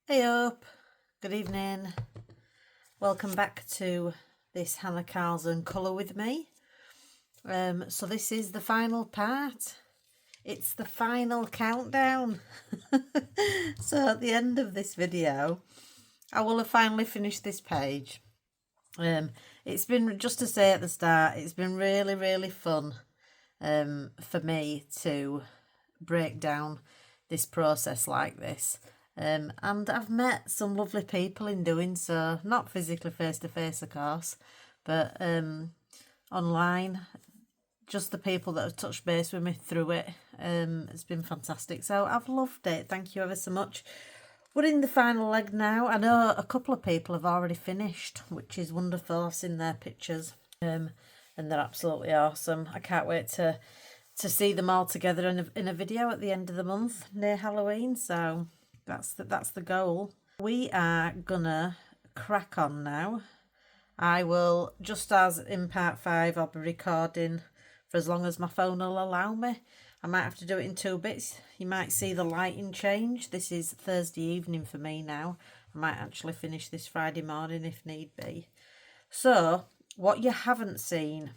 Hey up, good evening. Welcome back to this Hanna Karlzon colour with me. So this is the final part. It's the final countdown. So at the end of this video, I will have finally finished this page. It's been, just to say at the start, it's been really fun for me to break down this process like this. And I've met some lovely people in doing so, not physically face to face of course, but online, just the people that have touched base with me through it. It's been fantastic, so I've loved it. Thank you ever so much. We're in the final leg now. I know a couple of people have already finished, which is wonderful. I've seen their pictures and they're absolutely awesome. I can't wait to see them all together in a video at the end of the month near Halloween. So that's the goal. We are gonna crack on now. I will, just as in part 5, I'll be recording for as long as my phone will allow me. I might have to do it in 2 bits. You might see the lighting change. This is Thursday evening for me now. I might actually finish this Friday morning if need be. So what you haven't seen,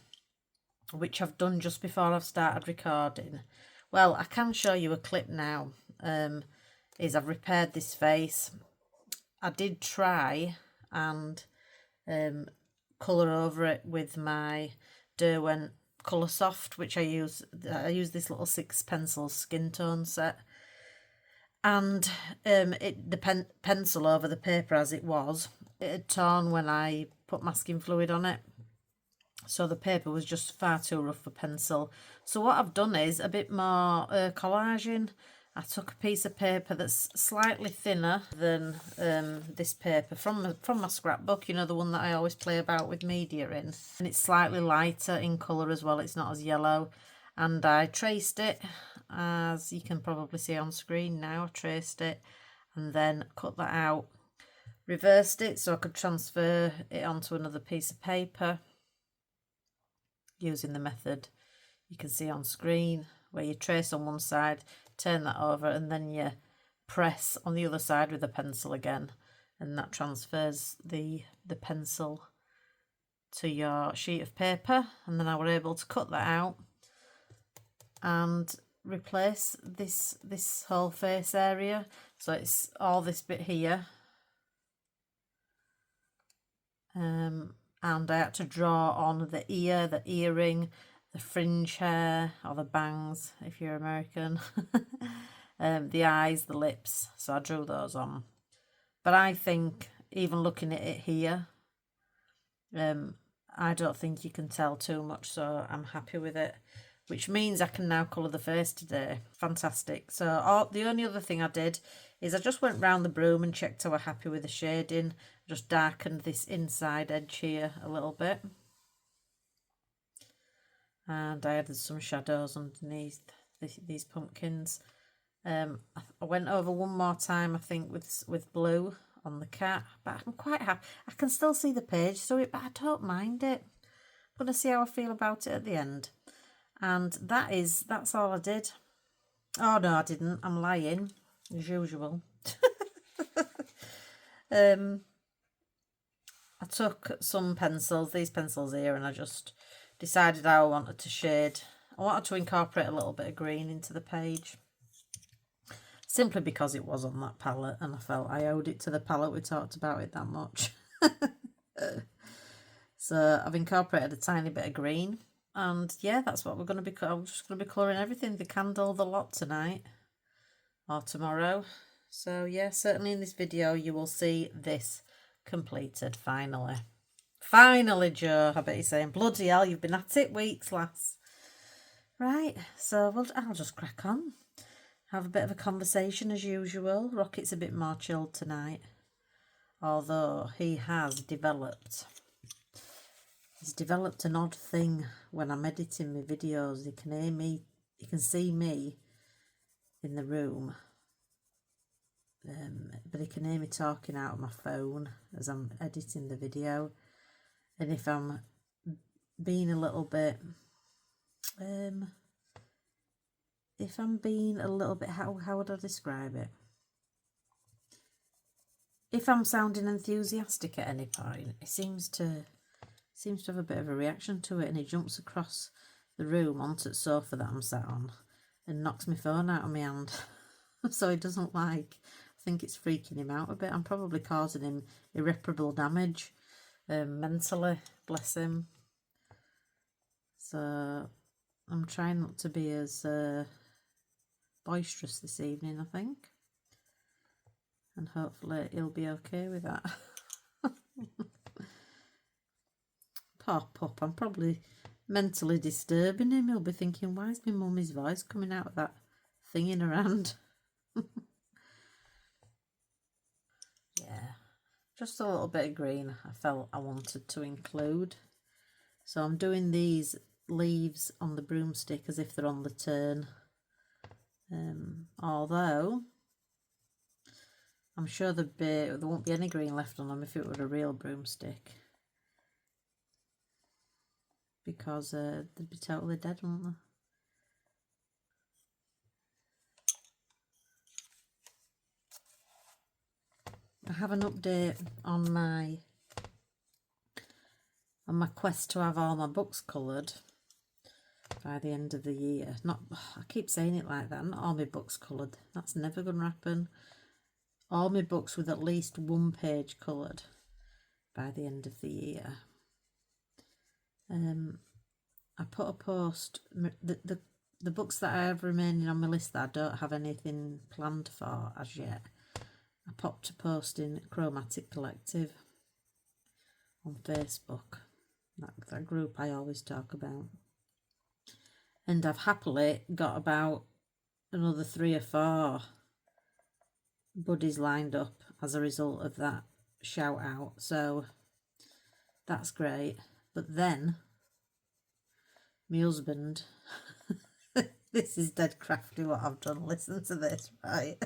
which I've done just before I've started recording, well, I can show you a clip now, is I've repaired this face. I did try and colour over it with my Derwent Colour Soft, which I use this little 6 pencil skin tone set, and the pencil over the paper as it was, it had torn when I put masking fluid on it, so the paper was just far too rough for pencil. So what I've done is a bit more collaging. I took a piece of paper that's slightly thinner than this paper from my scrapbook, you know, the one that I always play about with media in, and it's slightly lighter in colour as well, it's not as yellow, and I traced it, as you can probably see on screen now. I traced it and then cut that out, reversed it so I could transfer it onto another piece of paper using the method you can see on screen, where you trace on one side, turn that over, and then you press on the other side with a pencil again, and that transfers the pencil to your sheet of paper. And then I were able to cut that out and replace this whole face area. So it's all this bit here, and I had to draw on the ear, the earring, the fringe hair, or the bangs if you're American, the eyes, the lips, so I drew those on. But I think, even looking at it here, I don't think you can tell too much, so I'm happy with it, which means I can now colour the face today. Fantastic. So the only other thing I did is I just went round the broom and checked I were happy with the shading. Just darkened this inside edge here a little bit, and I added some shadows underneath these pumpkins. I went over one more time, I think, with blue on the cat, but I'm quite happy. I can still see the page through it, but I don't mind it. I'm going to see how I feel about it at the end. And that's all I did. Oh no, I didn't. I'm lying, as usual. I took some pencils, these pencils here, and I just decided how I wanted to shade. I wanted to incorporate a little bit of green into the page, simply because it was on that palette and I felt I owed it to the palette. We talked about it that much. So I've incorporated a tiny bit of green, and yeah, that's what we're going to be. I'm just going to be colouring everything, the candle, the lot tonight or tomorrow. So yeah, certainly in this video you will see this completed finally. Finally, Joe, I bet you're saying, bloody hell, you've been at it weeks, lass. Right, so I'll just crack on. Have a bit of a conversation as usual. Rocket's a bit more chilled tonight, although he's developed an odd thing when I'm editing my videos. He can hear me, he can see me in the room, but he can hear me talking out of my phone as I'm editing the video. And if I'm being a little bit, how would I describe it? if I'm sounding enthusiastic at any point, he seems to have a bit of a reaction to it, and he jumps across the room onto the sofa that I'm sat on and knocks my phone out of my hand. So he doesn't like, I think it's freaking him out a bit. I'm probably causing him irreparable damage mentally, bless him. So I'm trying not to be as boisterous this evening, I think. And hopefully he'll be okay with that. Poor pup, I'm probably mentally disturbing him. He'll be thinking, why is my mummy's voice coming out of that thing in her hand? Yeah, just a little bit of green I felt I wanted to include. So I'm doing these leaves on the broomstick as if they're on the turn. Although I'm sure there won't be any green left on them if it were a real broomstick, because they'd be totally dead, wouldn't they? I have an update on my quest to have all my books coloured by the end of the year. I keep saying it like that, not all my books coloured. That's never going to happen. All my books with at least one page coloured by the end of the year. I put a post, the books that I have remaining on my list that I don't have anything planned for as yet, I popped a post in Chromatic Collective on Facebook, that group I always talk about. And I've happily got about another 3 or 4 buddies lined up as a result of that shout out. So that's great. But then my husband, this is dead crafty what I've done. Listen to this, right?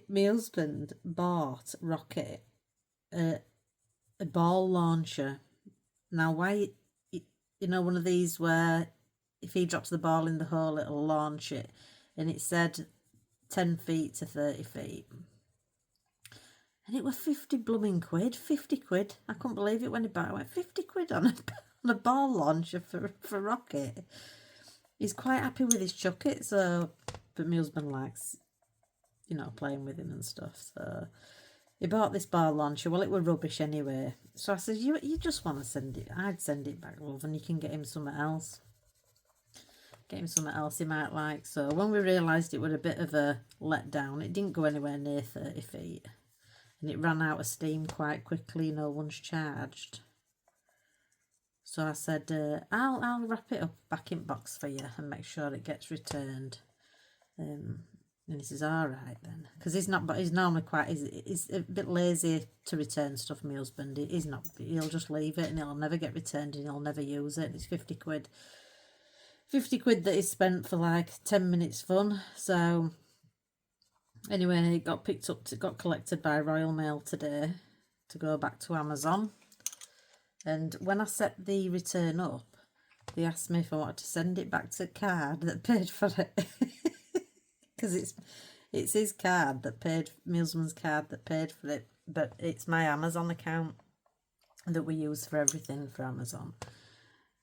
My husband bought Rocket a ball launcher. Now, why, you know, one of these where if he drops the ball in the hole, it'll launch it. And it said 10 feet to 30 feet. And it was 50 blooming quid, 50 quid. I couldn't believe it when he bought it. I went, 50 quid on a ball launcher for Rocket. He's quite happy with his chucket, so, but my husband likes, you know, playing with him and stuff. So he bought this ball launcher. Well, it were rubbish anyway. So I said, you just want to send it. I'd send it back, love, and you can get him something else. Get him something else he might like. So when we realised it was a bit of a letdown, it didn't go anywhere near 30 feet. And it ran out of steam quite quickly, no one's charged. So I said, I'll wrap it up back in box for you and make sure it gets returned. And he says, all right then. Because he's normally quite, he's a bit lazy to return stuff, my husband. He's not, he'll just leave it and it'll never get returned and he'll never use it. It's 50 quid. 50 quid that he spent for like 10 minutes fun. So anyway, it got picked up, it got collected by Royal Mail today to go back to Amazon. And when I set the return up, they asked me if I wanted to send it back to the card that paid for it. Because it's his card that paid, my husband's card that paid for it. But it's my Amazon account that we use for everything for Amazon.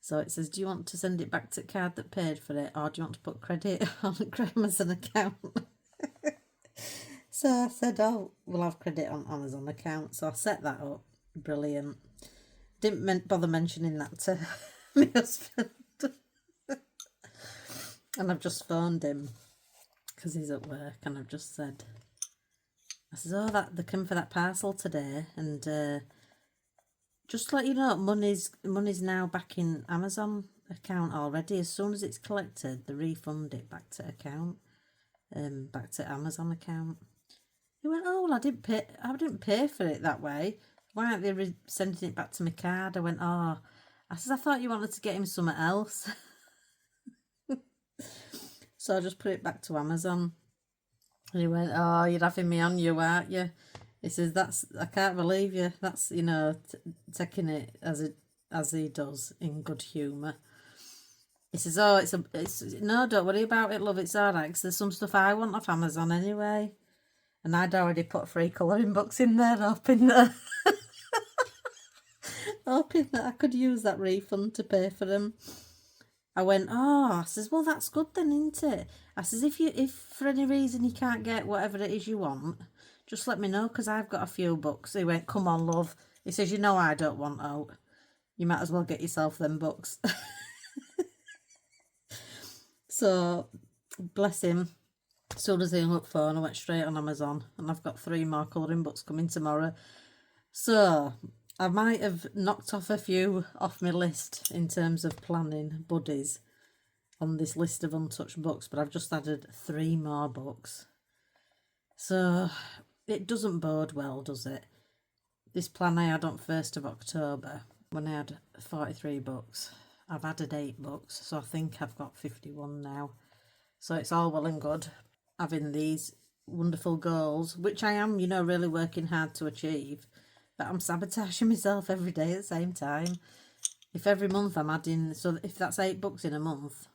So it says, do you want to send it back to the card that paid for it? Or do you want to put credit on the Amazon account? So I said, oh, we'll have credit on Amazon account. So I set that up. Brilliant. Didn't bother mentioning that to my husband. And I've just phoned him because he's at work, and I've just said, I said, oh, they came for that parcel today, and just to let you know, money's now back in Amazon account already. As soon as it's collected, they refund it back to account, back to Amazon account. He went, oh, well, I didn't pay for it that way. Why aren't they sending it back to my card? I went, oh. I said, I thought you wanted to get him something else. So I just put it back to Amazon. And he went, oh, you're having me on you, aren't you? He says, I can't believe you. That's, you know, taking it as he does in good humour. He says, oh, no, don't worry about it, love, it's all right, because there's some stuff I want off Amazon anyway. And I'd already put 3 colouring books in there, hoping that hoping that I could use that refund to pay for them. I went, oh, I says, well, that's good then, isn't it? I says, if for any reason you can't get whatever it is you want, just let me know, because I've got a few books. He went, come on, love. He says, you know I don't want out. You might as well get yourself them books. So, bless him. As soon as he hung up phone, I went straight on Amazon, and I've got 3 more colouring books coming tomorrow. So, I might have knocked off a few off my list in terms of planning buddies on this list of untouched books, but I've just added 3 more books. So, it doesn't bode well, does it? This plan I had on 1st of October, when I had 43 books, I've added 8 books, so I think I've got 51 now. So it's all well and good having these wonderful goals, which I am, you know, really working hard to achieve, but I'm sabotaging myself every day at the same time. If every month I'm adding, so if that's 8 books in a month,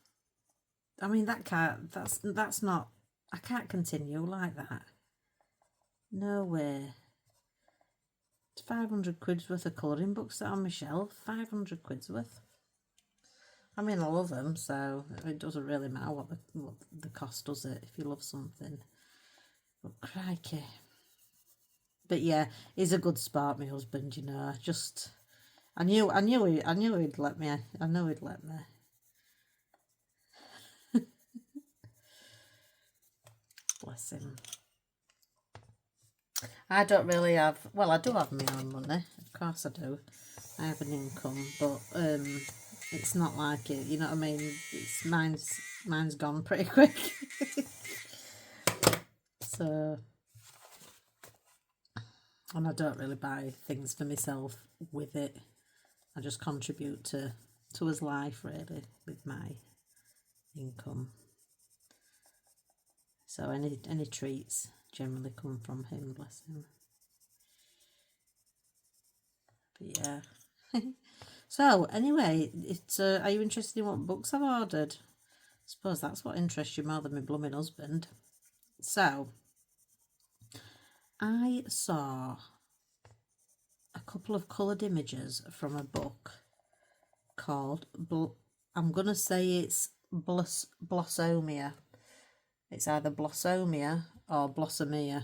I mean, that's not, I can't continue like that. No way. It's 500 quid's worth of colouring books that are on my shelf. 500 quid's worth. I mean, I love them, so it doesn't really matter what the cost, does it, if you love something. But crikey. But yeah, he's a good sport, my husband, you know. Just, I knew he'd let me. I know he'd let me. Bless him. I don't really have, well, I do have my own money, of course I do. I have an income, but it's not like it, you know what I mean? It's mine's gone pretty quick. So, and I don't really buy things for myself with it. I just contribute to his life, really, with my income. So any treats generally come from him, bless him. But yeah. So anyway, it's are you interested in what books I've ordered? I suppose that's what interests you more than my blooming husband. So I saw a couple of coloured images from a book called I'm gonna say it's Blossomia. It's either Blossomia or Blossomia.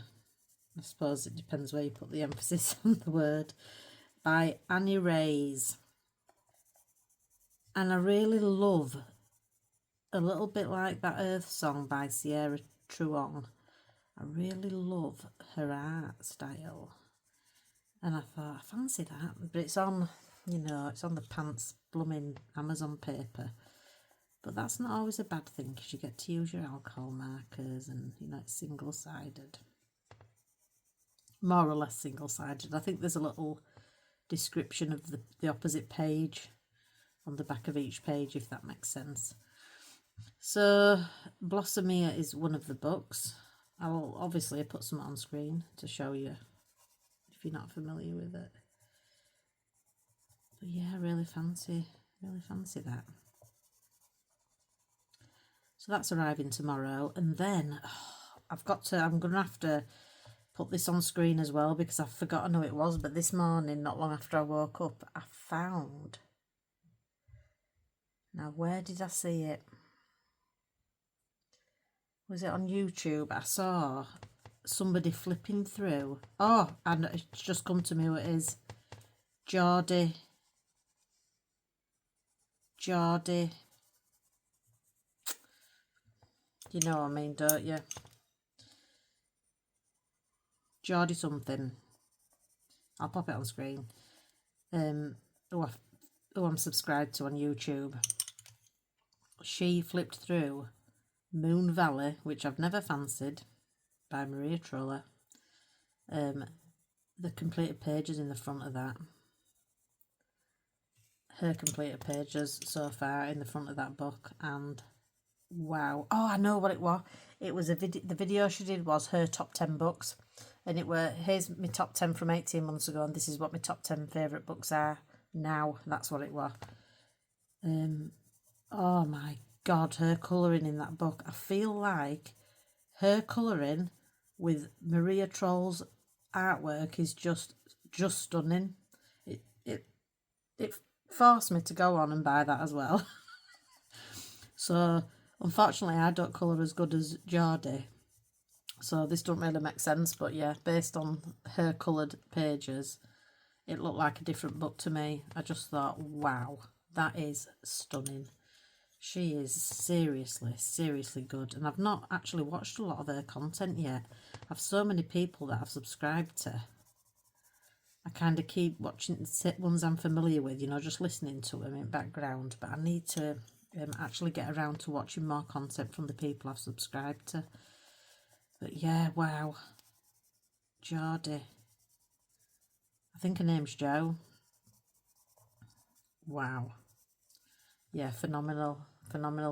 I suppose it depends where you put the emphasis on the word. By Annie Reyes. And I really love, a little bit like that Earth song by Sierra Truong, I really love her art style. And I thought, I fancy that. But it's on, you know, it's on the pants blooming Amazon paper. But that's not always a bad thing, because you get to use your alcohol markers and, you know, it's single-sided. More or less single-sided. I think there's a little description of the opposite page on the back of each page, if that makes sense. So, Blossomia is one of the books. I'll obviously put some on screen to show you if you're not familiar with it. But yeah, I really fancy that. So that's arriving tomorrow, and then I'm gonna have to put this on screen as well, because I've forgotten who it was, but this morning, not long after I woke up, I found, now where did I see it? Was it on YouTube? I saw somebody flipping through, and it's just come to me who it is. Geordie, you know what I mean, don't you? Geordie something. I'll pop it on screen. Who I'm subscribed to on YouTube. She flipped through Moon Valley, which I've never fancied, by Maria Truller. The completed pages in the front of that. Her completed pages so far in the front of that book, and wow. Oh, I know what it was. It was the video she did was her top 10 books, and it were, here's my top 10 from 18 months ago, and this is what my top 10 favourite books are now. That's what it was. Oh my God, her colouring in that book. I feel like her colouring with Maria Troll's artwork is just stunning. It forced me to go on and buy that as well. So unfortunately I don't colour as good as Geordie, so this don't really make sense, but yeah, based on her coloured pages, it looked like a different book to me. I just thought, wow, that is stunning. She is seriously good, and I've not actually watched a lot of her content yet. I've so many people that I've subscribed to. I kind of keep watching the ones I'm familiar with, you know, just listening to them in background, but I need to actually get around to watching more content from the people I've subscribed to. But yeah, wow. Geordie. I think her name's Jo. Wow. Yeah, phenomenal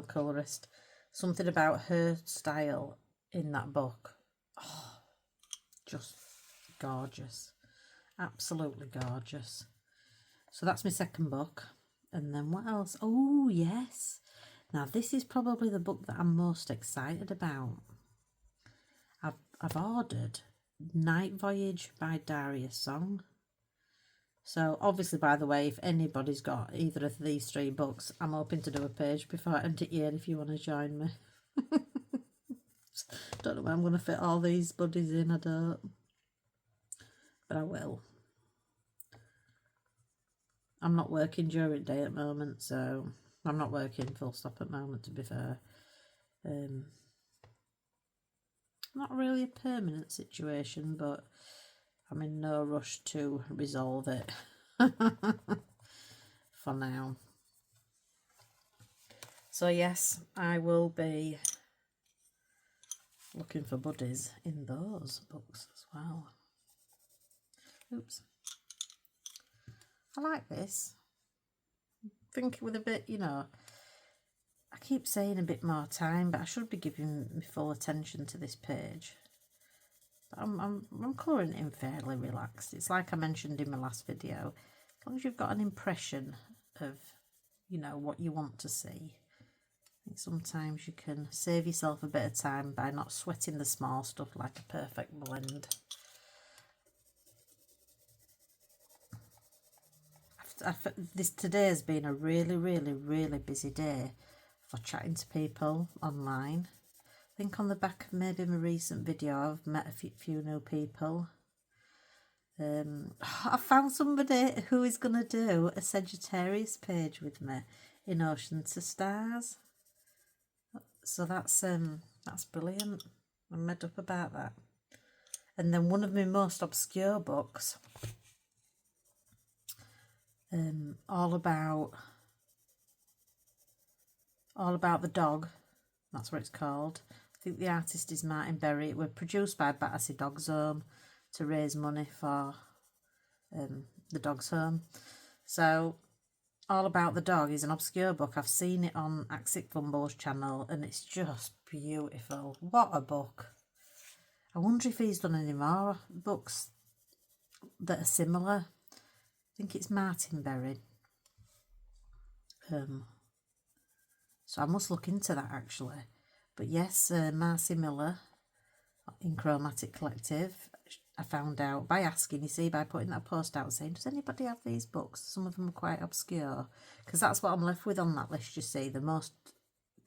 colourist. Something about her style in that book. Oh, just gorgeous. Absolutely gorgeous. So that's my second book. And then what else? Oh, yes. Now, this is probably the book that I'm most excited about. I've ordered Night Voyage by Daria Song. So, obviously, by the way, if anybody's got either of these 3 books, I'm hoping to do a page before I end it year if you want to join me. Don't know where I'm going to fit all these buddies in, I don't. But I will. I'm not working during the day at the moment, so I'm not working full stop at the moment, to be fair. Not really a permanent situation, but I'm in no rush to resolve it for now. So yes, I will be looking for buddies in those books as well. Oops. I like this. I think with a bit, you know, I keep saying a bit more time, but I should be giving my full attention to this page. But I'm colouring it in fairly relaxed. It's like I mentioned in my last video. As long as you've got an impression of, you know, what you want to see, I think sometimes you can save yourself a bit of time by not sweating the small stuff like a perfect blend. Today has been a really busy day for chatting to people online. I think on the back of maybe my recent video I've met a few new people. I found somebody who is going to do a Sagittarius page with me in Ocean to Stars. So that's brilliant. I'm made up about that. And then one of my most obscure books, all about the dog. That's what it's called. I think the artist is Martin Berry. It was produced by Battersea Dogs Home to raise money for the dog's home. So all about the dog is an obscure book. I've seen it on Axic Fumbo's channel and it's just beautiful. What a book. I wonder if he's done any more books that are similar. I think it's Martin Berry. So I must look into that actually. But yes, Marcy Miller in Chromatic Collective. I found out by asking, you see, by putting that post out saying, does anybody have these books? Some of them are quite obscure. Because that's what I'm left with on that list, you see. The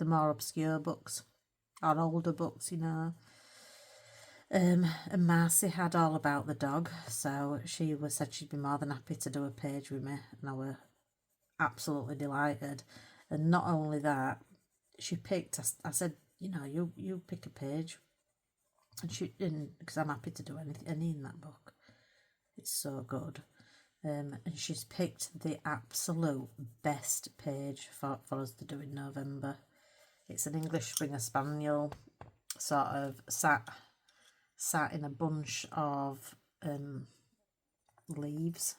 more obscure books. Or older books, you know. And Marcy had all about the dog. So she said she'd be more than happy to do a page with me. And I were absolutely delighted. And not only that, she picked, I said, you know, you pick a page. And because I'm happy to do any in that book. It's so good. And she's picked the absolute best page for us to do in November. It's an English Springer Spaniel, sort of sat in a bunch of leaves,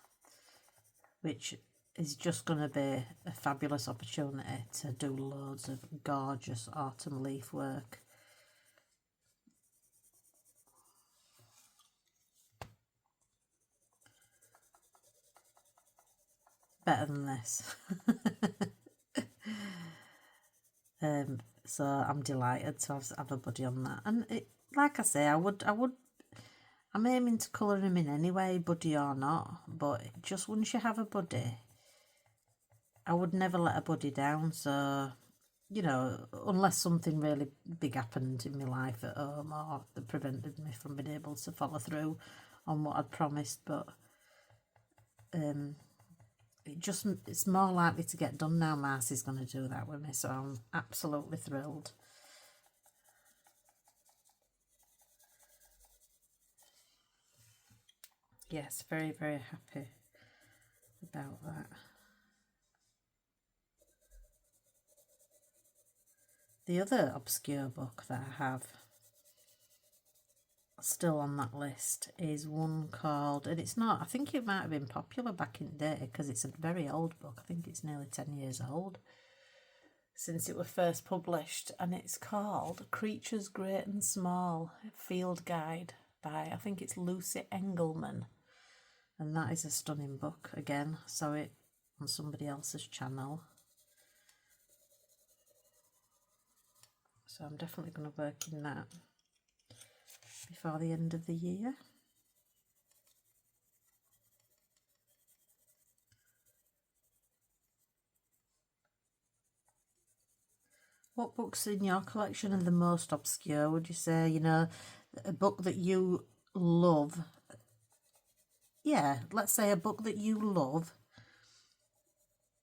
which is just going to be a fabulous opportunity to do loads of gorgeous autumn leaf work. Better than this. So I'm delighted to have a buddy on that. And like I say, I'm aiming to colour him in anyway, buddy or not, but just once you have a buddy, I would never let a buddy down. So, you know, unless something really big happened in my life at home or that prevented me from being able to follow through on what I'd promised, but it's more likely to get done now. Marcy's going to do that with me, so I'm absolutely thrilled. Yes, very, very happy about that. The other obscure book that I have still on that list is one called, and it's not, I think it might have been popular back in the day because it's a very old book. I think it's nearly 10 years old since it was first published, and it's called Creatures Great and Small, Field Guide by, I think it's Lucy Engelman, and that is a stunning book. Again, saw it on somebody else's channel, so I'm definitely going to work in that before the end of the year. What books in your collection are the most obscure, would you say? You know, a book that you love. Yeah, let's say a book that you love.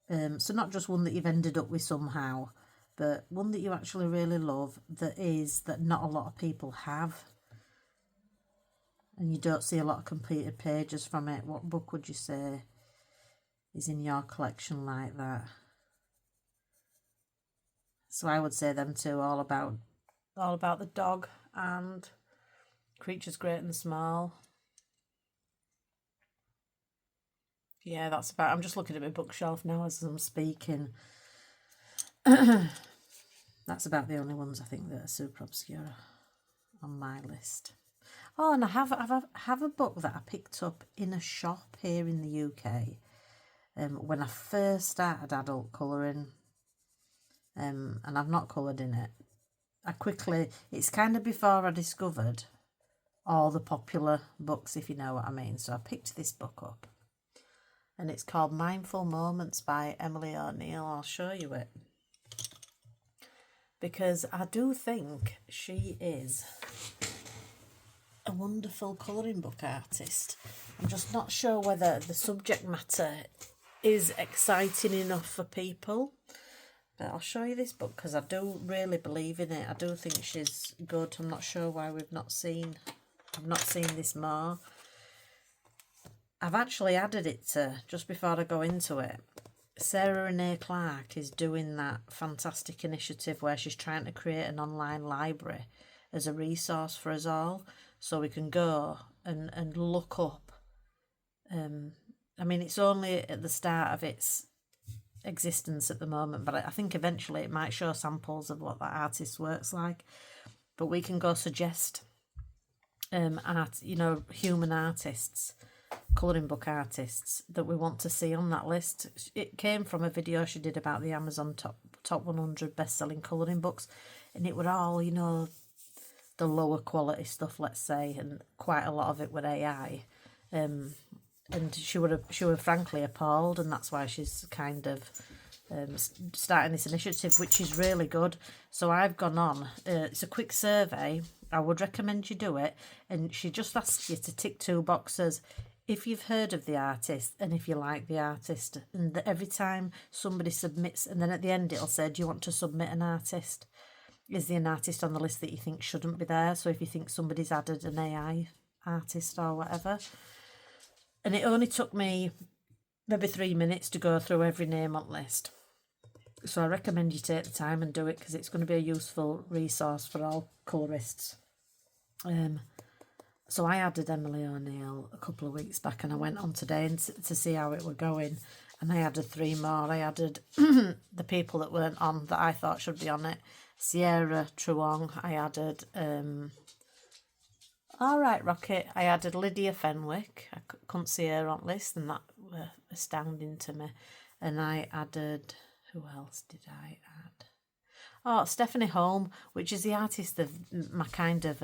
So not just one that you've ended up with somehow, but one that you actually really love that not a lot of people have. And you don't see a lot of completed pages from it. What book would you say is in your collection like that? So I would say them two, all about the dog and Creatures Great and Small. Yeah, that's about, I'm just looking at my bookshelf now as I'm speaking. That's about the only ones I think that are super obscure on my list. Oh, and I have a book that I picked up in a shop here in the UK when I first started adult colouring, and I've not coloured in it. It's kind of before I discovered all the popular books, if you know what I mean. So I picked this book up, and it's called Mindful Moments by Emily O'Neill. I'll show you it, because I do think she is a wonderful colouring book artist. I'm just not sure whether the subject matter is exciting enough for people. But I'll show you this book because I do really believe in it. I do think she's good. I'm not sure why I've not seen this more. I've actually added it to, just before I go into it, Sarah Renee Clark is doing that fantastic initiative where she's trying to create an online library as a resource for us all, so we can go and look up. I mean, it's only at the start of its existence at the moment, but I think eventually it might show samples of what that artist's work's like. But we can go suggest human artists, colouring book artists that we want to see on that list. It came from a video she did about the Amazon top 100 best-selling colouring books, and it were all, you know, the lower quality stuff, let's say, and quite a lot of it were AI. And she were frankly appalled, and that's why she's kind of starting this initiative, which is really good. So I've gone on. It's a quick survey. I would recommend you do it. And she just asks you to tick 2 boxes. If you've heard of the artist and if you like the artist. And every time somebody submits, and then at the end it'll say, do you want to submit an artist? Is there an artist on the list that you think shouldn't be there? So if you think somebody's added an AI artist or whatever. And it only took me maybe 3 minutes to go through every name on the list. So I recommend you take the time and do it, because it's going to be a useful resource for all colourists. So I added Emily O'Neill a couple of weeks back, and I went on today to see how it were going, and I added 3 more. I added the people that weren't on that I thought should be on it. Sierra Truong. I added All Right Rocket. I added Lydia Fenwick. I couldn't see her on the list, and that were astounding to me. And I added, who else did I add? Oh, Stephanie Holm, which is the artist of my kind of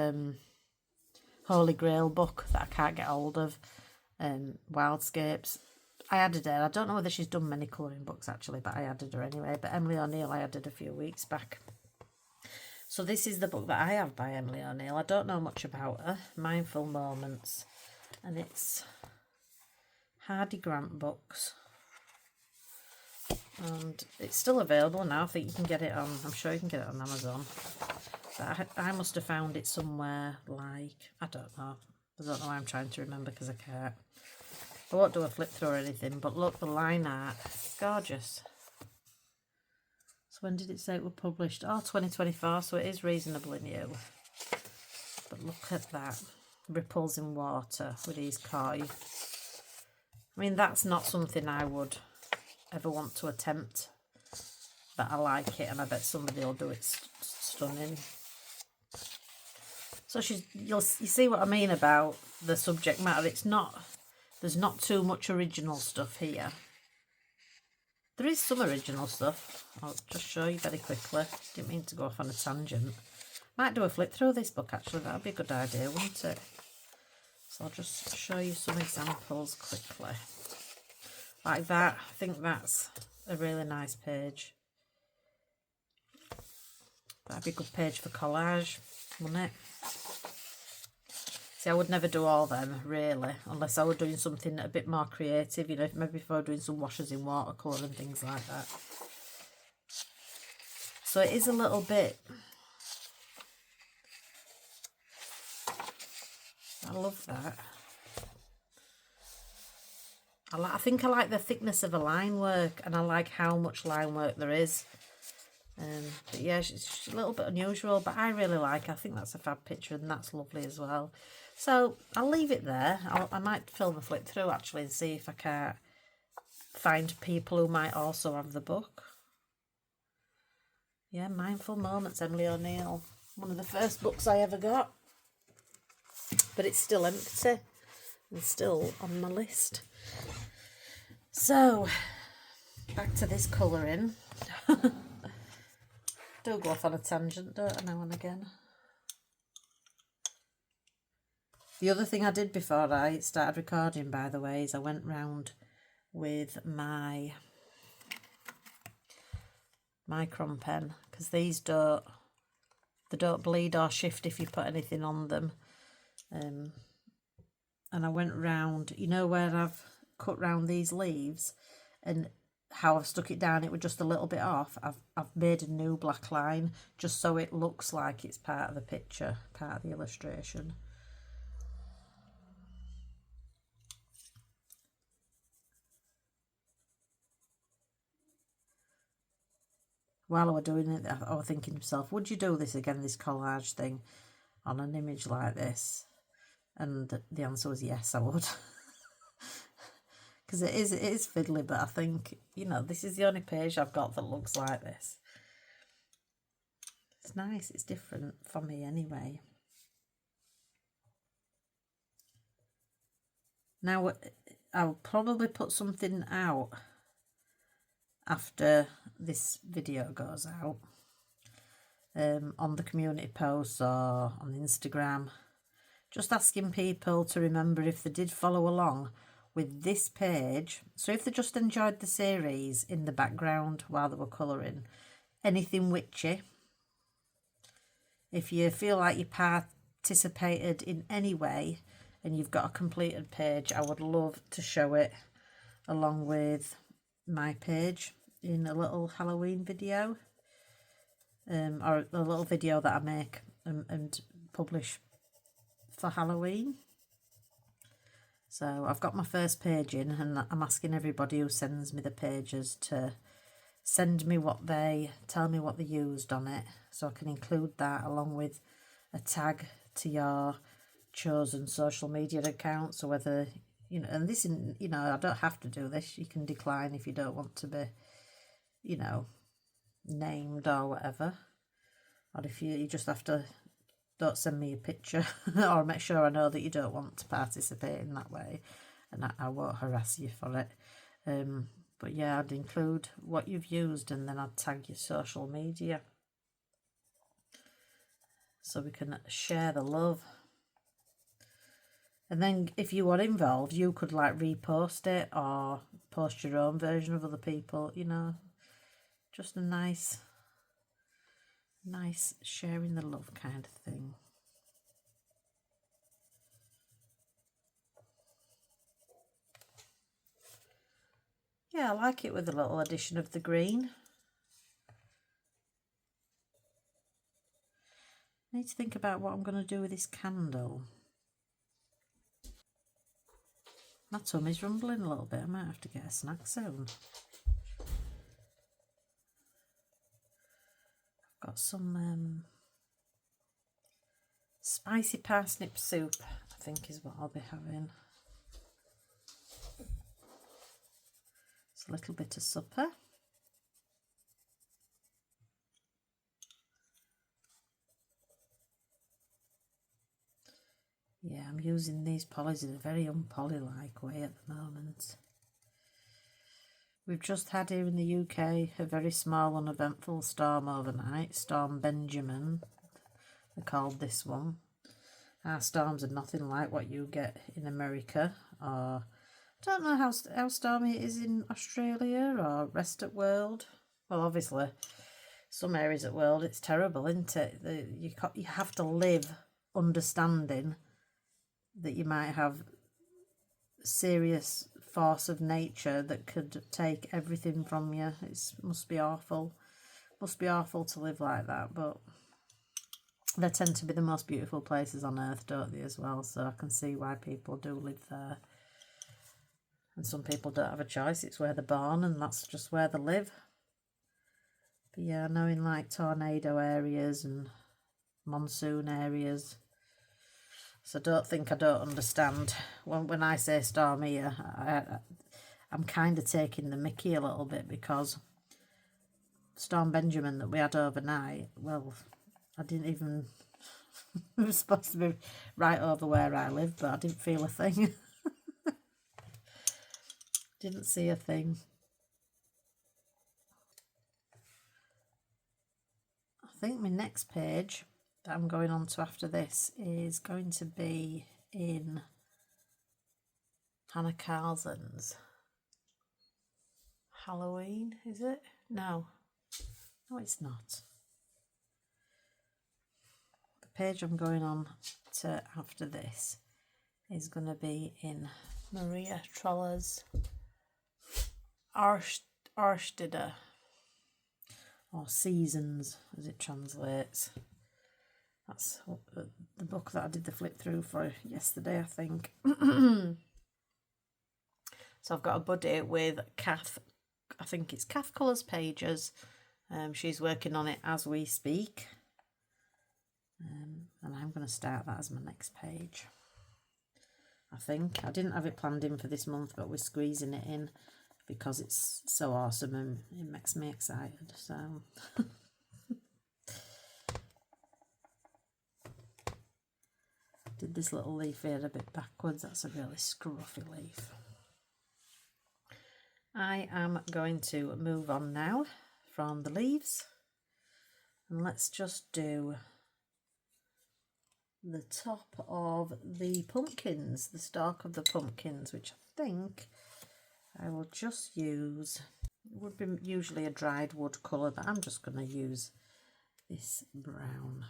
Holy Grail book that I can't get hold of, Wildscapes. I added her. I don't know whether she's done many colouring books actually, but I added her anyway. But Emily O'Neill I added a few weeks back. So this is the book that I have by Emily O'Neill. I don't know much about her. Mindful Moments. And it's Hardy Grant Books. And it's still available now. I think you can get it on, I'm sure you can get it on Amazon. But I must have found it somewhere like, I don't know. I don't know why I'm trying to remember because I can't. I won't do a flip through or anything, but look, the line art, gorgeous. So when did it say it was published? Oh, 2024, so it is reasonably new. But look at that. Ripples in water with these koi. I mean, that's not something I would ever want to attempt, but I like it, and I bet somebody will do it stunning. So you see what I mean about the subject matter. It's not, there's not too much original stuff here. There is some original stuff. I'll just show you very quickly. Didn't mean to go off on a tangent. Might do a flip through this book actually. That would be a good idea, wouldn't it? So I'll just show you some examples quickly. Like that. I think that's a really nice page. That'd be a good page for collage, wouldn't it? See, I would never do all them, really, unless I were doing something a bit more creative, you know, maybe if I were doing some washes in watercolour and things like that. So it is a little bit... I love that. I think I like the thickness of the line work, and I like how much line work there is. But yeah, it's a little bit unusual, but I really like it. I think that's a fab picture, and that's lovely as well. So I'll leave it there. I might film a flip through actually and see if I can find people who might also have the book. Yeah, Mindful Moments, Emily O'Neill. One of the first books I ever got. But it's still empty and still on my list. So, back to this colouring. Do go off on a tangent, don't I, now and again. The other thing I did before I started recording, by the way, is I went round with my micron pen, because these don't bleed or shift if you put anything on them. And I went round, you know where I've cut round these leaves and how I've stuck it down, it was just a little bit off. I've made a new black line just so it looks like it's part of the picture, part of the illustration. While I was doing it, I was thinking to myself, would you do this again, this collage thing, on an image like this? And the answer was yes, I would. Because it is fiddly, but I think, you know, this is the only page I've got that looks like this. It's nice, it's different for me anyway. Now, I'll probably put something out after this video goes out, on the community posts or on Instagram, just asking people to remember if they did follow along with this page. So if they just enjoyed the series in the background while they were colouring, anything witchy, if you feel like you participated in any way and you've got a completed page, I would love to show it along with my page in a little Halloween video, or a little video that I make and publish for Halloween. So I've got my first page in, and I'm asking everybody who sends me the pages to send me tell me what they used on it, so I can include that along with a tag to your chosen social media account. So whether, you know, and this, you know, I don't have to do this. You can decline if you don't want to be, you know, named or whatever. Or if you just have to, don't send me a picture or make sure I know that you don't want to participate in that way, and I won't harass you for it. But yeah, I'd include what you've used, and then I'd tag your social media. so we can share the love. And then if you were involved, you could like repost it or post your own version of other people, you know, just a nice sharing the love kind of thing. Yeah, I like it with a little addition of the green. I need to think about what I'm going to do with this candle. My tummy's rumbling a little bit. I might have to get a snack soon. I've got some spicy parsnip soup, I think is what I'll be having. It's a little bit of supper. Yeah, I'm using these polys in a very unpoly-like way at the moment. We've just had here in the UK a very small uneventful storm overnight, Storm Benjamin, they called this one. Our storms are nothing like what you get in America, or I don't know how stormy it is in Australia or rest of the world. Well, obviously, some areas of the world it's terrible, isn't it? You have to live understanding that you might have serious force of nature that could take everything from you. It must be awful. Must be awful to live like that, but they tend to be the most beautiful places on earth, don't they, as well? So I can see why people do live there. And some people don't have a choice. It's where they're born and that's just where they live. But yeah, I know in like tornado areas and monsoon areas. So don't think I don't understand. When I say storm here, I'm kind of taking the mickey a little bit, because Storm Benjamin that we had overnight, well, I didn't even... it was supposed to be right over where I live, but I didn't feel a thing. Didn't see a thing. I think my next page that I'm going on to after this is going to be in Hanna Karlzon's Halloween, is it? No, it's not. The page I'm going on to after this is going to be in Maria Troller's Arstida, or Seasons as it translates. That's the book that I did the flip through for yesterday, I think. So I've got a buddy with Kath, I think it's Kath Colours Pages. She's working on it as we speak. And I'm going to start that as my next page. I think. I didn't have it planned in for this month, but we're squeezing it in because it's so awesome and it makes me excited. So... did this little leaf here a bit backwards. That's a really scruffy leaf. I am going to move on now from the leaves, and let's just do the top of the pumpkins, the stalk of the pumpkins, which I think I will just use. It would be usually a dried wood colour, but I'm just going to use this brown.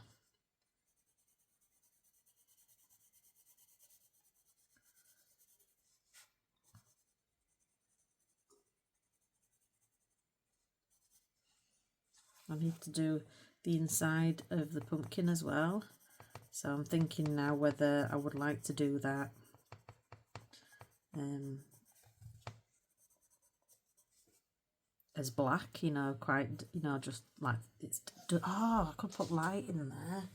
I need to do the inside of the pumpkin as well, so I'm thinking now whether I would like to do that as black, you know, quite, you know, just like it's... oh, I could put light in there.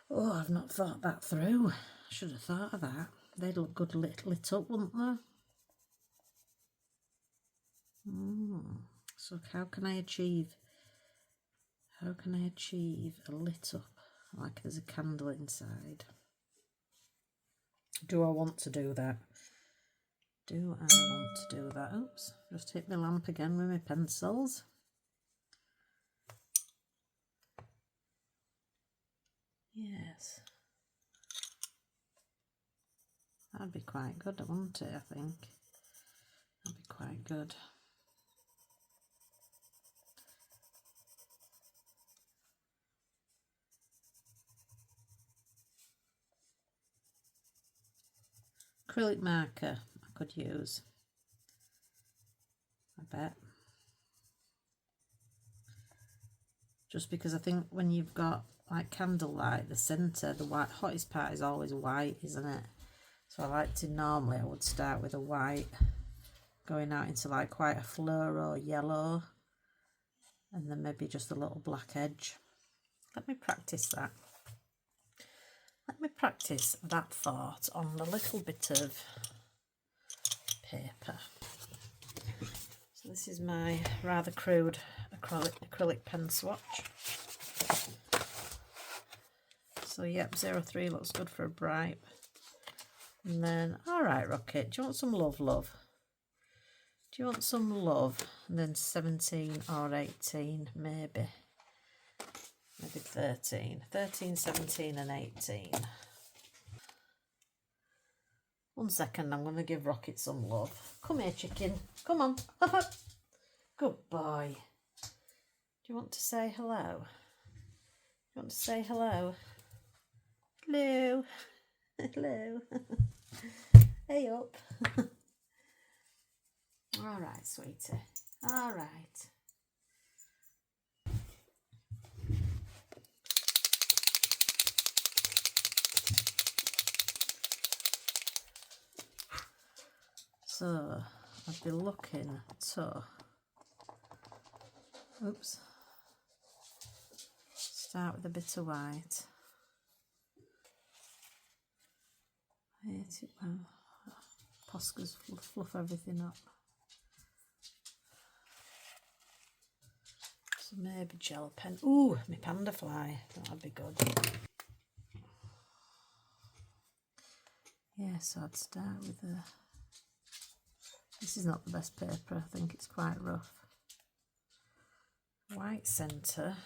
Oh, I've not thought that through. I should have thought of that. They'd look good lit up, wouldn't they? So how can I achieve a lit up, like there's a candle inside? Do I want to do that? Do I want to do that? Oops, just hit my lamp again with my pencils. Yes. That'd be quite good, wouldn't it, I think? That'd be quite good. Acrylic marker I could use, I bet. Just because I think when you've got like candlelight, the centre, the white hottest part is always white, isn't it? So I like to, normally I would start with a white, going out into like quite a fluoro yellow, and then maybe just a little black edge. Let me practice that. Let me practice that thought on a little bit of paper. So this is my rather crude acrylic pen swatch. So yep, 03 looks good for a bright. And then, all right, Rocket, do you want some love, love? Do you want some love? And then 17 or 18, maybe. Maybe 13. 13, 17 and 18. 1 second, I'm going to give Rocket some love. Come here, chicken. Come on. Good boy. Do you want to say hello? Do you want to say hello? Hello. Hello. Hey up. All right, sweetie. All right. So I'd be looking to, oops, start with a bit of white. Poscas fluff everything up. So maybe gel pen. Ooh, my panda fly. That'd be good. Yeah, so I'd start with a. This is not the best paper. I think it's quite rough. White centre.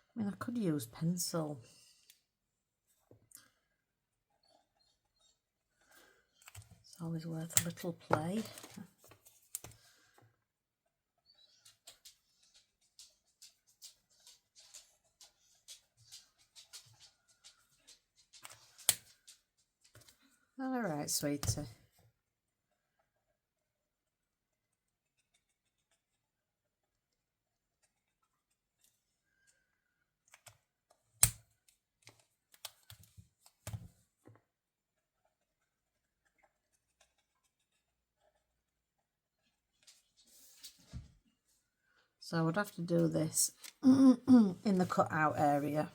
I mean, I could use pencil. It's always worth a little play. All right, sweetie. So I would have to do this in the cutout area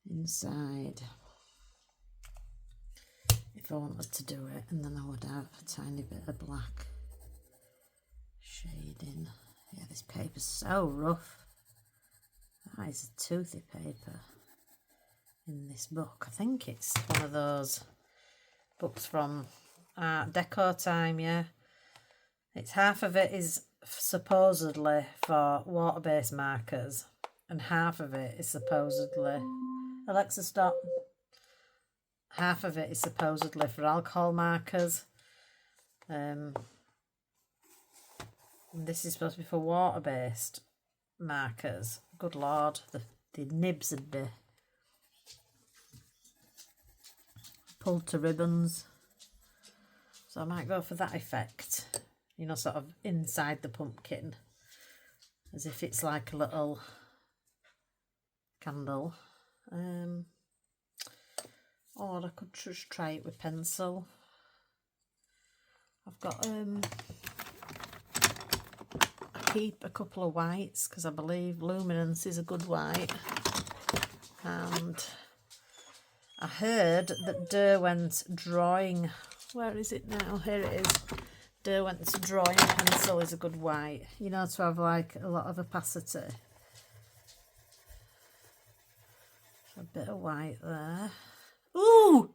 inside if I wanted to do it, and then I would have a tiny bit of black shading. Yeah, this paper's so rough. That is a toothy paper in this book. I think it's one of those books from Art Deco time, yeah. It's half of it is supposedly for water-based markers and half of it is supposedly, Alexa stop, half of it is supposedly for alcohol markers, and this is supposed to be for water-based markers. Good lord, the nibs would be pulled to ribbons, so I might go for that effect, you know, sort of inside the pumpkin, as if it's like a little candle. Or I could just try it with pencil. I've got I keep a couple of whites because I believe luminance is a good white, and I heard that Derwent's drawing, where is it now? Here it is. Derwent's drawing pencil is a good white, you know, to have like a lot of opacity. A bit of white there. Ooh!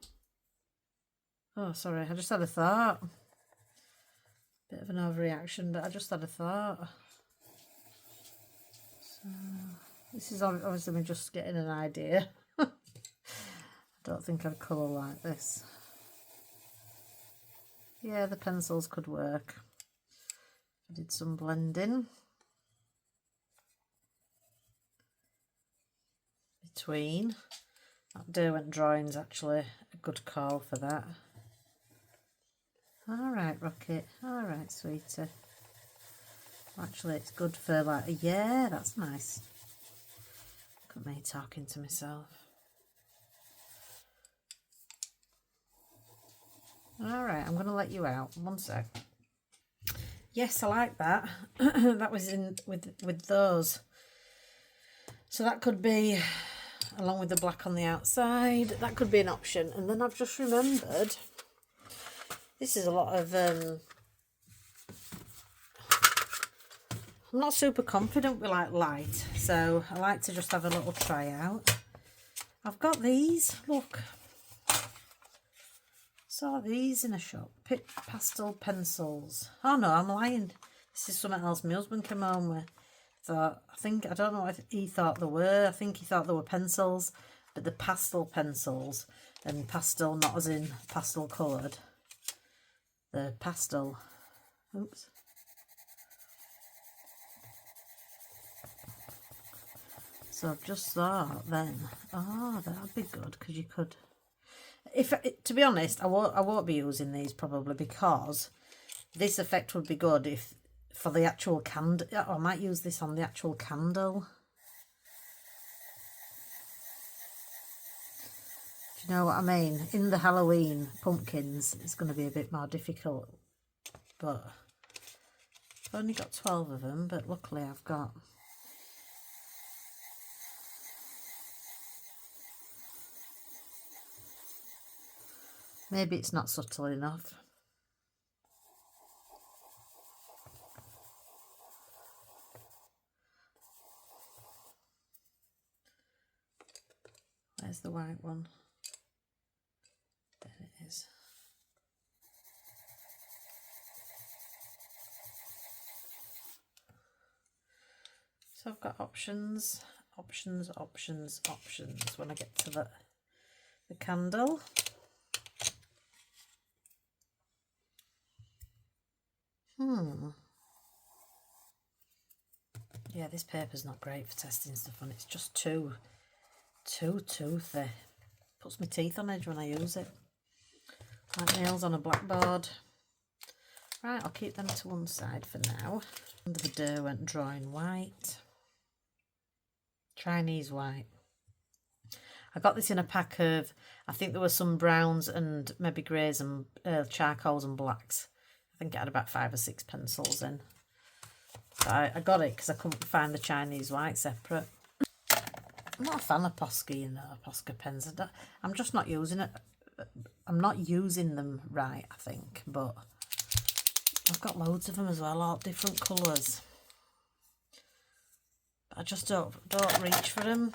Oh, sorry, I just had a thought. Bit of an overreaction, but I just had a thought. So, this is obviously me just getting an idea. I don't think I'd colour like this. Yeah, the pencils could work. I did some blending between. That Derwent drawing's actually a good call for that. Alright, Rocket. Alright, sweetie. Actually, it's good for like, yeah, that's nice. Look at me talking to myself. Alright, I'm going to let you out. One sec. Yes, I like that. That was in with those. So that could be, along with the black on the outside, that could be an option. And then I've just remembered, this is a lot of, I'm not super confident with like light, so I like to just have a little try out. I've got these, look. Saw these in a shop, pastel pencils. Oh no, I'm lying. This is something else my husband came home with. I don't know what he thought they were. I think he thought they were pencils, but the pastel pencils, and pastel not as in pastel coloured. The pastel, oops. So I've just thought then, oh, that'd be good, because you could, to be honest, I won't be using these probably, because this effect would be good if for the actual candle. I might use this on the actual candle. Do you know what I mean? In the Halloween pumpkins, it's going to be a bit more difficult, but I've only got 12 of them, but luckily I've got maybe it's not subtle enough. Where's the white one? There it is. So I've got options when I get to the candle. Yeah, this paper's not great for testing stuff on. It's just too toothy. Puts my teeth on edge when I use it. Like nails on a blackboard. Right, I'll keep them to one side for now. Under the Derwent drawing white. Chinese white. I got this in a pack of, I think there were some browns and maybe greys and charcoals and blacks. I think it had about 5 or 6 pencils in. So I got it because I couldn't find the Chinese white separate. I'm not a fan of Posca, you know, Posca pens. I'm just not using it. I'm not using them right, I think, but I've got loads of them as well, all different colours. But I just don't reach for them.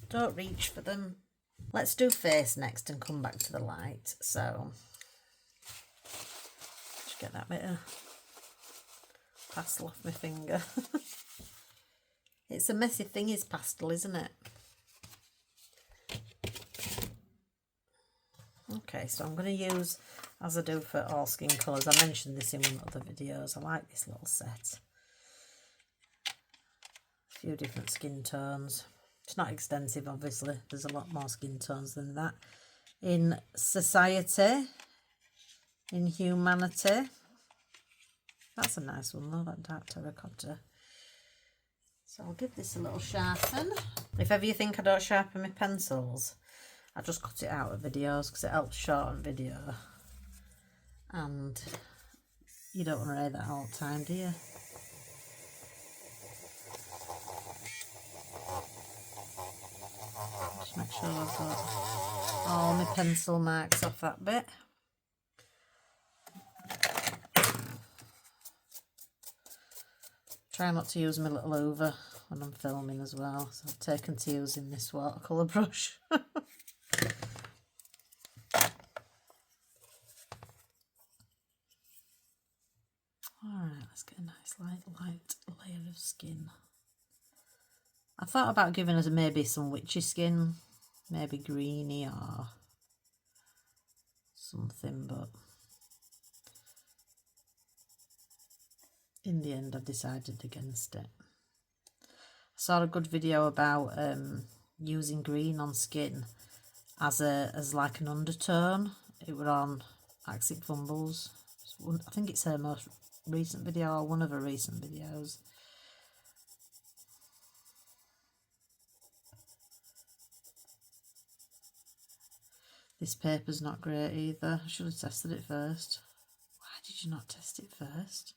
Don't reach for them. Let's do face next and come back to the light. So just get that bit of pastel off my finger. It's a messy thing, is pastel, isn't it? Okay, so I'm going to use, as I do for all skin colours, I mentioned this in one of the videos, I like this little set. A few different skin tones. It's not extensive, obviously, there's a lot more skin tones than that. In Society, in Humanity. That's a nice one though, that dark terracotta. So I'll give this a little sharpen. If ever you think I don't sharpen my pencils, I just cut it out of videos because it helps shorten video. And you don't want to hear that all the time, do you? Just make sure I've got all my pencil marks off that bit. Try not to use my little hoover when I'm filming as well, so I've taken to using this watercolour brush. Alright, let's get a nice light layer of skin. I thought about giving us maybe some witchy skin, maybe greeny or something, but in the end I decided against it. I saw a good video about using green on skin as like an undertone. It were on Axic Fumbles. I think it's her most recent video or one of her recent videos. This paper's not great either. I should have tested it first. Why did you not test it first?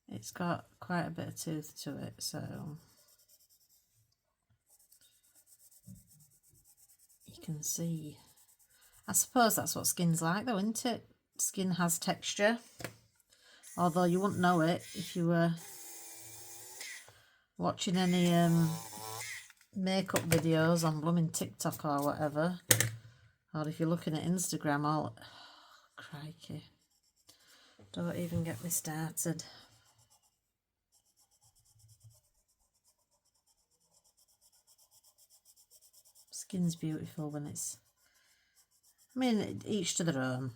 It's got quite a bit of tooth to it, so you can see. I suppose that's what skin's like though, isn't it? Skin has texture, although you wouldn't know it if you were watching any makeup videos on blooming TikTok or whatever, or if you're looking at Instagram. All crikey, don't even get me started. Skin's beautiful when it's, I mean, each to their own.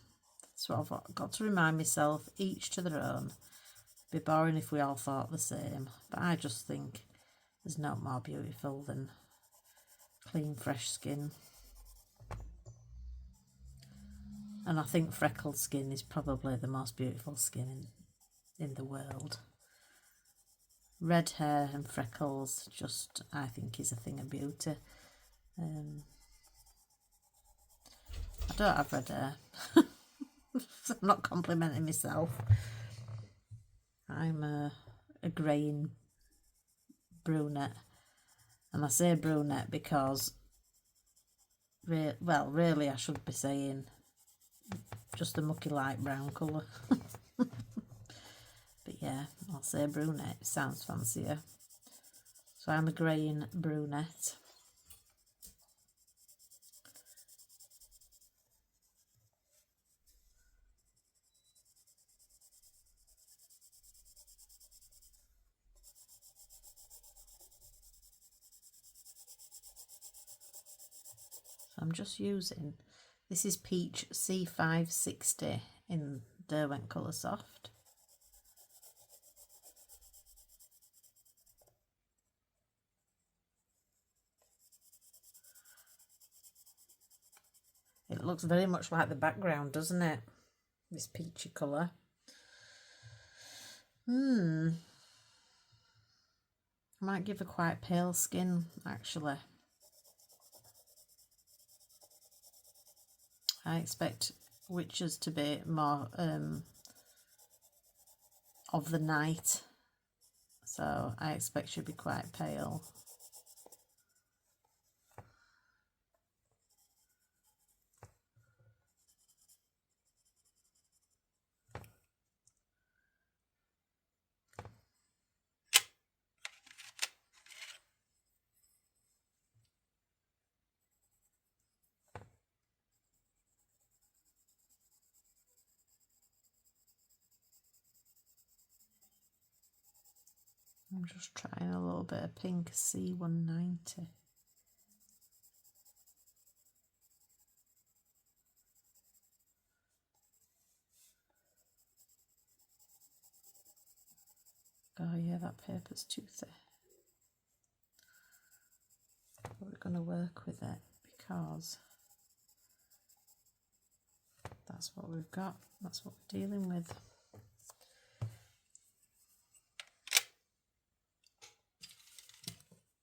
That's what I've got to remind myself, each to their own. It'd be boring if we all thought the same, but I just think there's not more beautiful than clean, fresh skin. And I think freckled skin is probably the most beautiful skin in the world. Red hair and freckles, just, I think, is a thing of beauty. I don't have red hair. I'm not complimenting myself. I'm a greying brunette, and I say brunette because, well, really I should be saying just a mucky light brown colour. But yeah, I'll say brunette, it sounds fancier. So I'm a greying brunette. I'm just using, this is Peach C560 in Derwent Colour Soft. It looks very much like the background, doesn't it? This peachy colour. I might give a quite pale skin, actually. I expect witches to be more of the night, so I expect she'll be quite pale. I'm just trying a little bit of pink C190. Oh yeah, that paper's too thick. But we're going to work with it because that's what we've got. That's what we're dealing with.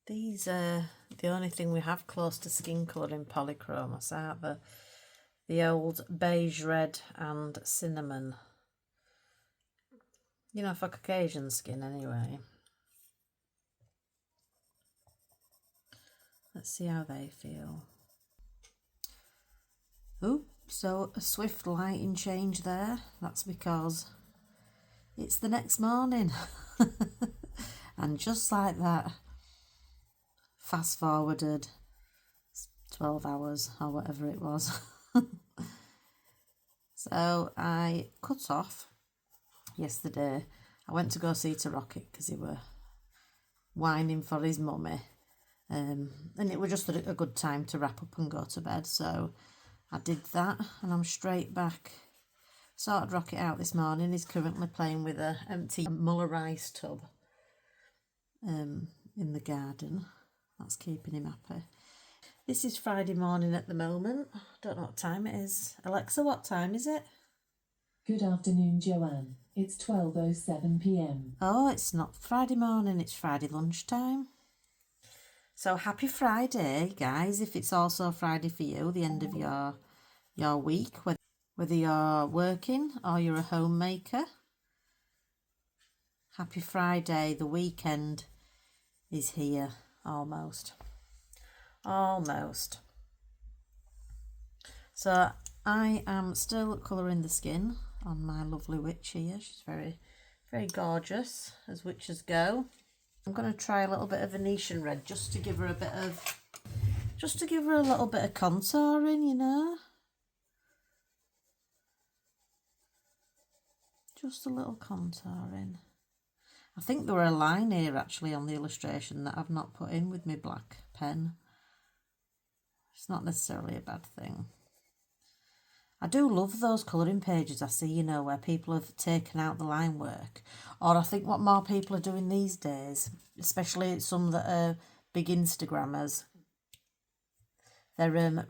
These are the only thing we have close to skin colour in Polychromos, are the old beige red and cinnamon. You know, for Caucasian skin anyway. Let's see how they feel. Oh, so a swift lighting change there. That's because it's the next morning. And just like that, fast forwarded 12 hours or whatever it was. So I cut off yesterday. I went to go see to Rocket because he were whining for his mummy. And it was just a good time to wrap up and go to bed. So I did that and I'm straight back. Sorted Rocket out this morning. He's currently playing with an empty Muller rice tub in the garden. That's keeping him happy. This is Friday morning at the moment. Don't know what time it is. Alexa, what time is it? Good afternoon, Joanne. It's 12:07 p.m. Oh, it's not Friday morning, it's Friday lunchtime. So happy Friday, guys, if it's also Friday for you, the end of your week, whether you're working or you're a homemaker. Happy Friday, the weekend is here, almost. Almost. So I am still colouring the skin on my lovely witch here. She's very, very gorgeous, as witches go. I'm going to try a little bit of Venetian red just to give her a little bit of contouring, you know. Just a little contouring. I think there were a line here actually on the illustration that I've not put in with my black pen. It's not necessarily a bad thing. I do love those colouring pages I see, you know, where people have taken out the line work. Or I think what more people are doing these days, especially some that are big Instagrammers, they're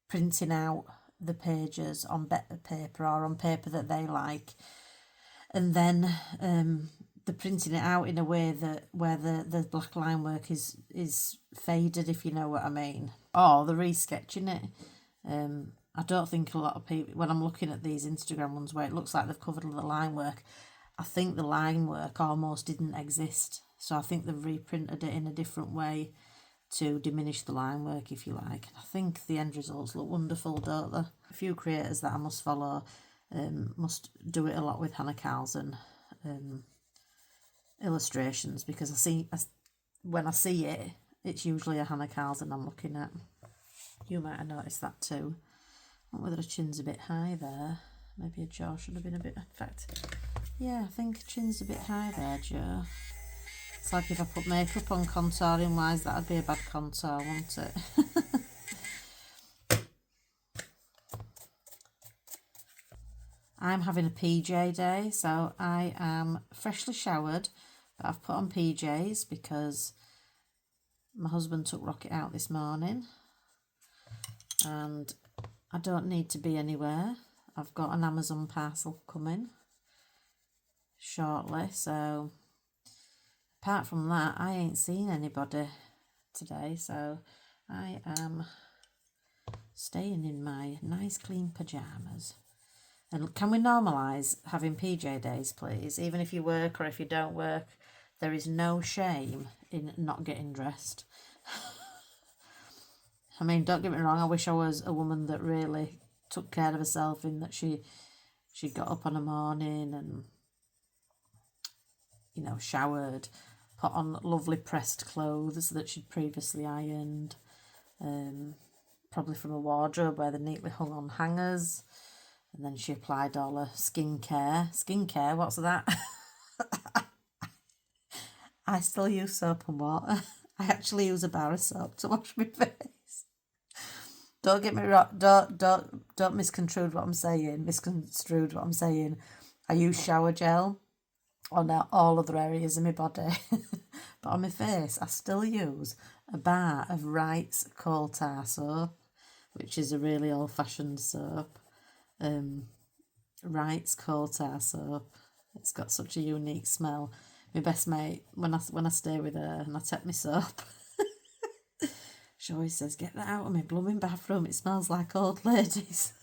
printing out the pages on better paper or on paper that they like. And then they're printing it out in a way that where the black line work is faded, if you know what I mean. Or they're resketching it. I don't think a lot of people, when I'm looking at these Instagram ones where it looks like they've covered the line work, I think the line work almost didn't exist. So I think they've reprinted it in a different way to diminish the line work, if you like. I think the end results look wonderful, don't they? A few creators that I must follow must do it a lot with Hanna Karlzon illustrations, because when I see it, it's usually a Hanna Karlzon I'm looking at. You might have noticed that too. I wonder whether her chin's a bit high there. Maybe her jaw should have been a bit... In fact, yeah, I think chin's a bit high there, Joe. It's like if I put makeup on contouring wise, that'd be a bad contour, wouldn't it? I'm having a PJ day, so I am freshly showered, but I've put on PJs because my husband took Rocket out this morning and I don't need to be anywhere. I've got an Amazon parcel coming shortly, so apart from that, I ain't seen anybody today, so I am staying in my nice clean pyjamas. And can we normalise having PJ days, please? Even if you work or if you don't work, there is no shame in not getting dressed. I mean, don't get me wrong, I wish I was a woman that really took care of herself, in that she got up on a morning and, you know, showered, put on lovely pressed clothes that she'd previously ironed, probably from a wardrobe where they're neatly hung on hangers, and then she applied all her skincare. Skincare, what's that? I still use soap and water. I actually use a bar of soap to wash my face. Don't get me wrong. Don't misconstrue what I'm saying. I use shower gel on all other areas of my body, but on my face, I still use a bar of Wright's coal tar soap, which is a really old-fashioned soap. Wright's coal tar soap. It's got such a unique smell. My best mate, when I stay with her and I take my soap, she always says, "Get that out of my blooming bathroom, it smells like old ladies."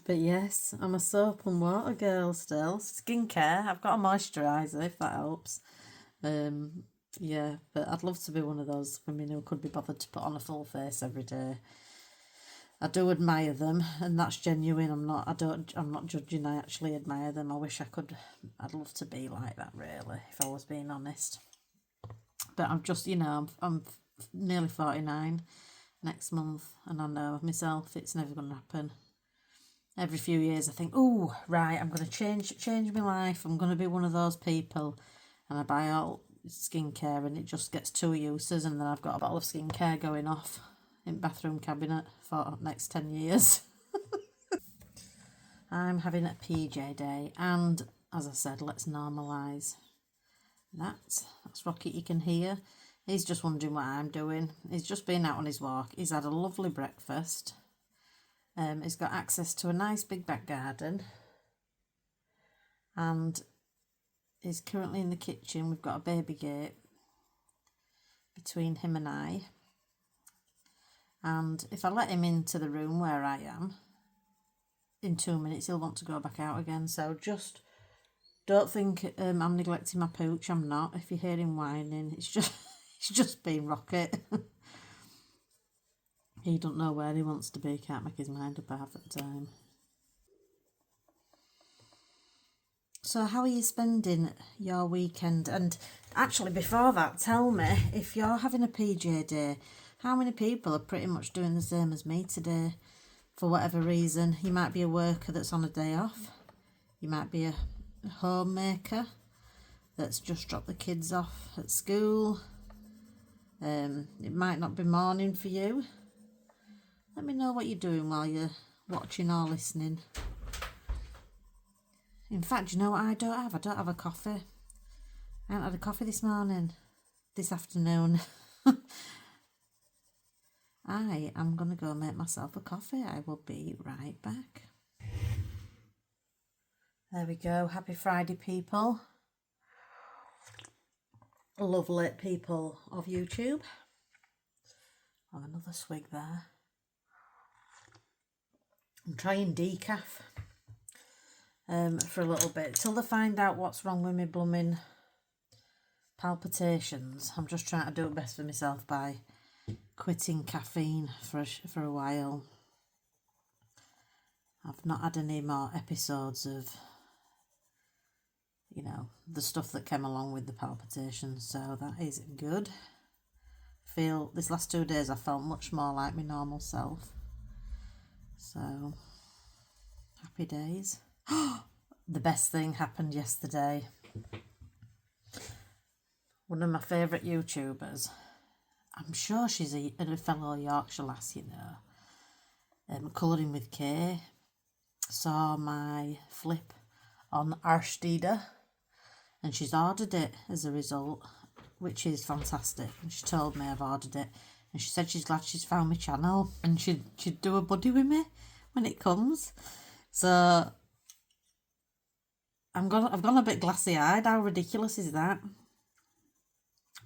But yes, I'm a soap and water girl still. Skincare, I've got a moisturiser if that helps. Yeah, but I'd love to be one of those women who could be bothered to put on a full face every day. I do admire them, and that's genuine. I'm not judging. I actually admire them. I wish I could. I'd love to be like that, really, if I was being honest. But I'm just, you know, I'm nearly 49. next month, and I know myself it's never going to happen. Every few years I think, oh, right, I'm going to change my life. I'm going to be one of those people. And I buy all skincare and it just gets 2 uses, and then I've got a bottle of skincare going off in bathroom cabinet for the next 10 years. I'm having a PJ day, and as I said, let's normalise that. That's Rocket, you can hear. He's just wondering what I'm doing. He's just been out on his walk. He's had a lovely breakfast. He's got access to a nice big back garden, and he's currently in the kitchen. We've got a baby gate between him and I, and if I let him into the room where I am, in 2 minutes he'll want to go back out again. So just don't think I'm neglecting my pooch. I'm not. If you hear him whining, it's just being Rocket. He don't know where he wants to be, can't make his mind up half the time. So how are you spending your weekend? And actually before that, tell me, if you're having a PJ day, how many people are pretty much doing the same as me today for whatever reason? You might be a worker that's on a day off. You might be a homemaker that's just dropped the kids off at school. It might not be morning for you. Let me know what you're doing while you're watching or listening. In fact, you know what I don't have? I don't have a coffee. I haven't had a coffee this afternoon. I am going to go make myself a coffee. I will be right back. There we go. Happy Friday, people. Lovely people of YouTube. Oh, another swig there. I'm trying decaf for a little bit till they find out what's wrong with me blooming palpitations. I'm just trying to do it best for myself by quitting caffeine for a while. I've not had any more episodes of, you know, the stuff that came along with the palpitations, so that is good. Feel this last 2 days I felt much more like my normal self. So, happy days. The best thing happened yesterday. One of my favourite YouTubers, I'm sure she's a fellow Yorkshire lass, you know, Colouring with Kay, saw my flip on Arstida, and she's ordered it as a result, which is fantastic. And she told me I've ordered it. And she said she's glad she's found my channel and she'd do a buddy with me when it comes. So I've gone a bit glassy-eyed. How ridiculous is that?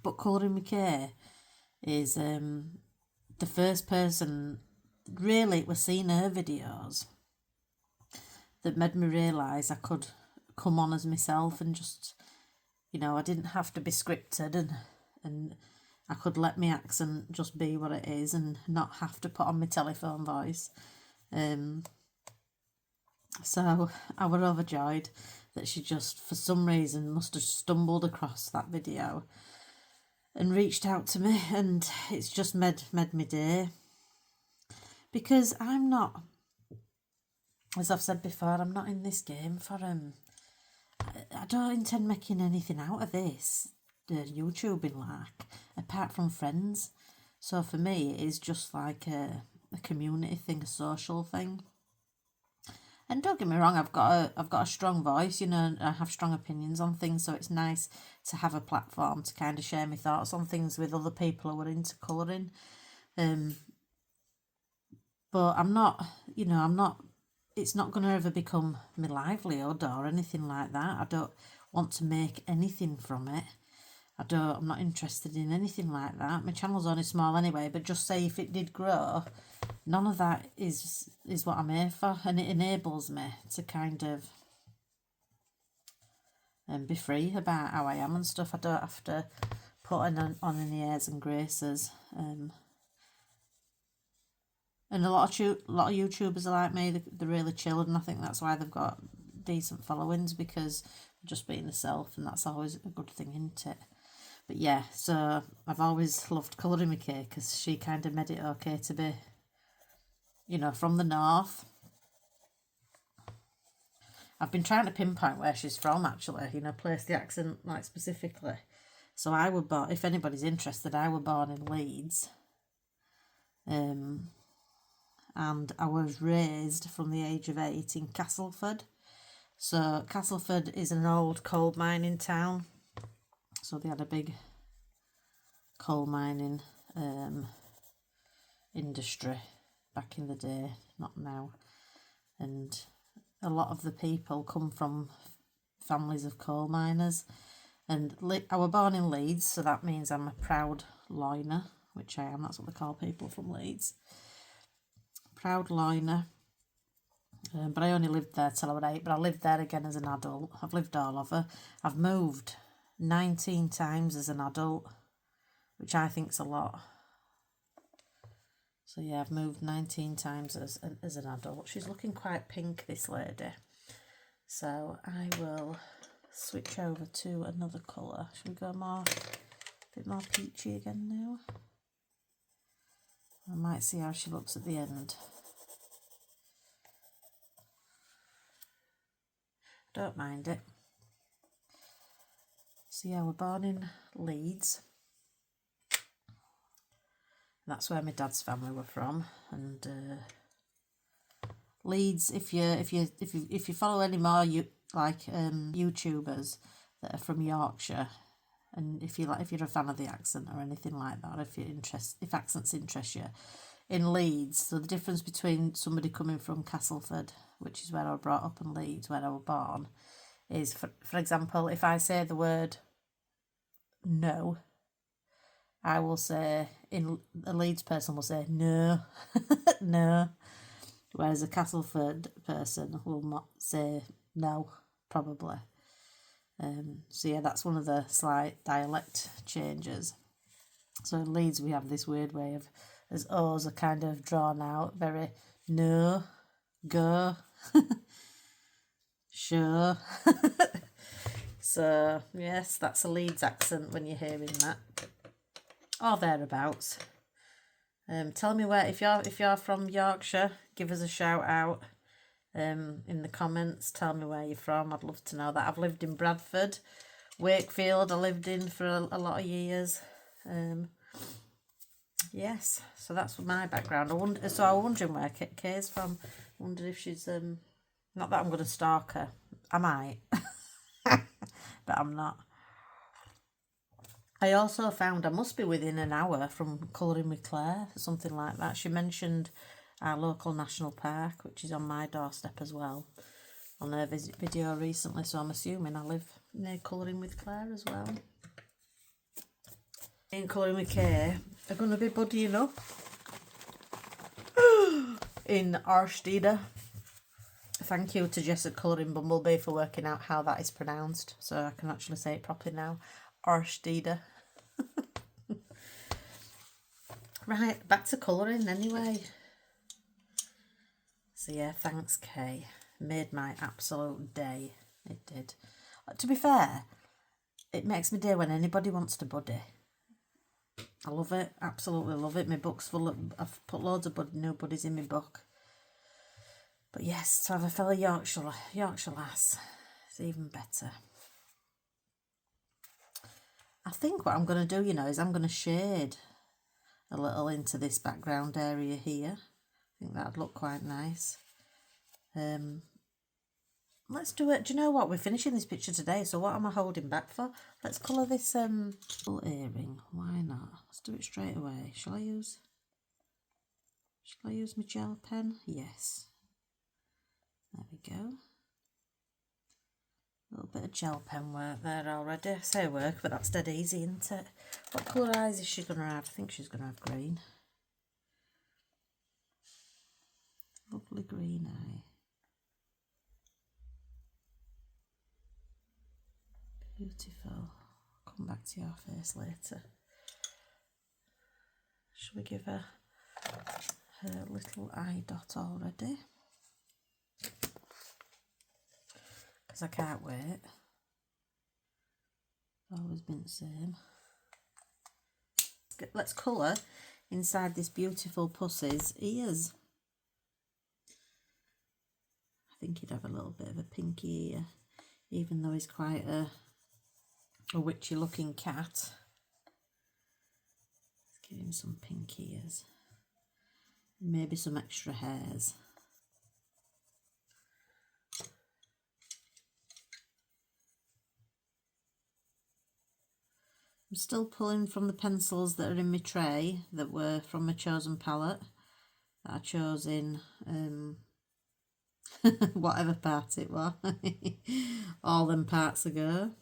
But Colouring with Kay is the first person, really, it was seeing her videos that made me realise I could come on as myself and just, you know, I didn't have to be scripted and I could let my accent just be what it is and not have to put on my telephone voice. So I was overjoyed that she just, for some reason, must have stumbled across that video and reached out to me, and it's just made me day. Because I'm not, as I've said before, I'm not in this game for I don't intend making anything out of this, the YouTubing like, apart from friends. So for me, it is just like a community thing, a social thing. And don't get me wrong, I've got a strong voice, you know, I have strong opinions on things, so it's nice to have a platform to kind of share my thoughts on things with other people who are into colouring. But I'm not, you know, it's not going to ever become my livelihood or anything like that. I don't want to make anything from it. I'm not interested in anything like that. My channel's only small anyway, but just say if it did grow, none of that is what I'm here for, and it enables me to kind of be free about how I am and stuff. I don't have to put on any airs and graces. And a lot of YouTubers are like me. They're really chilled, and I think that's why they've got decent followings, because just being yourself, and that's always a good thing, isn't it? But yeah, so I've always loved colouring with Kay because she kind of made it okay to be, you know, from the north. I've been trying to pinpoint where she's from, actually, you know, place the accent, like, specifically. So I were born, if anybody's interested, I were born in Leeds. And I was raised from the age of 8 in Castleford. So Castleford is an old coal mining town. So they had a big coal mining industry back in the day, not now. And a lot of the people come from families of coal miners. And I was born in Leeds, so that means I'm a proud loiner, which I am. That's what they call people from Leeds. Proud loiner. But I only lived there till I was 8, but I lived there again as an adult. I've lived all over. I've moved 19 times as an adult, which I think's a lot. So yeah, I've moved 19 times as an adult. She's looking quite pink, this lady. So I will switch over to another colour. Should we go a bit more peachy again now? I might see how she looks at the end. Don't mind it. So yeah, we're born in Leeds. That's where my dad's family were from. And Leeds, if you follow any more YouTubers that are from Yorkshire, and if you're a fan of the accent or anything like that, if accents interest you, in Leeds, so the difference between somebody coming from Castleford, which is where I was brought up, and Leeds, where I was born, is, for example, if I say the word no, I will say, a Leeds person will say no, no, whereas a Castleford person will not say no, probably. So yeah, that's one of the slight dialect changes. So in Leeds we have this weird way of, as O's are kind of drawn out, very no, go, sure. So yes, that's a Leeds accent when you're hearing that, or thereabouts. Tell me where, if you're from Yorkshire, give us a shout out in the comments. Tell me where you're from. I'd love to know that. I've lived in Bradford, Wakefield. I lived in for a lot of years. Yes, so that's my background. I was wondering where Kay's from. I wondered if she's not that I'm going to stalk her. I might, but I'm not. I also found I must be within an hour from Colouring with Claire, something like that. She mentioned our local national park, which is on my doorstep as well, on her video recently, so I'm assuming I live near Colouring with Claire as well. In Colouring with Kay, are going to be buddying up in Arstede. Thank you to Jess at Colouring Bumblebee for working out how that is pronounced, so I can actually say it properly now. Arstede. Right, back to colouring anyway. So yeah, thanks Kay. Made my absolute day. It did. To be fair, it makes my day when anybody wants to buddy. I love it, absolutely love it. My book's full of, I've put loads of new buddies in my book. But yes, to have a fellow Yorkshire lass, it's even better. I think what I'm going to do, you know, is I'm going to shade a little into this background area here. I think that'd look quite nice. Let's do it. Do you know what? We're finishing this picture today, so what am I holding back for? Let's colour this little earring. Why not? Let's do it straight away. Shall I use my gel pen? Yes. There we go. A little bit of gel pen work there already. I say work, but that's dead easy, isn't it? What colour eyes is she going to have? I think she's going to have green. Lovely green eye. Beautiful. I'll come back to your face later. Shall we give her little eye dot already? Because I can't wait. Always been the same. let's colour inside this beautiful pussy's ears. I think he'd have a little bit of a pinky ear, even though he's quite a witchy looking cat. Let's give him some pink ears, maybe some extra hairs. I'm still pulling from the pencils that are in my tray that were from my chosen palette that I chose in whatever part it was, all them parts ago.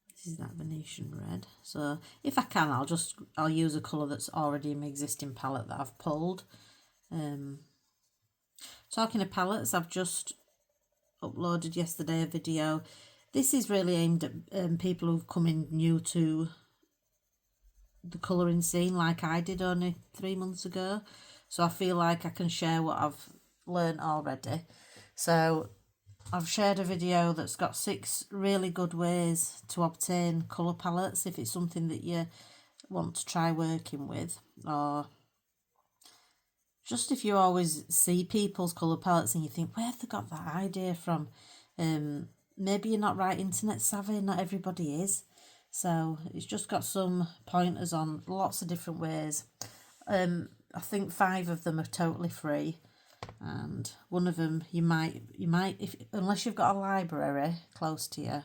This is that Venetian red. So if I can, I'll use a colour that's already in my existing palette that I've pulled. Talking of palettes, I've just uploaded yesterday a video. This is really aimed at people who've come in new to the colouring scene like I did only 3 months ago. So I feel like I can share what I've learned already. So I've shared a video that's got 6 really good ways to obtain colour palettes if it's something that you want to try working with, or just if you always see people's colour palettes and you think, where have they got that idea from? Maybe you're not right internet savvy, not everybody is. So it's just got some pointers on lots of different ways. I think 5 of them are totally free, and one of them you might if unless you've got a library close to you,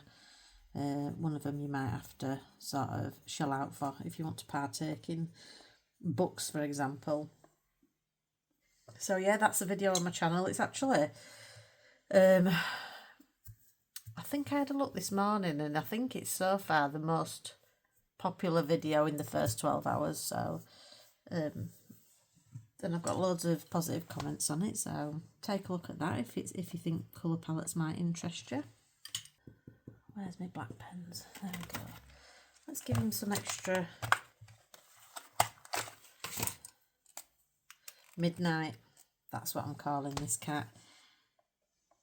one of them you might have to sort of shell out for if you want to partake in books, for example. So yeah, that's a video on my channel. It's actually I think I had a look this morning, and I think it's so far the most popular video in the first 12 hours. So, and I've got loads of positive comments on it. So take a look at that if you think colour palettes might interest you. Where's my black pens? There we go. Let's give him some extra Midnight. That's what I'm calling this cat.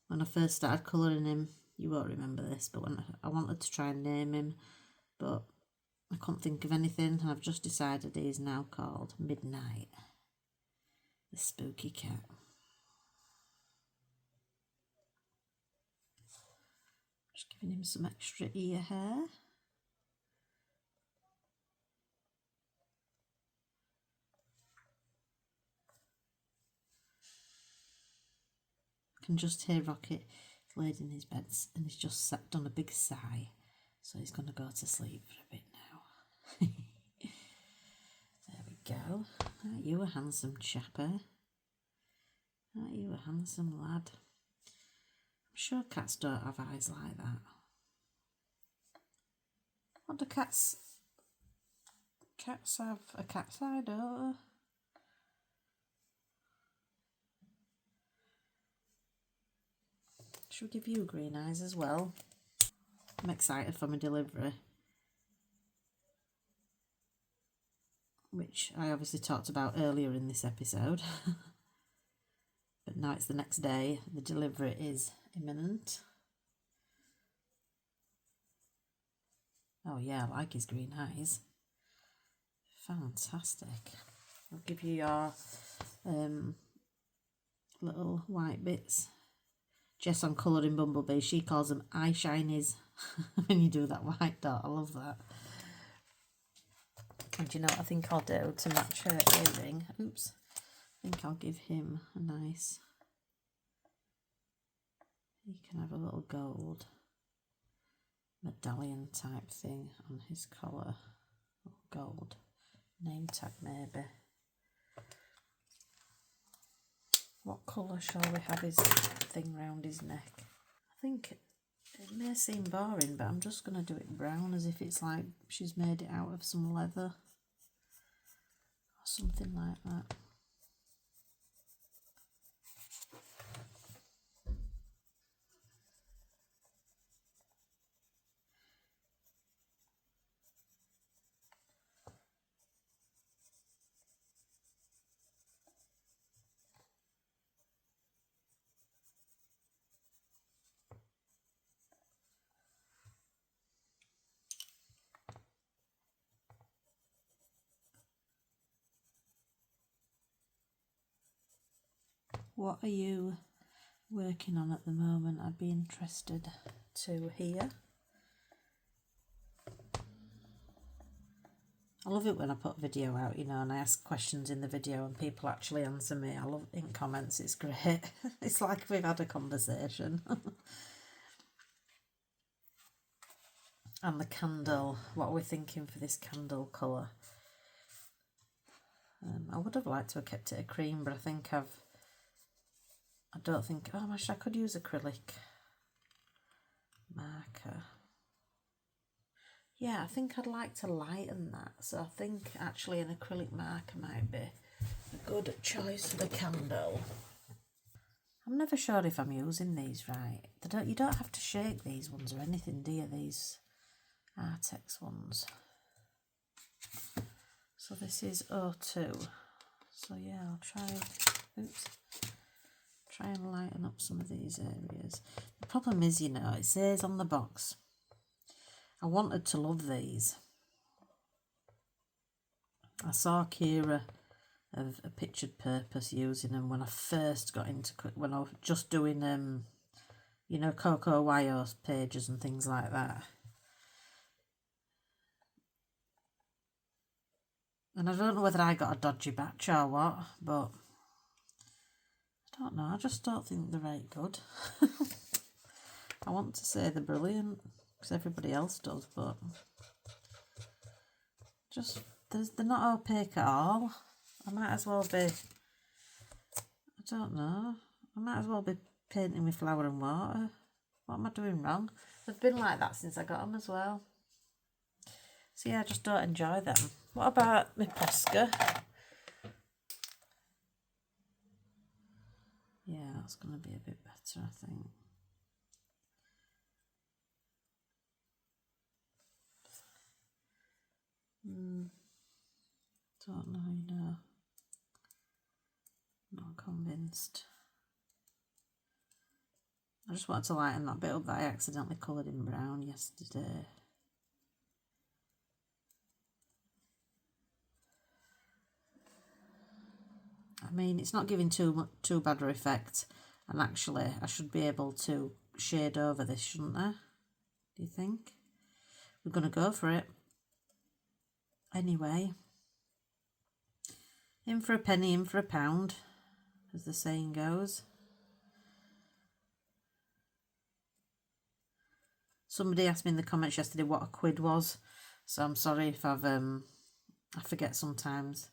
When I first started colouring him, you won't remember this, but when I wanted to try and name him, but I couldn't think of anything, and I've just decided he is now called Midnight, the spooky cat. Just giving him some extra ear hair. I can just hear Rocket laid in his bed and he's just done a big sigh, so he's going to go to sleep for a bit now. There we go. Aren't you a handsome chapper? Aren't you a handsome lad? I'm sure cats don't have eyes like that. What do cats have? A cat's eye, don't they? Should we give you green eyes as well? I'm excited for my delivery, which I obviously talked about earlier in this episode. But now it's the next day. The delivery is imminent. Oh yeah, I like his green eyes. Fantastic. I'll give you your little white bits. Jess on Colouring Bumblebee, she calls them eye shinies when you do that white dot. I love that. And you know what I think I'll do to match her earring? Oops. I think I'll give him a nice... He can have a little gold medallion type thing on his collar. Gold. Name tag maybe. What colour shall we have his thing round his neck? I think it may seem boring, but I'm just going to do it brown, as if it's like she's made it out of some leather or something like that. what are you working on at the moment? I'd be interested to hear. I love it when I put a video out, you know, and I ask questions in the video and people actually answer me. I love it in comments, it's great. It's like we've had a conversation. And the candle, what are we thinking for this candle colour? I would have liked to have kept it a cream, but I think I don't think, oh actually I could use acrylic marker. Yeah, I think I'd like to lighten that, so I think actually an acrylic marker might be a good choice for the candle. I'm never sure if I'm using these right. You don't have to shake these ones or anything, do you? These Artex ones. So this is O2. So yeah, I'll try and lighten up some of these areas. The problem is, you know, it says on the box, I wanted to love these. I saw Kira of A Pictured Purpose using them when I first got into, when I was just doing, you know, Coco Wyo's pages and things like that. And I don't know whether I got a dodgy batch or what, but I don't know. I just don't think they're right good. I want to say they're brilliant because everybody else does, but just they're not opaque at all. I might as well be, I don't know, I might as well be painting with flour and water. What am I doing wrong? They've been like that since I got them as well. So yeah, I just don't enjoy them. What about my Posca? Yeah, that's going to be a bit better, I think. Don't know, you know. Not convinced. I just wanted to lighten that bit up that I accidentally coloured in brown yesterday. I mean, it's not giving too bad an effect, and actually I should be able to shade over this, shouldn't I? Do you think? We're going to go for it. Anyway, in for a penny, in for a pound, as the saying goes. Somebody asked me in the comments yesterday what a quid was, so I'm sorry if I forget sometimes.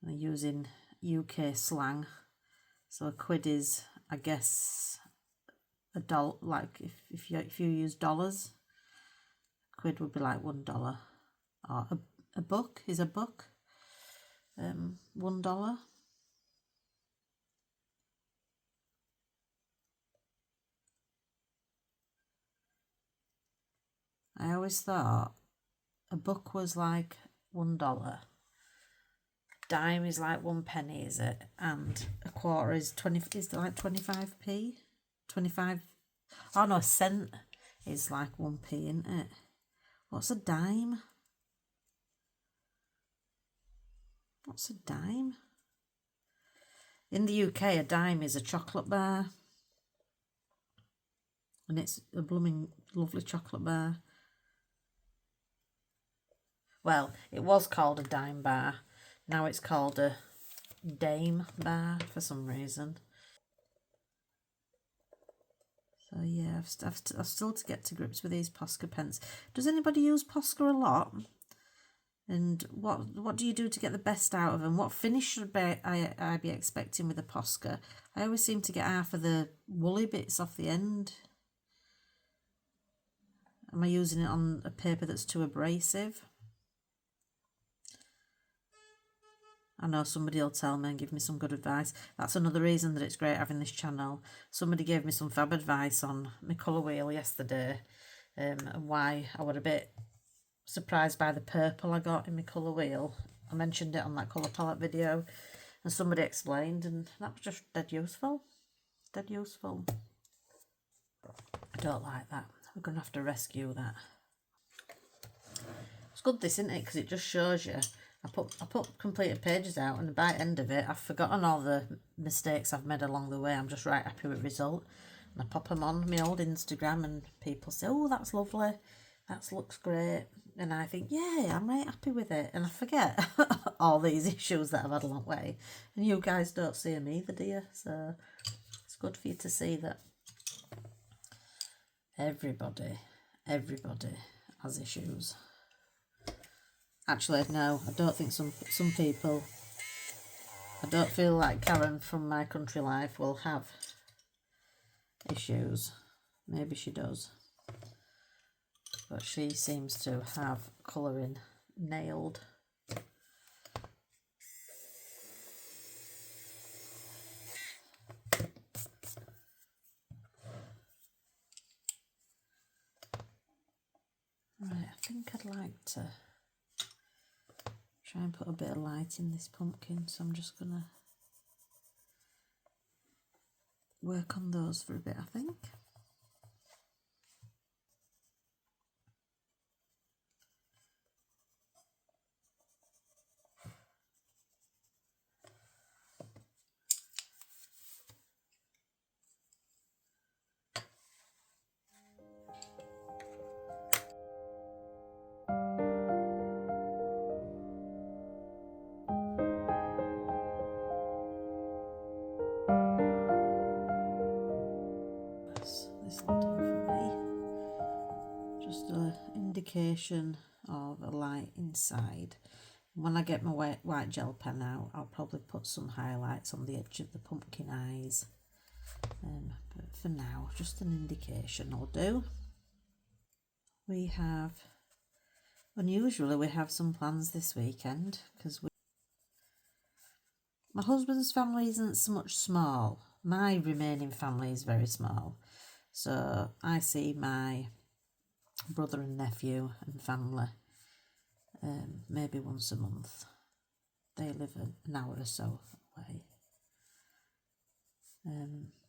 I'm using UK slang. So a quid is, I guess, a dollar. Like if you use dollars, a quid would be like $1, or a buck is a buck. $1. I always thought a buck was like $1. Dime is like 1 penny, is it? And a quarter is 20. Is it like 25p? 25. Oh no, a cent is like 1p, isn't it? What's a dime? What's a dime? In the UK, a dime is a chocolate bar, and it's a blooming lovely chocolate bar. Well, it was called a dime bar. Now it's called a dame bar for some reason. So yeah, I've still to get to grips with these Posca pens. Does anybody use Posca a lot? And what do you do to get the best out of them? What finish should I be expecting with a Posca? I always seem to get half of the woolly bits off the end. Am I using it on a paper that's too abrasive? I know somebody will tell me and give me some good advice. That's another reason that it's great having this channel. Somebody gave me some fab advice on my colour wheel yesterday, and why I was a bit surprised by the purple I got in my colour wheel. I mentioned it on that colour palette video, and somebody explained, and that was just dead useful. Dead useful. I don't like that. We're going to have to rescue that. It's good this, isn't it? Because it just shows you I put completed pages out, and by the end of it, I've forgotten all the mistakes I've made along the way. I'm just right happy with the result. And I pop them on my old Instagram, and people say, oh, that's lovely. That looks great. And I think, yeah, I'm right happy with it. And I forget all these issues that I've had along the way. And you guys don't see them either, do you? So it's good for you to see that everybody has issues. Actually, no, I don't think some people, I don't feel like Karen from My Country Life will have issues. Maybe she does. But she seems to have colouring nailed. Right, I think I'd like to try and put a bit of light in this pumpkin, so I'm just going to work on those for a bit, I think. This will do for me. Just an indication of a light inside. When I get my white gel pen out, I'll probably put some highlights on the edge of the pumpkin eyes. But for now, just an indication will do. Unusually we have some plans this weekend, because my husband's family isn't so much small. My remaining family is very small. So I see my brother and nephew and family maybe once a month. They live an hour or so away.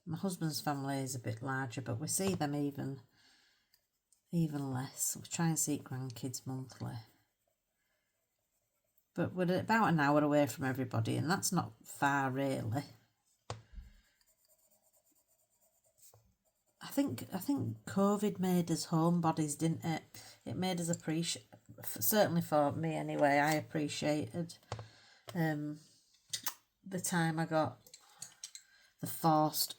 My husband's family is a bit larger, but we see them even less. We try and see grandkids monthly. But we're about an hour away from everybody, and that's not far really. I think COVID made us homebodies, didn't it? It made us appreciate, certainly for me anyway, I appreciated the time I got the forced,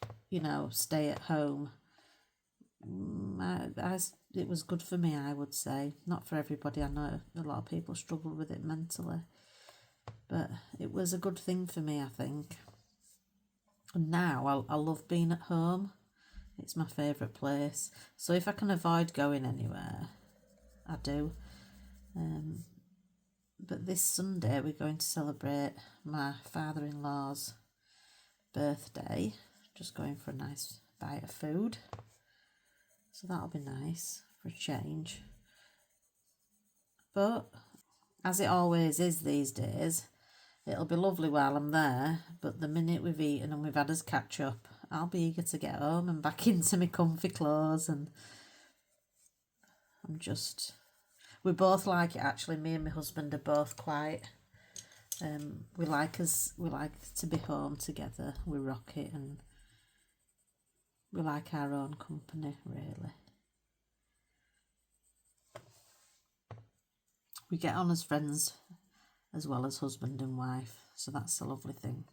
stay at home. It was good for me, I would say. Not for everybody. I know a lot of people struggle with it mentally. But it was a good thing for me, I think. And now I love being at home. It's my favourite place. So if I can avoid going anywhere, I do. But this Sunday we're going to celebrate my father-in-law's birthday. Just going for a nice bite of food. So that'll be nice for a change. But as it always is these days, it'll be lovely while I'm there, but the minute we've eaten and we've had us catch up, I'll be eager to get home and back into my comfy clothes. And we both like it actually. Me and my husband are both quite, we like to be home together. We rock it, and we like our own company, really. We get on as friends as well as husband and wife, so that's a lovely thing.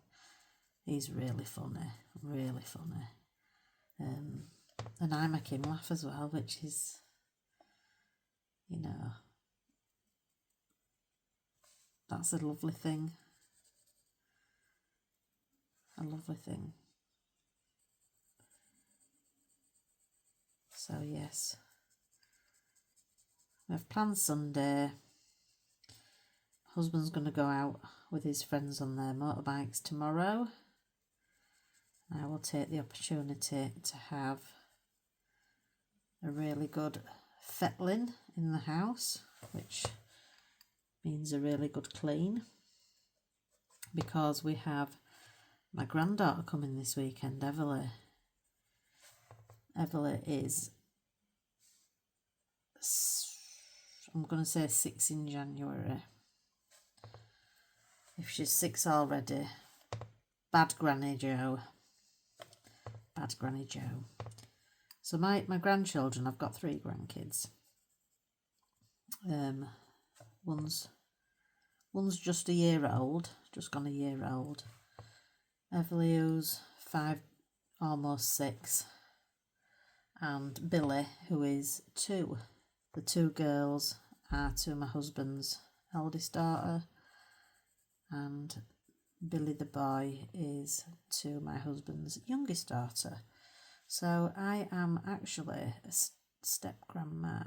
He's really funny, really funny. And I make him laugh as well, which is, that's a lovely thing. A lovely thing. So yes, we have plans Sunday. Husband's going to go out with his friends on their motorbikes tomorrow. I will take the opportunity to have a really good fettling in the house, which means a really good clean, because we have my granddaughter coming this weekend, Everly. Everly is, I'm going to say 6 in January. if she's 6 already. Bad Granny Joe. Bad Granny Joe. So my grandchildren, I've got 3 grandkids. One's just a year old, just gone a year old. Everly, who's 5, almost 6. And Billy, who is 2. The 2 girls are to my husband's eldest daughter, and Billy the boy is to my husband's youngest daughter. So I am actually a step grandma,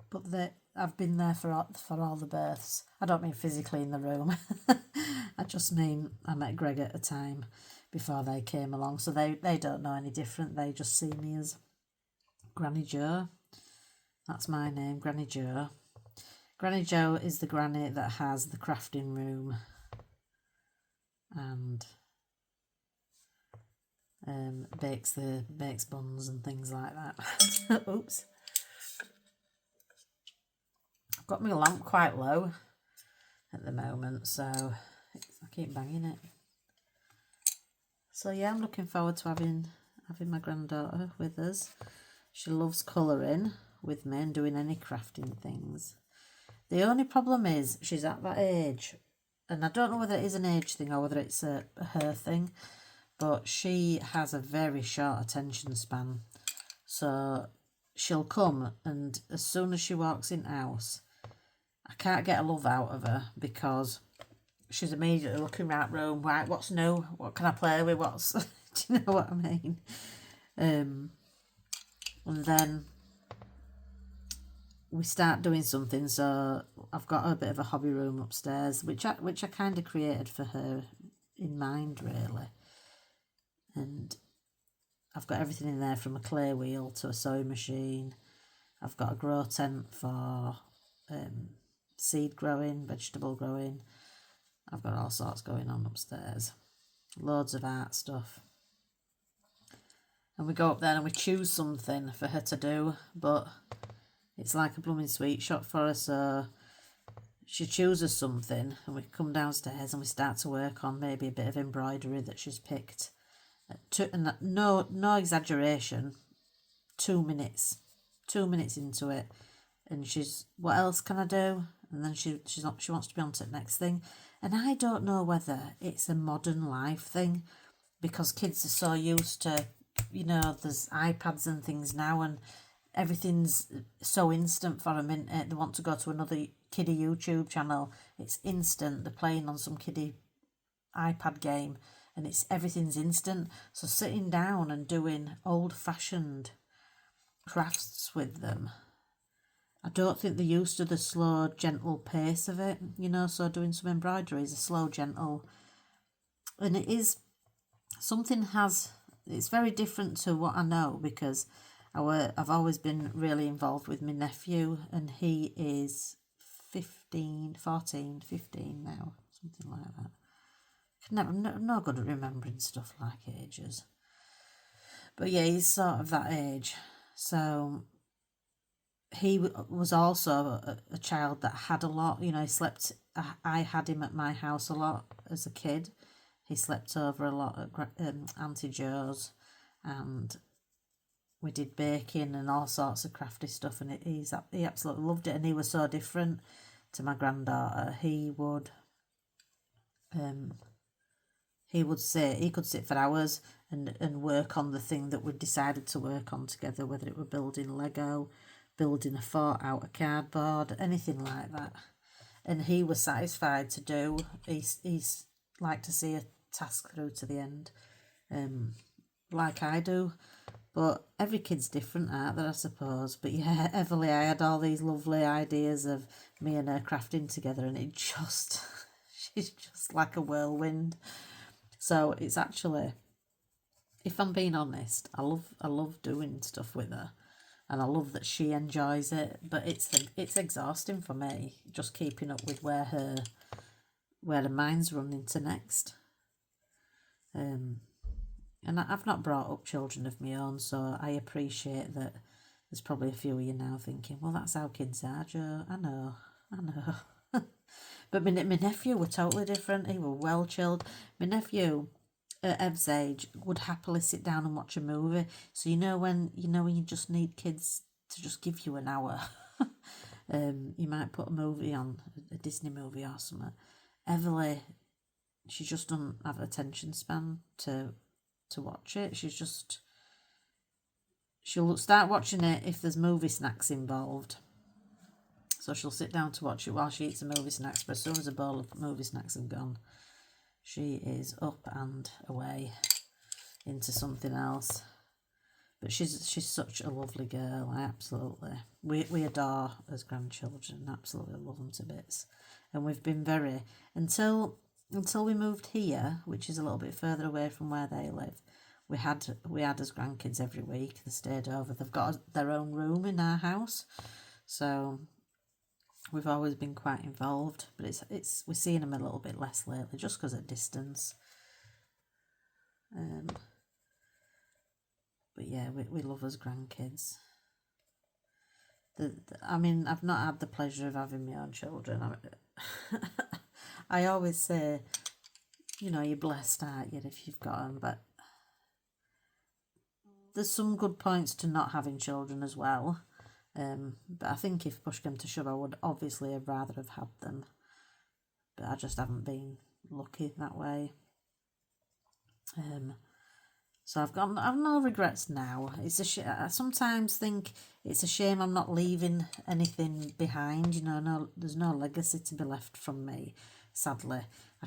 but I've been there for all the births. I don't mean physically in the room. I just mean I met Greg at a time before they came along, so they don't know any different. They just see me as Granny Joe. That's my name, Granny Joe. Granny Joe is the granny that has the crafting room and bakes buns and things like that. Oops. I've got my lamp quite low at the moment, so I keep banging it. So yeah, I'm looking forward to having my granddaughter with us. She loves colouring with me and doing any crafting things. The only problem is she's at that age, and I don't know whether it is an age thing or whether it's a her thing, but she has a very short attention span. So she'll come, and as soon as she walks in house, I can't get a love out of her because she's immediately looking around the room, right, what's new? What can I play with? Do you know what I mean? And then we start doing something, so I've got a bit of a hobby room upstairs, which I kind of created for her in mind, really. And I've got everything in there from a clay wheel to a sewing machine. I've got a grow tent for seed growing, vegetable growing. I've got all sorts going on upstairs. Loads of art stuff. And we go up there and we choose something for her to do, but it's like a blooming sweet shop for her, so she chooses something and we come downstairs and we start to work on maybe a bit of embroidery that she's picked. And no exaggeration, 2 minutes. 2 minutes into it, and she's, what else can I do? And then she wants to be on to the next thing. And I don't know whether it's a modern life thing, because kids are so used to, there's iPads and things now, and everything's so instant for them, isn't it? They want to go to another kiddie YouTube channel, it's instant. They're playing on some kiddie iPad game, and everything's instant. So sitting down and doing old-fashioned crafts with them, I don't think they're used to the slow, gentle pace of it, so doing some embroidery is a slow, gentle, and it is something it's very different to what I know, because I've always been really involved with my nephew, and he is 15 now, something like that. I'm not good at remembering stuff like ages. But yeah, he's sort of that age. So he was also a child that had a lot, he slept, I had him at my house a lot as a kid. He slept over a lot at Auntie Joe's, and we did baking and all sorts of crafty stuff, and he absolutely loved it. And he was so different to my granddaughter. He could sit for hours and work on the thing that we decided to work on together, whether it were building Lego, building a fort out of cardboard, anything like that. And he was satisfied to do. He's like to see a task through to the end, like I do. But every kid's different, aren't they, I suppose? But yeah, Everly, I had all these lovely ideas of me and her crafting together, and she's just like a whirlwind. So it's actually, if I'm being honest, I love doing stuff with her, and I love that she enjoys it. But it's exhausting for me, just keeping up with where her mind's running to next. And I've not brought up children of my own, so I appreciate that there's probably a few of you now thinking, well, that's how kids are, Joe. I know. But my nephew were totally different. He were well chilled. My nephew at Ev's age would happily sit down and watch a movie. So when you just need kids to just give you an hour. You might put a movie on, a Disney movie or something. Everly, she just doesn't have attention span to watch it. She'll start watching it if there's movie snacks involved. So she'll sit down to watch it while she eats the movie snacks, but as soon as a bowl of movie snacks have gone, she is up and away into something else. But she's such a lovely girl. We adore as grandchildren, absolutely love them to bits. And we've been very, until we moved here, which is a little bit further away from where they live, we had as grandkids every week. They stayed over. They've got their own room in our house, so we've always been quite involved. But we're seeing them a little bit less lately, just because of distance. But yeah, we love us grandkids. I've not had the pleasure of having my own children. I always say, you're blessed, aren't you, if you've got them, but there's some good points to not having children as well. But I think if push came to shove, I would obviously have rather have had them. But I just haven't been lucky that way. So I've no regrets now. I sometimes think it's a shame I'm not leaving anything behind. There's no legacy to be left from me. Sadly,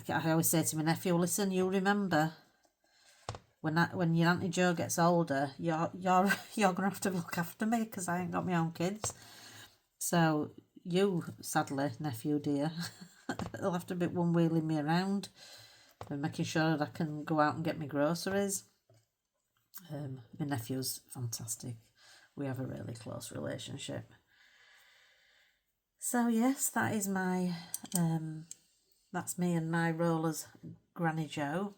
I always say to my nephew, "Listen, you remember when your Auntie Jo gets older, you're gonna have to look after me because I ain't got my own kids. So you, sadly, nephew dear, will have to be one wheeling me around and making sure that I can go out and get my groceries." My nephew's fantastic. We have a really close relationship. So yes, that is that's me and my role as Granny Jo.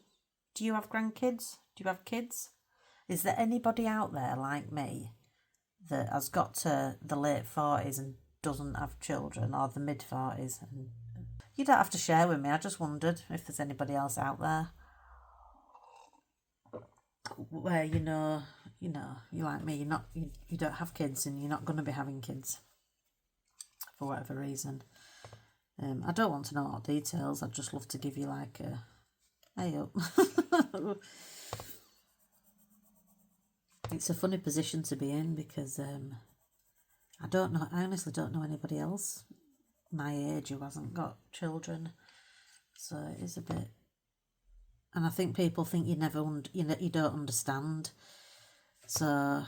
Do you have grandkids? Do you have kids? Is there anybody out there like me that has got to the late 40s and doesn't have children, or the mid 40s? And you don't have to share with me. I just wondered if there's anybody else out there where you're like me, you don't have kids and you're not going to be having kids for whatever reason. I don't want to know all details. I'd just love to give you like a hey up. It's a funny position to be in because I honestly don't know anybody else my age who hasn't got children, so it is a bit. And I think people think you don't understand. So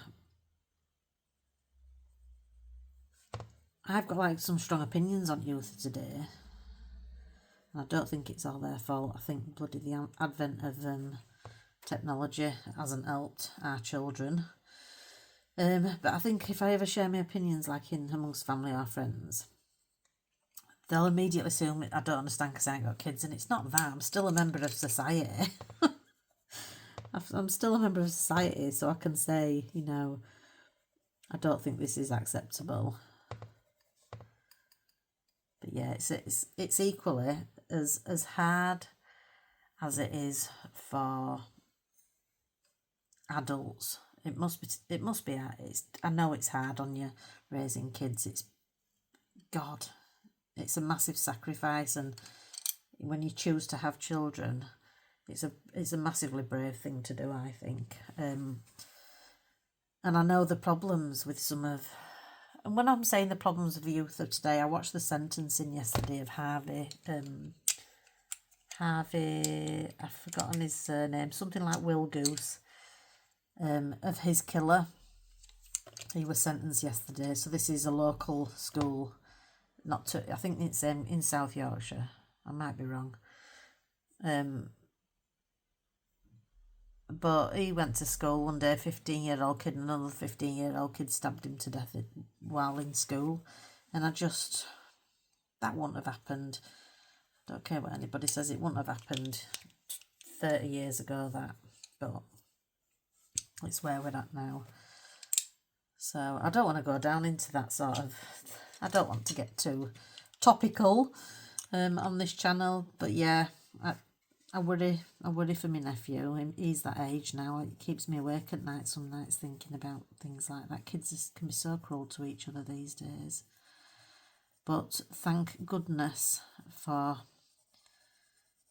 I've got like some strong opinions on youth today, and I don't think it's all their fault. I think bloody the advent of technology hasn't helped our children. But I think if I ever share my opinions, like amongst family or friends, they'll immediately assume I don't understand because I ain't got kids, and it's not that. I'm still a member of society. I'm still a member of society, so I can say, I don't think this is acceptable. But yeah, it's equally as hard as it is for adults. It must be. I know it's hard on you raising kids. It's a massive sacrifice, and when you choose to have children, it's a massively brave thing to do, I think. And I know the problems with and when I'm saying the problems of the youth of today, I watched the sentencing yesterday of Harvey, I've forgotten his surname, something like Will Goose, of his killer. He was sentenced yesterday, so this is a local school. I think it's in South Yorkshire. I might be wrong. But he went to school one day, 15-year-old kid, and another 15-year-old kid stabbed him to death while in school. And that wouldn't have happened. Don't care what anybody says, it wouldn't have happened 30 years ago, but it's where we're at now. So I don't want to go down into that I don't want to get too topical, on this channel. But yeah, I worry for my nephew. He's that age now. It keeps me awake at night some nights thinking about things like that. Kids can be so cruel to each other these days. But thank goodness for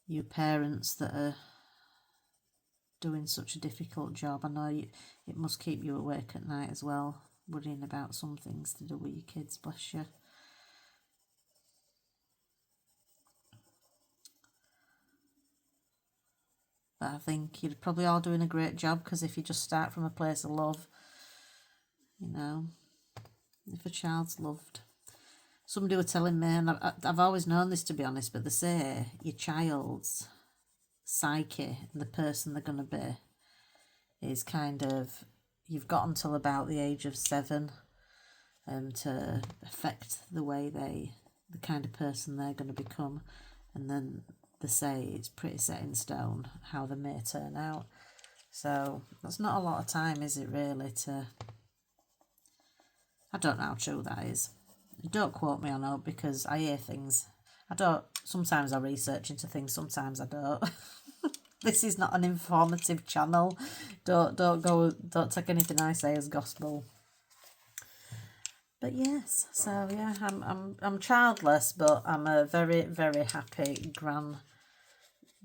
you parents that are doing such a difficult job. I know it must keep you awake at night as well, worrying about some things to do with your kids, bless you. But I think you're probably all doing a great job, because if you just start from a place of love, you know, if a child's loved. Somebody were telling me, and I've always known this to be honest, but they say your child's psyche and the person they're going to be is kind of, you've got until about the age of 7 to affect the way the kind of person they're going to become, and then they say it's pretty set in stone how they may turn out. So that's not a lot of time, is it really, to, I don't know how true that is. Don't quote me on it, because I hear things. Sometimes I research into things, sometimes I don't. This is not an informative channel. Don't take anything I say as gospel. But yes, so yeah, I'm childless, but I'm a very, very happy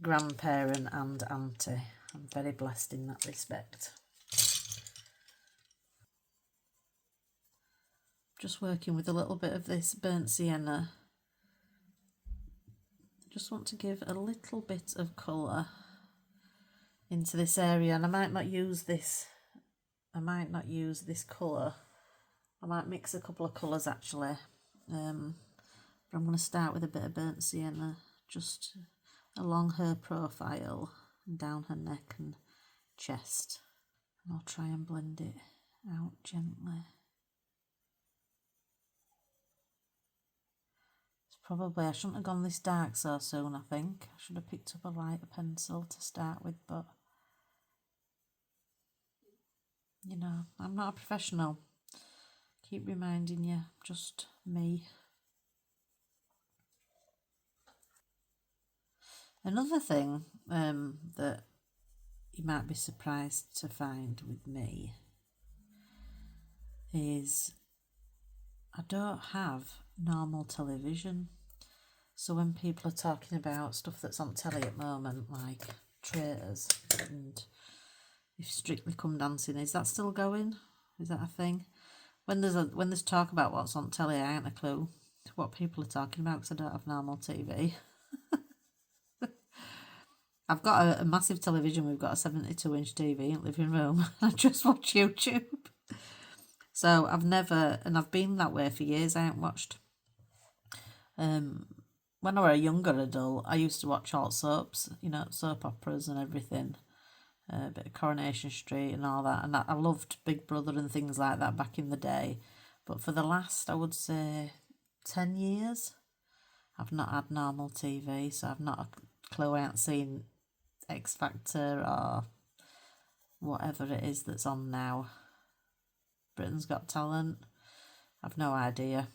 grandparent and auntie. I'm very blessed in that respect. Just working with a little bit of this burnt sienna. Just want to give a little bit of colour into this area, and I might not use this colour. I might mix a couple of colours actually, but I'm going to start with a bit of burnt sienna just along her profile and down her neck and chest, and I'll try and blend it out gently. Probably I shouldn't have gone this dark so soon, I think. I should have picked up a lighter pencil to start with, but you know, I'm not a professional. Keep reminding you, just me. Another thing that you might be surprised to find with me is I don't have normal television. So when people are talking about stuff that's on telly at the moment, like Traitors and If Strictly Come Dancing, is that still going? Is that a thing? When there's talk about what's on telly, I ain't a clue what people are talking about, because I don't have normal TV. I've got a massive television. We've got a 72-inch TV in the living room. I just watch YouTube. So I've never, and I've been that way for years. I haven't watched. When I was a younger adult, I used to watch all soaps, you know, soap operas and everything. A bit of Coronation Street and all that. And I loved Big Brother and things like that back in the day. But for the last, I would say, 10 years, I've not had normal TV. So I've not a clue. I haven't seen X Factor or whatever it is that's on now. Britain's Got Talent. I've no idea.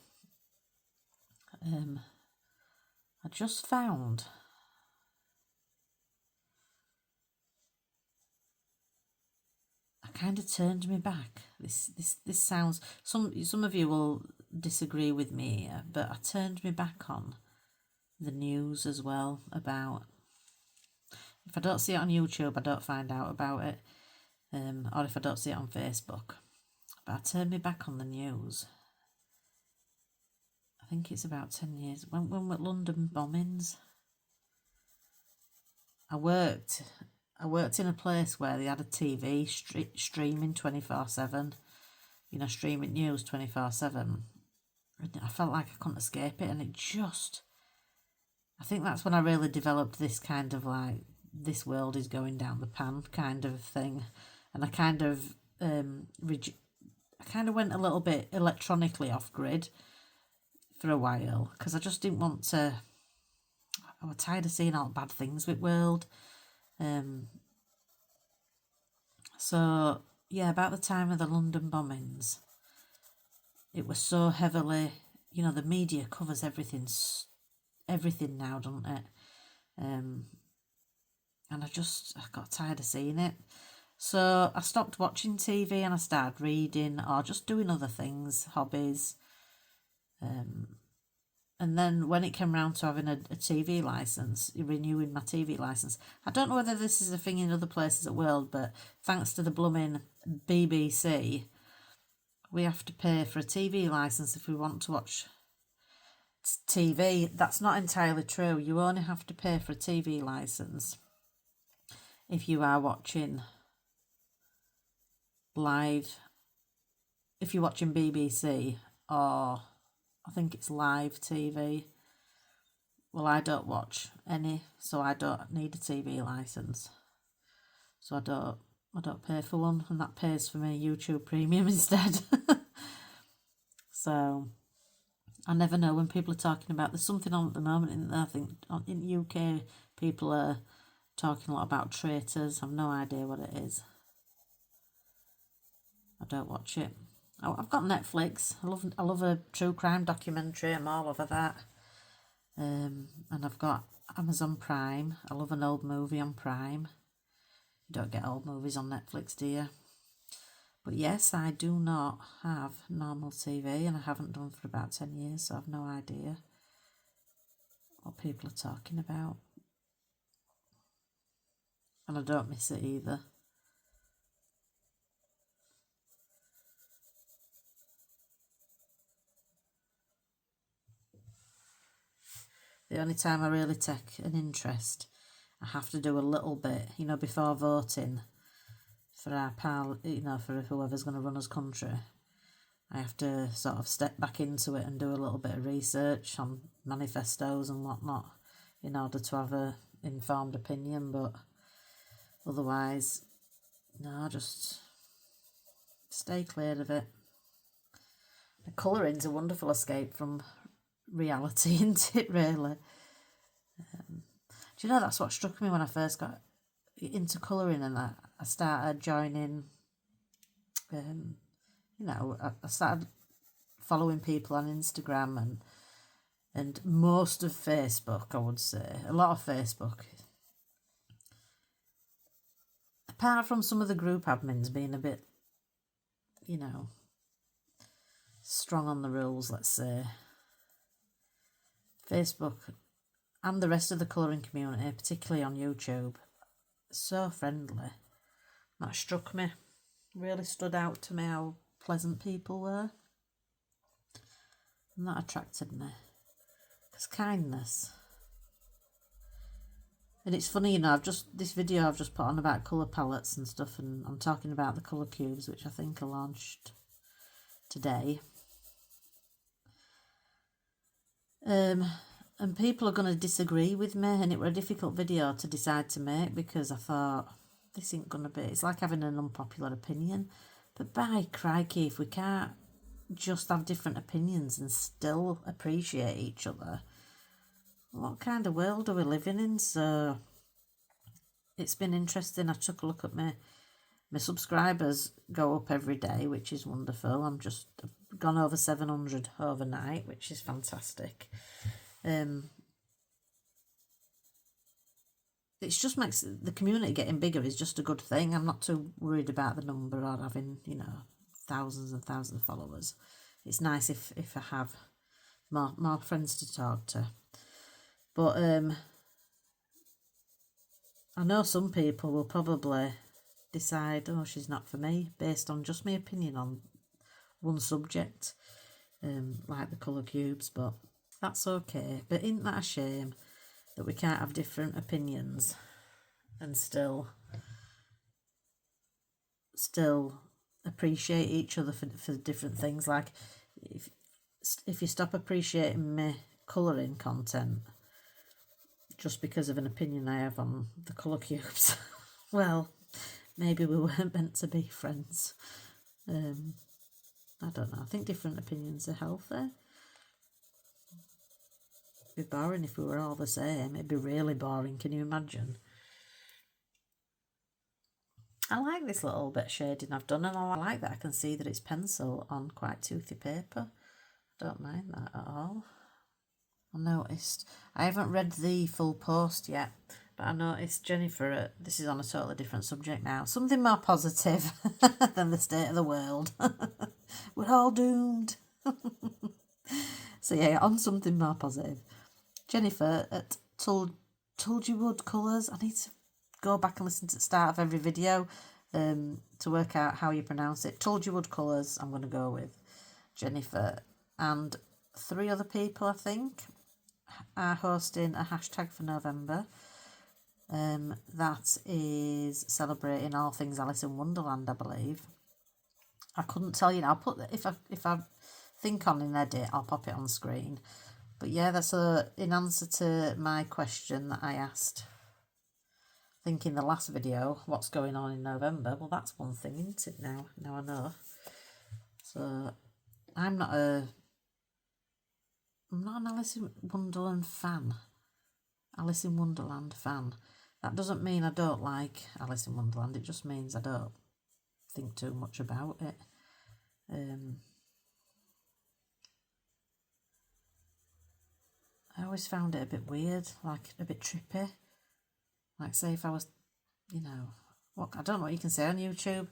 I just found I kind of turned me back. This sounds, some of you will disagree with me here, but I turned me back on the news as well. About, if I don't see it on YouTube, I don't find out about it, or if I don't see it on Facebook. But I turned me back on the news. I think it's about 10 years. When were London bombings? I worked in a place where they had a TV streaming 24/7, you know, streaming news 24/7. I felt like I couldn't escape it, and it just, I think that's when I really developed this kind of like, this world is going down the pan kind of thing. And I kind of went a little bit electronically off grid for a while, because I just didn't want to, I was tired of seeing all bad things with world. So yeah, about the time of the London bombings, it was so heavily, you know, the media covers everything everything now, doesn't it? And I got tired of seeing it. So I stopped watching TV and I started reading or just doing other things, hobbies. And then when it came round to having a TV licence, renewing my TV licence, I don't know whether this is a thing in other places of the world, but thanks to the blooming BBC, we have to pay for a TV licence if we want to watch TV. That's not entirely true. You only have to pay for a TV licence if you are watching live, if you're watching BBC or I think it's live TV. Well, I don't watch any, so I don't need a TV licence. So I don't pay for one, and that pays for me YouTube Premium instead. So I never know when people are talking about, there's something on at the moment, and I think in UK people are talking a lot about traitors. I've no idea what it is. I don't watch it. I've got Netflix. I love a true crime documentary. I'm all over that. And I've got Amazon Prime. I love an old movie on Prime. You don't get old movies on Netflix, do you? But yes, I do not have normal TV, and I haven't done for about 10 years, so I've no idea what people are talking about. And I don't miss it either. The only time I really take an interest, I have to do a little bit, before voting for our for whoever's going to run us country. I have to sort of step back into it and do a little bit of research on manifestos and whatnot in order to have a informed opinion, but otherwise, no, just stay clear of it. The colouring's a wonderful escape from reality, isn't it, really? Do you know, that's what struck me when I first got into colouring, and I started joining, I started following people on Instagram and most of Facebook, I would say, a lot of Facebook. Apart from some of the group admins being a bit, strong on the rules, let's say, Facebook and the rest of the colouring community, particularly on YouTube, so friendly. That struck me, really stood out to me how pleasant people were, and that attracted me, because kindness. And it's funny, this video I've just put on about colour palettes and stuff, and I'm talking about the colour cubes, which I think are launched today. And people are going to disagree with me, and it were a difficult video to decide to make, because I thought, this ain't going to be, it's like having an unpopular opinion. But by crikey, if we can't just have different opinions and still appreciate each other, what kind of world are we living in? So it's been interesting. I took a look at my subscribers go up every day, which is wonderful. I've gone over 700 overnight, which is fantastic. It just makes the community getting bigger is just a good thing. I'm not too worried about the number or having, thousands and thousands of followers. It's nice if I have more friends to talk to. But I know some people will probably decide, oh, she's not for me, based on just my opinion on one subject, like the colour cubes, but that's okay. But isn't that a shame that we can't have different opinions and still appreciate each other for different things? Like, if you stop appreciating my colouring content just because of an opinion I have on the colour cubes, well, maybe we weren't meant to be friends. I don't know. I think different opinions are healthy. It'd be boring if we were all the same. It'd be really boring. Can you imagine? I like this little bit of shading I've done, and I like that I can see that it's pencil on quite toothy paper. I don't mind that at all. I noticed, I haven't read the full post yet, but I noticed Jennifer, this is on a totally different subject now, something more positive than the state of the world. We're all doomed. So yeah, on something more positive. Jennifer at Told You Would Colours. I need to go back and listen to the start of every video to work out how you pronounce it. Told You Would Colours, I'm going to go with. Jennifer and 3 other people, I think, are hosting a hashtag for November. That is celebrating all things Alice in Wonderland, I believe. I couldn't tell you now. I'll put if I think on an edit, I'll pop it on screen. But yeah, that's in answer to my question that I asked, I think in the last video, what's going on in November? Well, that's one thing, isn't it? Now I know. So I'm not an Alice in Wonderland fan. Alice in Wonderland fan. That doesn't mean I don't like Alice in Wonderland. It just means I don't think too much about it. I always found it a bit weird, like a bit trippy. Like, say if I was, you know, I don't know what you can say on YouTube,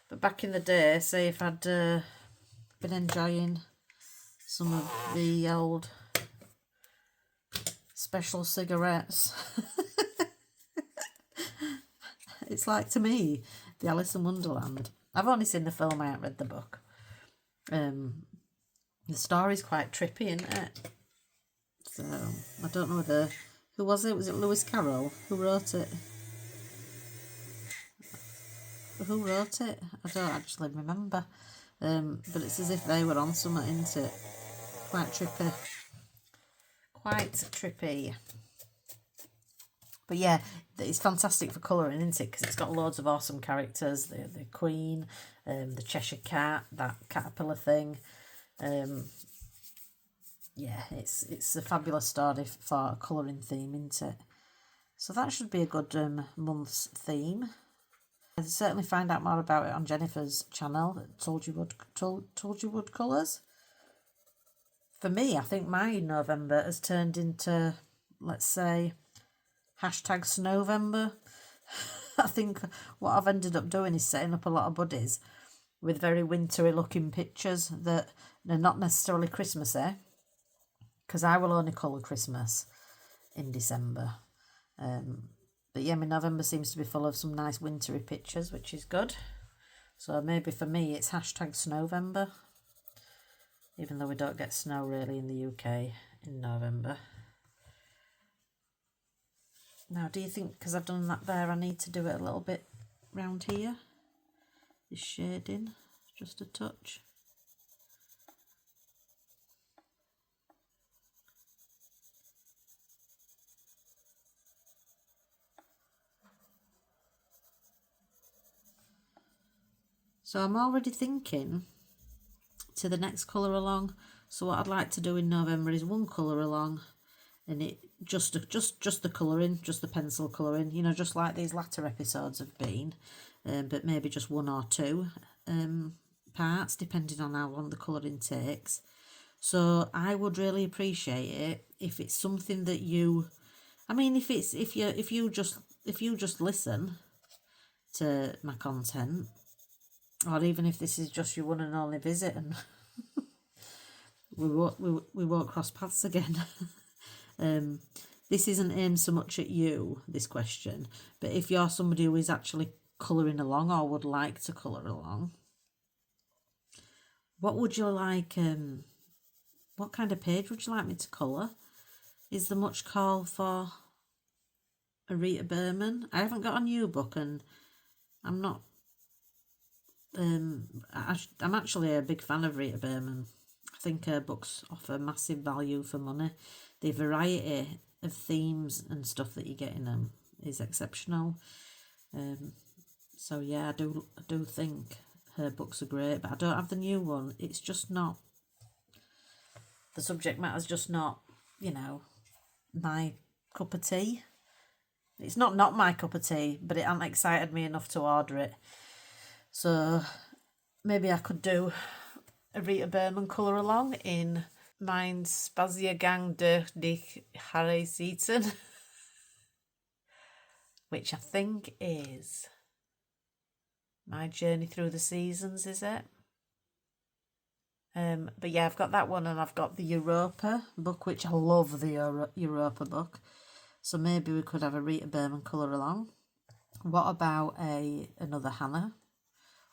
but back in the day, say if I'd been enjoying some of the old special cigarettes. It's like, to me, the Alice in Wonderland. I've only seen the film, I haven't read the book. The story's quite trippy, isn't it? So, I don't know whether... Who was it? Was it Lewis Carroll? Who wrote it? Who wrote it? I don't actually remember. But it's as if they were on something, isn't it? Quite trippy. Quite trippy. But yeah, it's fantastic for colouring, isn't it? Because it's got loads of awesome characters. The Queen, the Cheshire Cat, that caterpillar thing. Yeah, it's a fabulous story for a colouring theme, isn't it? So that should be a good month's theme. I'll certainly find out more about it on Jennifer's channel, Told You Would Colours. For me, I think my November has turned into, let's say, hashtag Snowvember. I think what I've ended up doing is setting up a lot of buddies with very wintry looking pictures that are not necessarily Christmassy, because I will only colour Christmas in December. But yeah, my November seems to be full of some nice wintry pictures, which is good. So maybe for me it's hashtag Snowvember, even though we don't get snow really in the UK in November. Now, do you think, because I've done that there, I need to do it a little bit round here? This shading, just a touch. So I'm already thinking to the next colour along. So what I'd like to do in November is one colour along, and it just the colouring, just the pencil colouring, you know, just like these latter episodes have been, but maybe just 1 or 2 parts, depending on how long the colouring takes. So I would really appreciate it if it's something that you, I mean, if you just listen to my content, or even if this is just your one and only visit, and we won't cross paths again. This isn't aimed so much at you, this question, but if you're somebody who is actually colouring along or would like to colour along, what would you like, what kind of page would you like me to colour? Is there much call for a Rita Berman? I haven't got a new book, and I'm not, I'm actually a big fan of Rita Berman. I think her books offer massive value for money. The variety of themes and stuff that you get in them is exceptional. So yeah, I do think her books are great, but I don't have the new one. It's just not, the subject matter's just not, you know, my cup of tea. It's not my cup of tea, but it hasn't excited me enough to order it. So maybe I could do a Rita Berman colour along in Mein Spaziergang durch die Jahreszeiten, which I think is My Journey Through the Seasons, is it? But yeah, I've got that one, and I've got the Europa book, which I love the Europa book. So maybe we could have a Rita Berman colour along. What about another Hanna?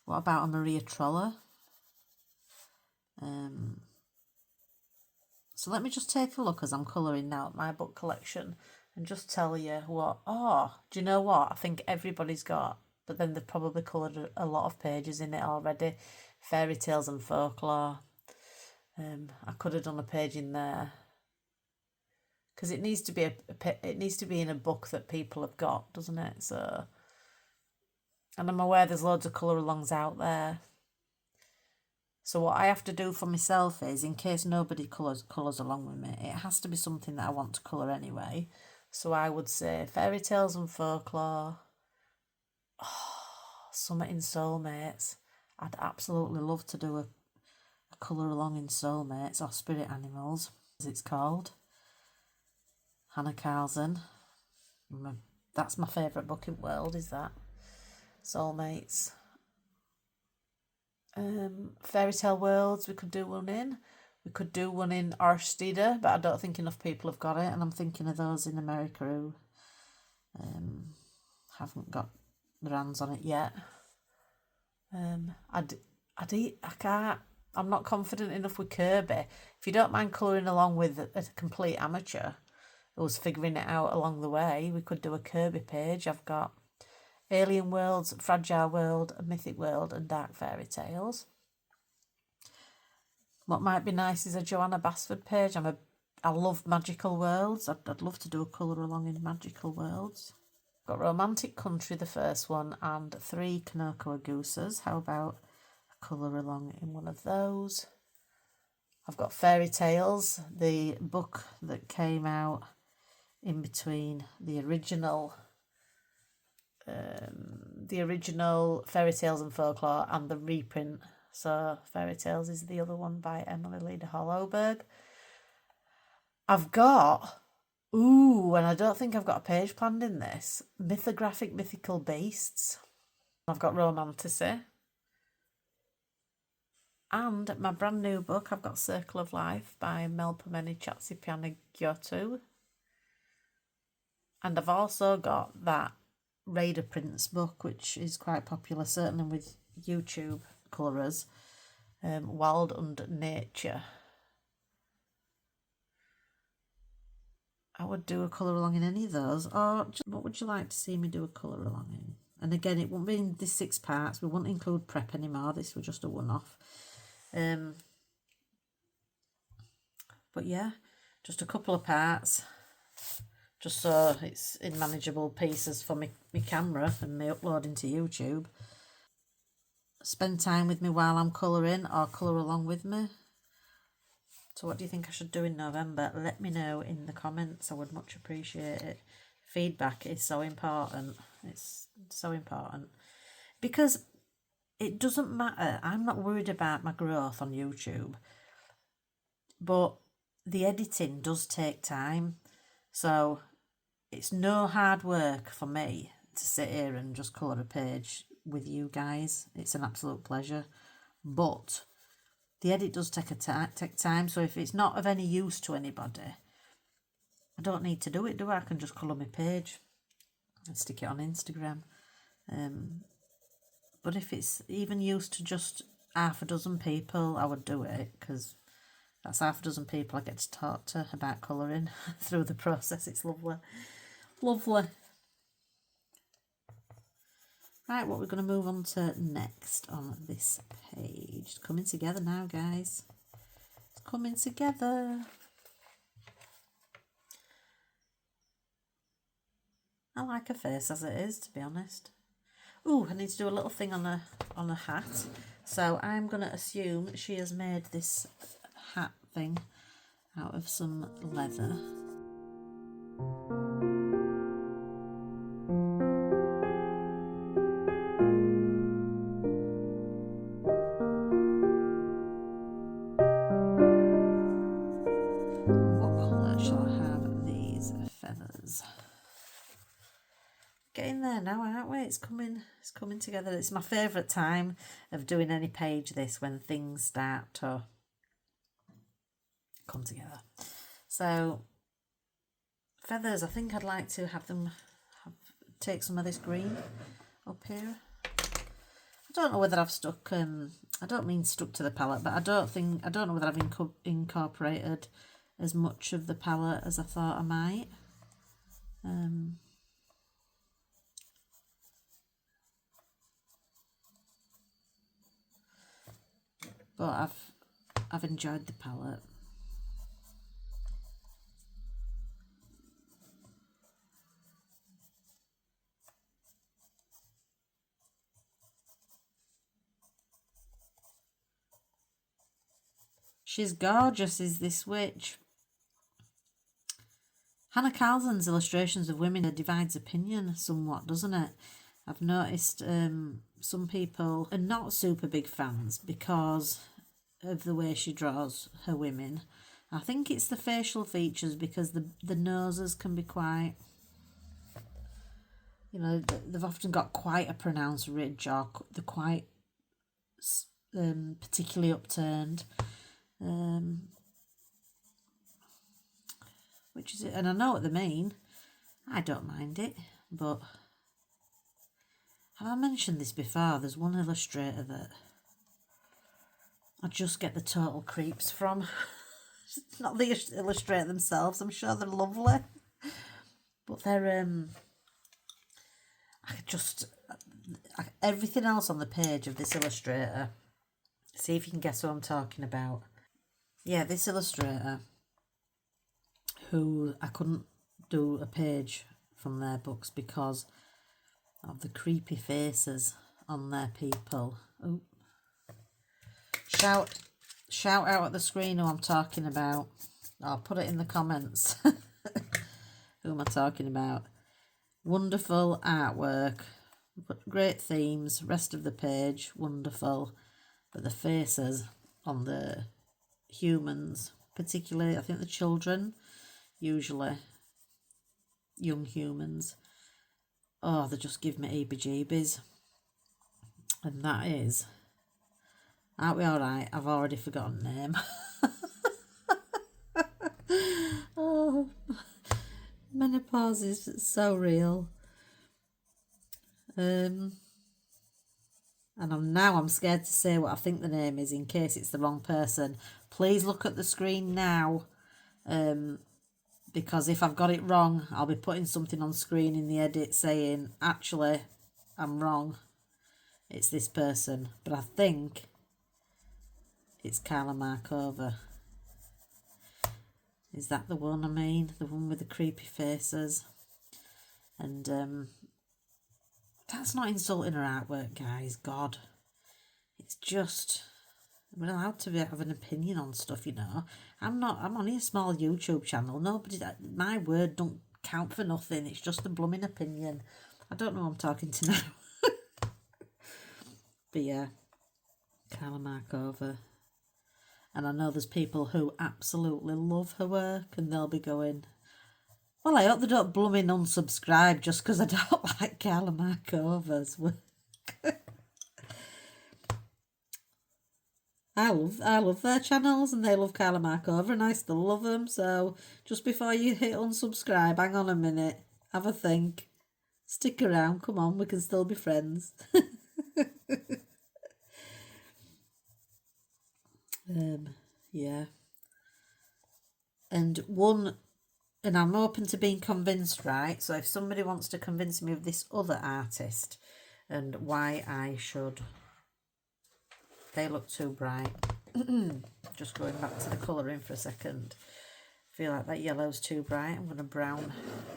What about a Maria Troller? So let me just take a look as I'm colouring now at my book collection and just tell you what. Oh, do you know what? I think everybody's got, but then they've probably coloured a lot of pages in it already. Fairy Tales and Folklore. I could have done a page in there because it needs to be it needs to be in a book that people have got, doesn't it? So, and I'm aware there's loads of colour alongs out there. So what I have to do for myself is, in case nobody colours along with me, it has to be something that I want to colour anyway. So I would say Fairy Tales and Folklore. Oh, Summer in Soulmates. I'd absolutely love to do a colour along in Soulmates, or Spirit Animals, as it's called. Hanna Karlzon. That's my favourite book in the world, is that. Soulmates. Fairy Tale Worlds, we could do one in. We could do one in Arstida, but I don't think enough people have got it, and I'm thinking of those in America who haven't got their hands on it yet. I'm not confident enough with Kirby. If you don't mind colouring along with a complete amateur who's figuring it out along the way, we could do a Kirby page. I've got Alien Worlds, Fragile World, Mythic World, and Dark Fairy Tales. What might be nice is a Joanna Basford page. I love Magical Worlds. I'd love to do a colour along in Magical Worlds. Got Romantic Country, the first one, and 3 Kanoko Gooses. How about a colour along in one of those? I've got Fairy Tales, the book that came out in between the original Fairy Tales and Folklore and the reprint. So Fairy Tales is the other one by Emily Leda Hollowberg. I've got, and I don't think I've got a page planned in this, Mythographic Mythical Beasts. I've got Romantasy. And my brand new book, I've got Circle of Life by Melpomene Chatzipianagiotu. And I've also got that Raider Prince book, which is quite popular, certainly with YouTube colourers, Wild und Nature. I would do a colour along in any of those, or just, what would you like to see me do a colour along in? And again, it won't be in the 6 parts. We won't include prep anymore. This was just a one-off. But yeah, just a couple of parts, just so it's in manageable pieces for my camera and me uploading to YouTube. Spend time with me while I'm colouring, or colour along with me. So what do you think I should do in November? Let me know in the comments. I would much appreciate it. Feedback is so important. It's so important. Because it doesn't matter. I'm not worried about my growth on YouTube. But the editing does take time. So it's no hard work for me to sit here and just colour a page with you guys. It's an absolute pleasure. But the edit does take time, so if it's not of any use to anybody, I don't need to do it, do I? I can just colour my page and stick it on Instagram. But if it's even used to just half a dozen people, I would do it, because that's half a dozen people I get to talk to about colouring through the process. It's lovely. Lovely. Right, what we're going to move on to next on this page. It's coming together now, guys. It's coming together. I like her face as it is, to be honest. Ooh, I need to do a little thing on a hat. So I'm going to assume she has made this hat thing out of some leather. it's coming together. It's my favourite time of doing any page, this, when things start to come together. So feathers, I think I'd like to have them take some of this green up here. I don't know whether I've stuck I don't mean stuck to the palette, but I don't know whether I've incorporated as much of the palette as I thought I might. But I've enjoyed the palette. She's gorgeous, is this witch. Hanna Karlzon's illustrations of women divides opinion somewhat, doesn't it? I've noticed some people are not super big fans because of the way she draws her women. I think it's the facial features, because the noses can be quite, you know, they've often got quite a pronounced ridge, or they're quite particularly upturned. Which is it, and I know what they mean. I don't mind it, but have I mentioned this before? There's one illustrator that I just get the total creeps from. Not the illustrator themselves, I'm sure they're lovely, but they're everything else on the page of this illustrator. See if you can guess what I'm talking about. Yeah, this illustrator, who I couldn't do a page from their books because of the creepy faces on their people. Oh, shout out at the screen who I'm talking about. I'll put it in the comments. Who am I talking about? Wonderful artwork, great themes, rest of the page wonderful, but the faces on the humans, particularly I think the children, usually young humans, oh, they just give me heebie-jeebies. And that is, aren't we all right? I've already forgotten name. Oh, menopause is so real. And I'm scared to say what I think the name is in case it's the wrong person. Please look at the screen now, because if I've got it wrong, I'll be putting something on screen in the edit saying, actually, I'm wrong. It's this person. But I think it's Carla Markova. Is that the one I mean? The one with the creepy faces? And that's not insulting her artwork, guys. God. It's just, we're allowed to have an opinion on stuff, you know. I'm only a small YouTube channel. Nobody, my word don't count for nothing. It's just a blooming opinion. I don't know who I'm talking to now. But yeah, Carla Markova. And I know there's people who absolutely love her work, and they'll be going, well, I hope they don't blooming unsubscribe just because I don't like Carla Markova's work. I love their channels, and they love Carla Markova, and I still love them. So just before you hit unsubscribe, hang on a minute, have a think, stick around, come on, we can still be friends. Yeah. And I'm open to being convinced, right? So if somebody wants to convince me of this other artist and why I should, they look too bright. Just going back to the colouring for a second. I feel like that yellow's too bright. I'm going to brown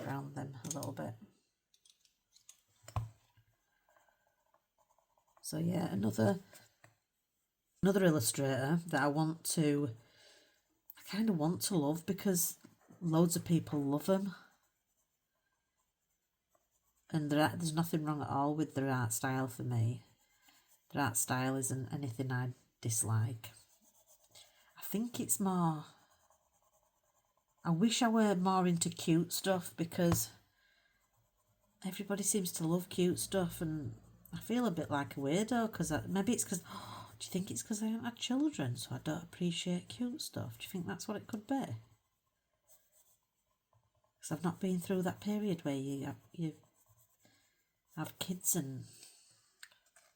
them a little bit. So yeah, another illustrator that I kind of want to love, because loads of people love them, and there's nothing wrong at all with their art style for me. Their art style isn't anything I dislike. I think it's more, I wish I were more into cute stuff, because everybody seems to love cute stuff, and I feel a bit like a weirdo because maybe it's because, do you think it's because I haven't had children, so I don't appreciate cute stuff? Do you think that's what it could be? Because I've not been through that period where you have kids and...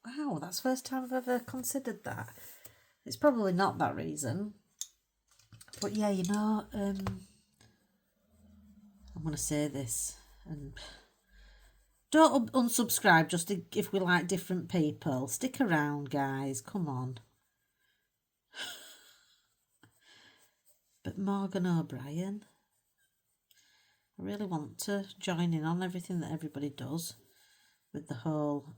Wow, that's the first time I've ever considered that. It's probably not that reason. But yeah, you know, I'm going to say this. And don't unsubscribe just if we like different people. Stick around, guys. Come on. But Morgan O'Brien, I really want to join in on everything that everybody does with the whole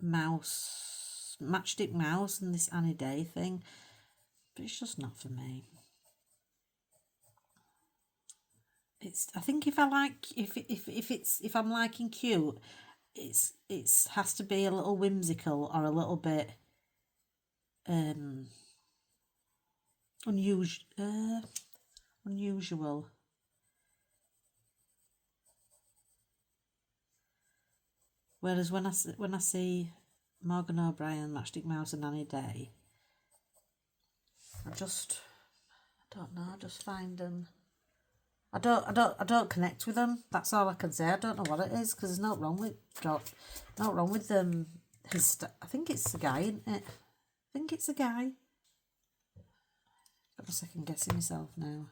matchstick mouse and this Annie Day thing, but it's just not for me. I think if I'm liking cute, it's has to be a little whimsical or a little bit unusual. Whereas when I see Morgan O'Brien, Matchstick Mouse and Annie Day, I don't know, I just find them... I don't connect with them. That's all I can say. I don't know what it is, because there's nothing wrong with them. I think it's a guy, isn't it? I think it's a guy. Got a second guessing myself now.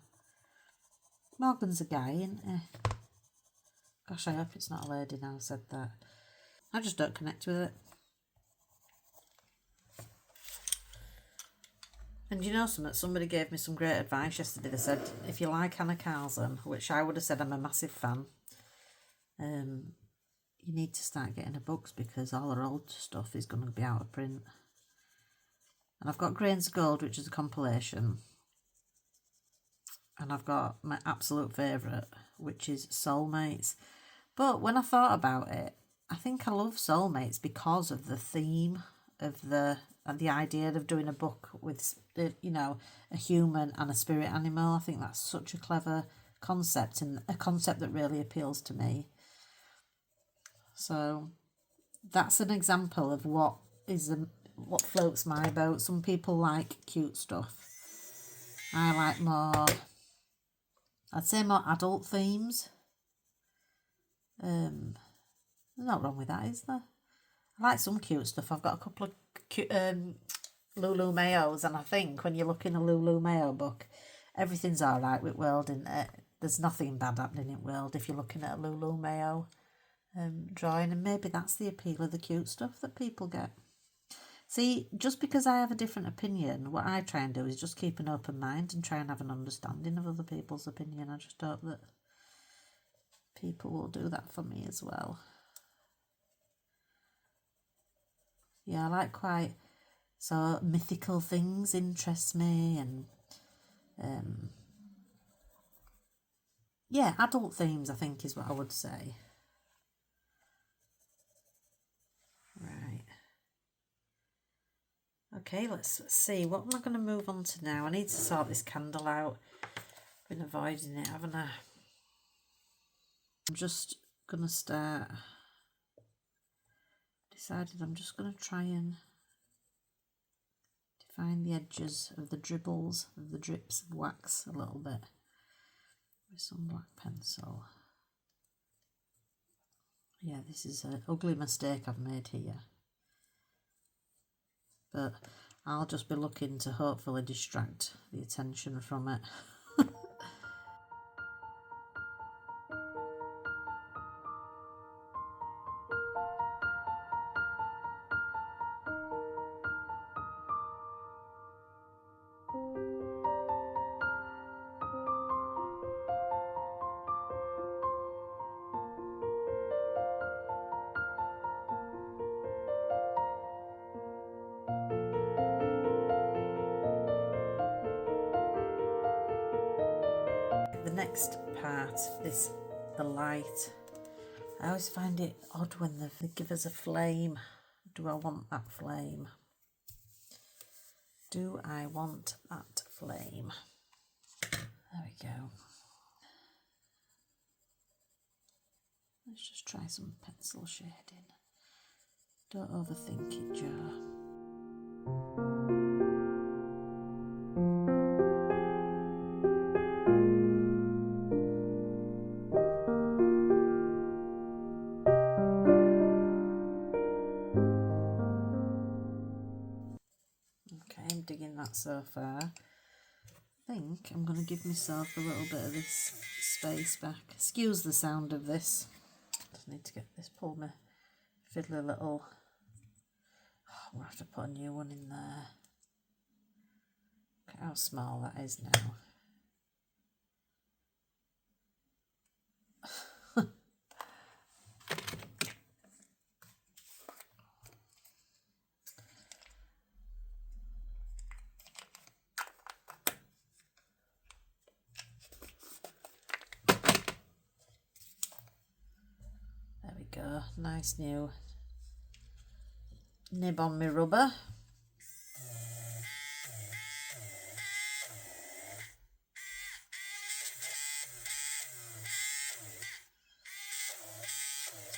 Morgan's a guy, isn't he? Gosh, I hope it's not a lady now said that. I just don't connect with it. And you know something? Somebody gave me some great advice yesterday. They said, if you like Hanna Karlzon, which I would have said I'm a massive fan, you need to start getting her books because all her old stuff is going to be out of print. And I've got Grains of Gold, which is a compilation. And I've got my absolute favourite, which is Soulmates. But when I thought about it, I think I love Soulmates because of the theme of the idea of doing a book with, you know, a human and a spirit animal. I think that's such a clever concept and a concept that really appeals to me. So that's an example of what floats my boat. Some people like cute stuff. I like I'd say more adult themes. There's not wrong with that, is there? I like some cute stuff. I've got a couple of cute, Lulu Mayos, and I think when you look in a Lulu Mayo book, everything's all right with World, isn't it? There's nothing bad happening in World if you're looking at a Lulu Mayo drawing, and maybe that's the appeal of the cute stuff that people get. See, just because I have a different opinion, what I try and do is just keep an open mind and try and have an understanding of other people's opinion. I just hope that people will do that for me as well. Yeah, I like quite so mythical things interest me, and yeah, adult themes I think is what I would say. Right. Okay, let's see. What am I going to move on to now? I need to sort this candle out. I've been avoiding it, haven't I? I'm just going to start... Decided I'm just going to try and define the edges of the dribbles, of the drips of wax a little bit with some black pencil. Yeah, this is an ugly mistake I've made here. But I'll just be looking to hopefully distract the attention from it. The next part, the light. I always find it odd when they give us a flame. Do I want that flame? Do I want that flame? There we go. Let's just try some pencil shading. Don't overthink it, Jo. Okay, I'm digging that so far. I think I'm going to give myself a little bit of this space back. Excuse the sound of this. Just need to get this, pull my fiddly little... Oh, we'll have to put a new one in there. Look at how small that is now. There we go, nice new nib on my rubber.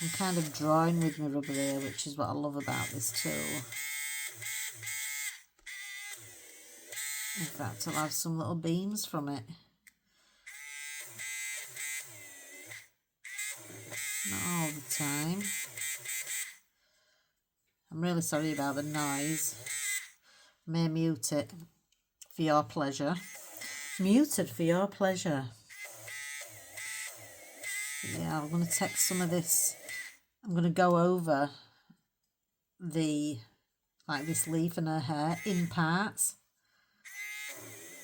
I'm kind of drawing with my rubber here, which is what I love about this tool. In fact, I'll have some little beams from it. Not all the time. I'm really sorry about the noise. May mute it for your pleasure. Muted for your pleasure. Yeah, I'm going to take some of this. I'm going to go over the, like this leaf in her hair in parts.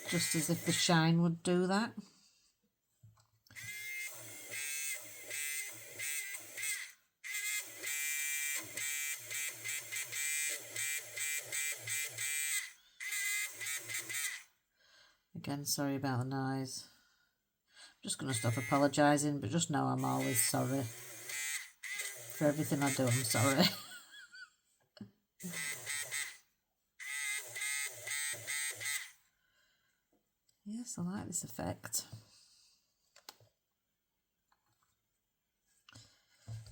Just as if the shine would do that. Again, sorry about the noise. I'm just going to stop apologising, but just know I'm always sorry. For everything I do, I'm sorry. Yes, I like this effect.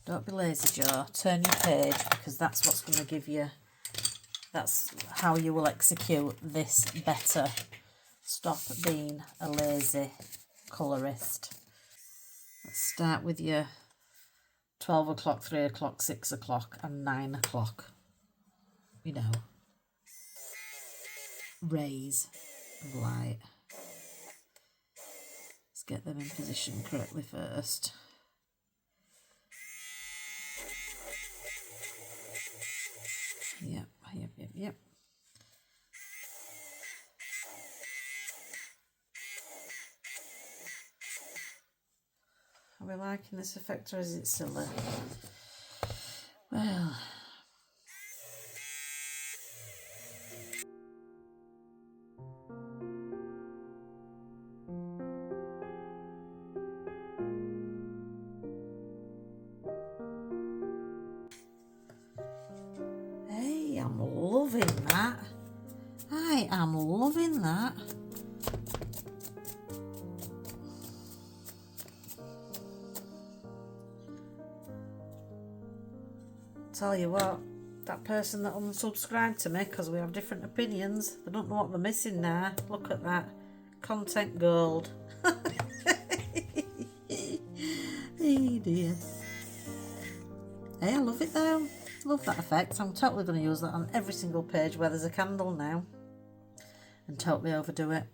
Don't be lazy, Jo. Turn your page, because that's what's going to give you... That's how you will execute this better. Stop being a lazy colourist. Let's start with your 12 o'clock, 3 o'clock, 6 o'clock and 9 o'clock. You know, rays of light. Let's get them in position correctly first. Yep. Are we liking this effect, or is it silly? Well... Hey, I'm loving that. I am loving that. Tell you what, that person that unsubscribed to me because we have different opinions, they don't know what they're missing now. Look at that. Content gold. Hey dear. Hey, I love it though. Love that effect. I'm totally going to use that on every single page where there's a candle now. And totally overdo it.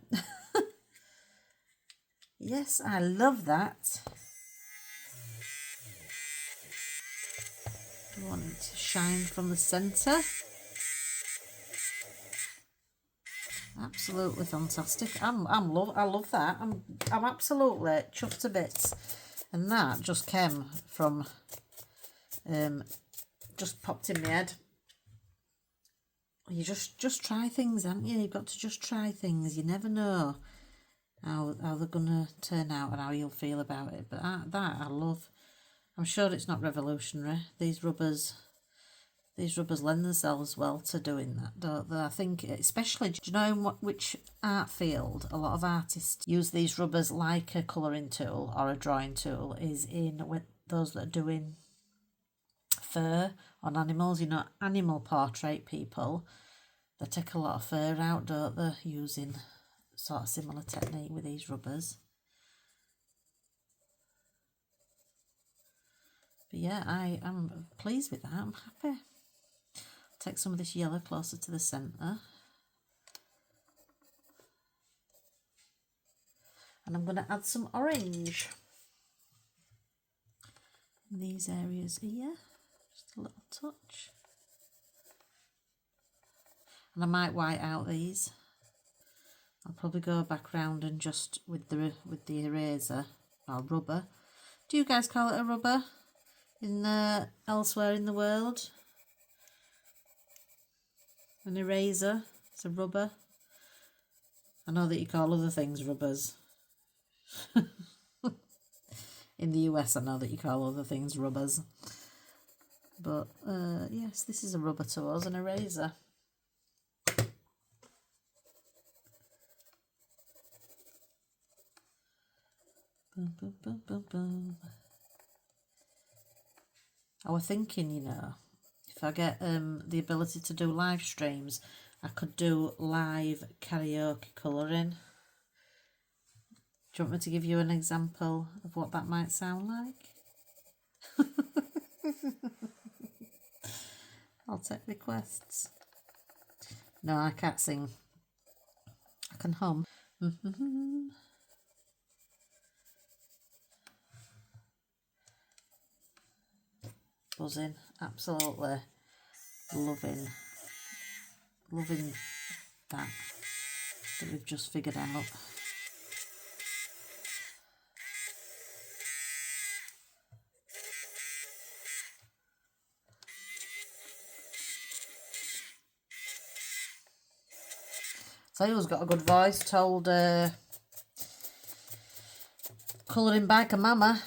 Yes, I love that. I want it to shine from the centre. Absolutely fantastic. I love that. I'm absolutely chuffed to bits. And that just came from just popped in my head. You just try things, haven't you? You've got to just try things. You never know how they're gonna turn out and how you'll feel about it. But that I love. I'm sure it's not revolutionary. These rubbers lend themselves well to doing that, don't they? I think, especially, do you know in which art field a lot of artists use these rubbers like a colouring tool or a drawing tool, is in those that are doing fur on animals, you know, animal portrait people, they take a lot of fur out, don't they, using sort of similar technique with these rubbers. But yeah, I am pleased with that. I'm happy. Take some of this yellow closer to the centre. And I'm going to add some orange in these areas here. Just a little touch. And I might white out these. I'll probably go back round and just with the eraser or rubber. Do you guys call it a rubber in elsewhere in the world? An eraser, it's a rubber. I know that you call other things rubbers. In the US, I know that you call other things rubbers. But yes, this is a rubber to us, an eraser. Boom, boom, boom, boom, boom. I was thinking, you know, if I get the ability to do live streams, I could do live karaoke colouring. Do you want me to give you an example of what that might sound like? I'll take requests. No, I can't sing. I can hum. Buzzing. Absolutely loving that we've just figured out. So who's got a good voice? Told colouring bike and mama.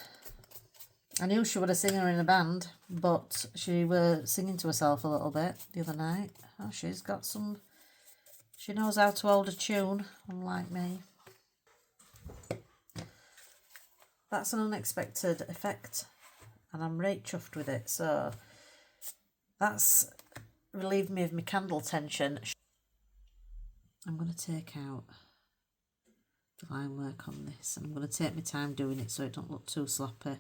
I knew she was a singer in a band, but she was singing to herself a little bit the other night. Oh, she's got some. She knows how to hold a tune, unlike me. That's an unexpected effect, and I'm right chuffed with it. So that's relieved me of my candle tension. I'm going to take out the line work on this, and I'm going to take my time doing it so it don't look too sloppy.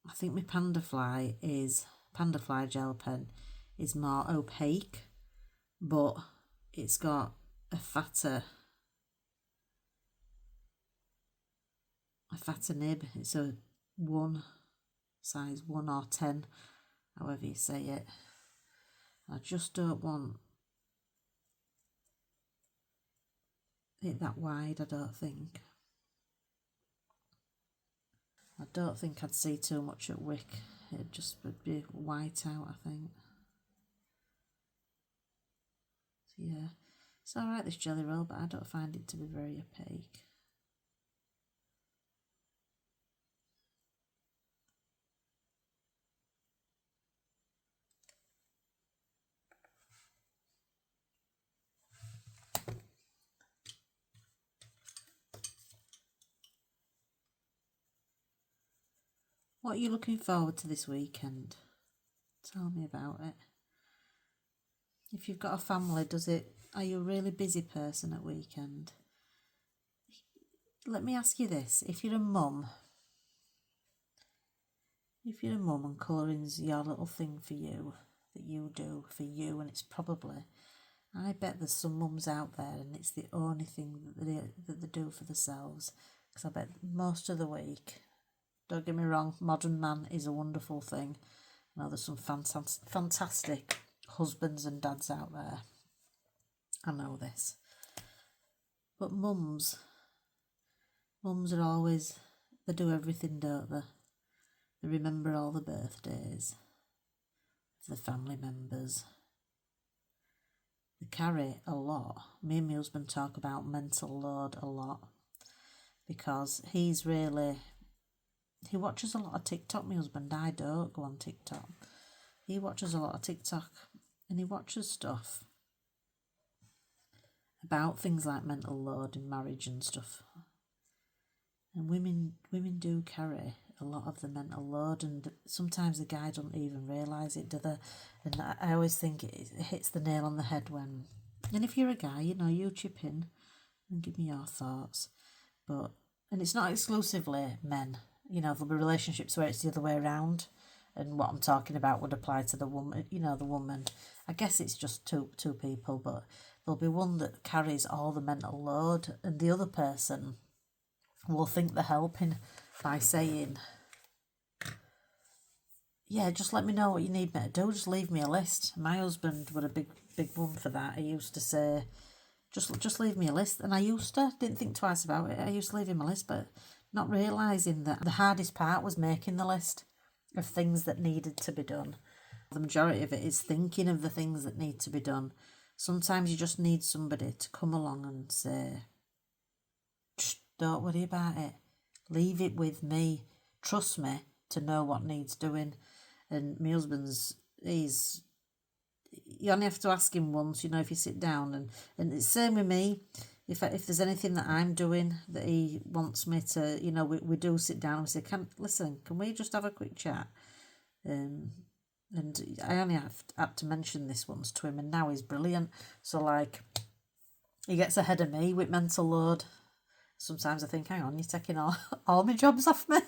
I think my Panda Fly gel pen is more opaque, but it's got a fatter nib. It's a size 1 or 10, however you say it. I just don't want it that wide, I don't think. I don't think I'd see too much at wick. It just would be white out, I think. So yeah, it's alright, this jelly roll, but I don't find it to be very opaque. What are you looking forward to this weekend? Tell me about it. If you've got a family, are you a really busy person at weekend? Let me ask you this, if you're a mum and colouring's your little thing for you, that you do for you, and it's probably, I bet there's some mums out there and it's the only thing that they do for themselves, because I bet most of the week, don't get me wrong, modern man is a wonderful thing. I know there's some fantastic husbands and dads out there. I know this. But mums are always, they do everything, don't they? They remember all the birthdays of the family members. They carry a lot. Me and my husband talk about mental load a lot, because he watches a lot of TikTok, my husband. I don't go on TikTok. He watches a lot of TikTok, and he watches stuff about things like mental load in marriage and stuff. And women do carry a lot of the mental load, and sometimes the guy don't even realise it, do they? And I always think it hits the nail on the head when, and if you're a guy, you know, you chip in and give me your thoughts. But, and it's not exclusively men, you know, there'll be relationships where it's the other way around, and what I'm talking about would apply to the woman, you know, the woman. I guess it's just two people, but there'll be one that carries all the mental load, and the other person will think they're helping by saying, yeah, just let me know what you need me to do, just leave me a list. My husband was a big one for that. He used to say, just leave me a list, and I didn't think twice about it. I used to leave him a list, but not realising that the hardest part was making the list of things that needed to be done. The majority of it is thinking of the things that need to be done. Sometimes you just need somebody to come along and say, don't worry about it, leave it with me, trust me to know what needs doing. And my husband's, you only have to ask him once, you know, if you sit down, and it's the same with me. If there's anything that I'm doing that he wants me to, you know, we do sit down and say, can we just have a quick chat? And I only had to mention this once to him, and now he's brilliant. So, like, he gets ahead of me with mental load. Sometimes I think, hang on, you're taking all my jobs off me.